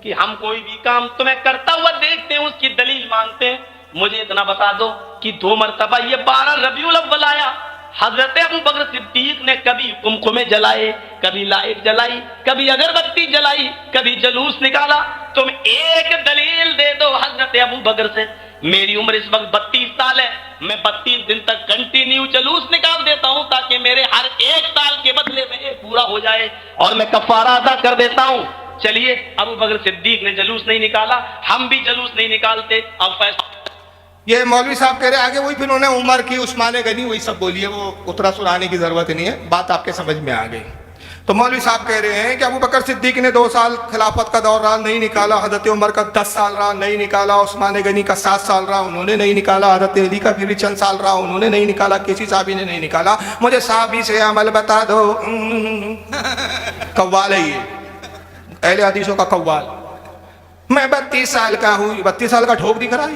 कि हम कोई भी काम तुम्हें करता हुआ देखते हैं, उसकी दलील मांगते हैं। मुझे इतना बता दो कि 2 मर्तबा ये 12 रबीउल अव्वल आया। हजरत अबू बकर सिद्दीक ने कभी कुमकुमे जलाए, कभी लाइट जलाई, कभी अगरबत्ती जलाई, कभी जलूस निकाला। तुम एक दलील दे दो हजरत अबू बकर से। मेरी उम्र इस वक्त 32 साल है, मैं 32 दिन तक कंटिन्यू जलूस निकाल देता हूं ताकि मेरे हर एक साल के बदले में एक पूरा हो जाए और मैं कफारा अदा कर देता हूं। चलिए, अबू बकर सिद्दीक ने जलूस नहीं निकाला, हम भी जलूस नहीं निकालते। अब फैसला ये मौलवी साहब कह रहे आगे वही, फिर उन्होंने उमर की, उस्मान गनी, वही सब बोलिए, वो उतरा सुनाने की जरूरत नहीं है, बात आपके समझ में आ गई। तो मौलवी साहब कह रहे हैं कि अबू बकर सिद्दीक ने 2 साल खिलाफत का दौर रहा, नहीं निकाला। हजरत उमर का 10 साल रहा, नहीं निकाला। उस्मान गनी का 7 साल रहा, उन्होंने नहीं निकाला। हजरत अली का फिर भी चंद साल रहा, उन्होंने नहीं निकाला। किसी साहबी ने नहीं निकाला। मुझे साहबी से अमल बता दो। कव्वाल है ये, अहले हदीसों का कव्वाल। मैं 32 साल का हूँ। 32 साल का ठोक दिख रहा है,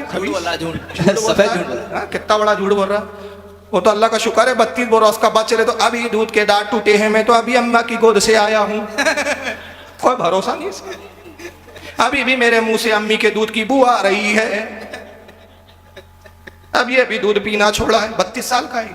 कितना बड़ा झूठ बोल रहा। वो तो अल्लाह का शुक्र है 32 बरस का बाद चले, तो अभी दूध के दांत टूटे हैं, मैं तो अभी अम्मा की गोद से आया हूँ। कोई भरोसा नहीं इसका। अभी भी मेरे मुंह से अम्मी के दूध की बू आ रही है। अब ये भी दूध पीना छोड़ा है, 32 साल का ही।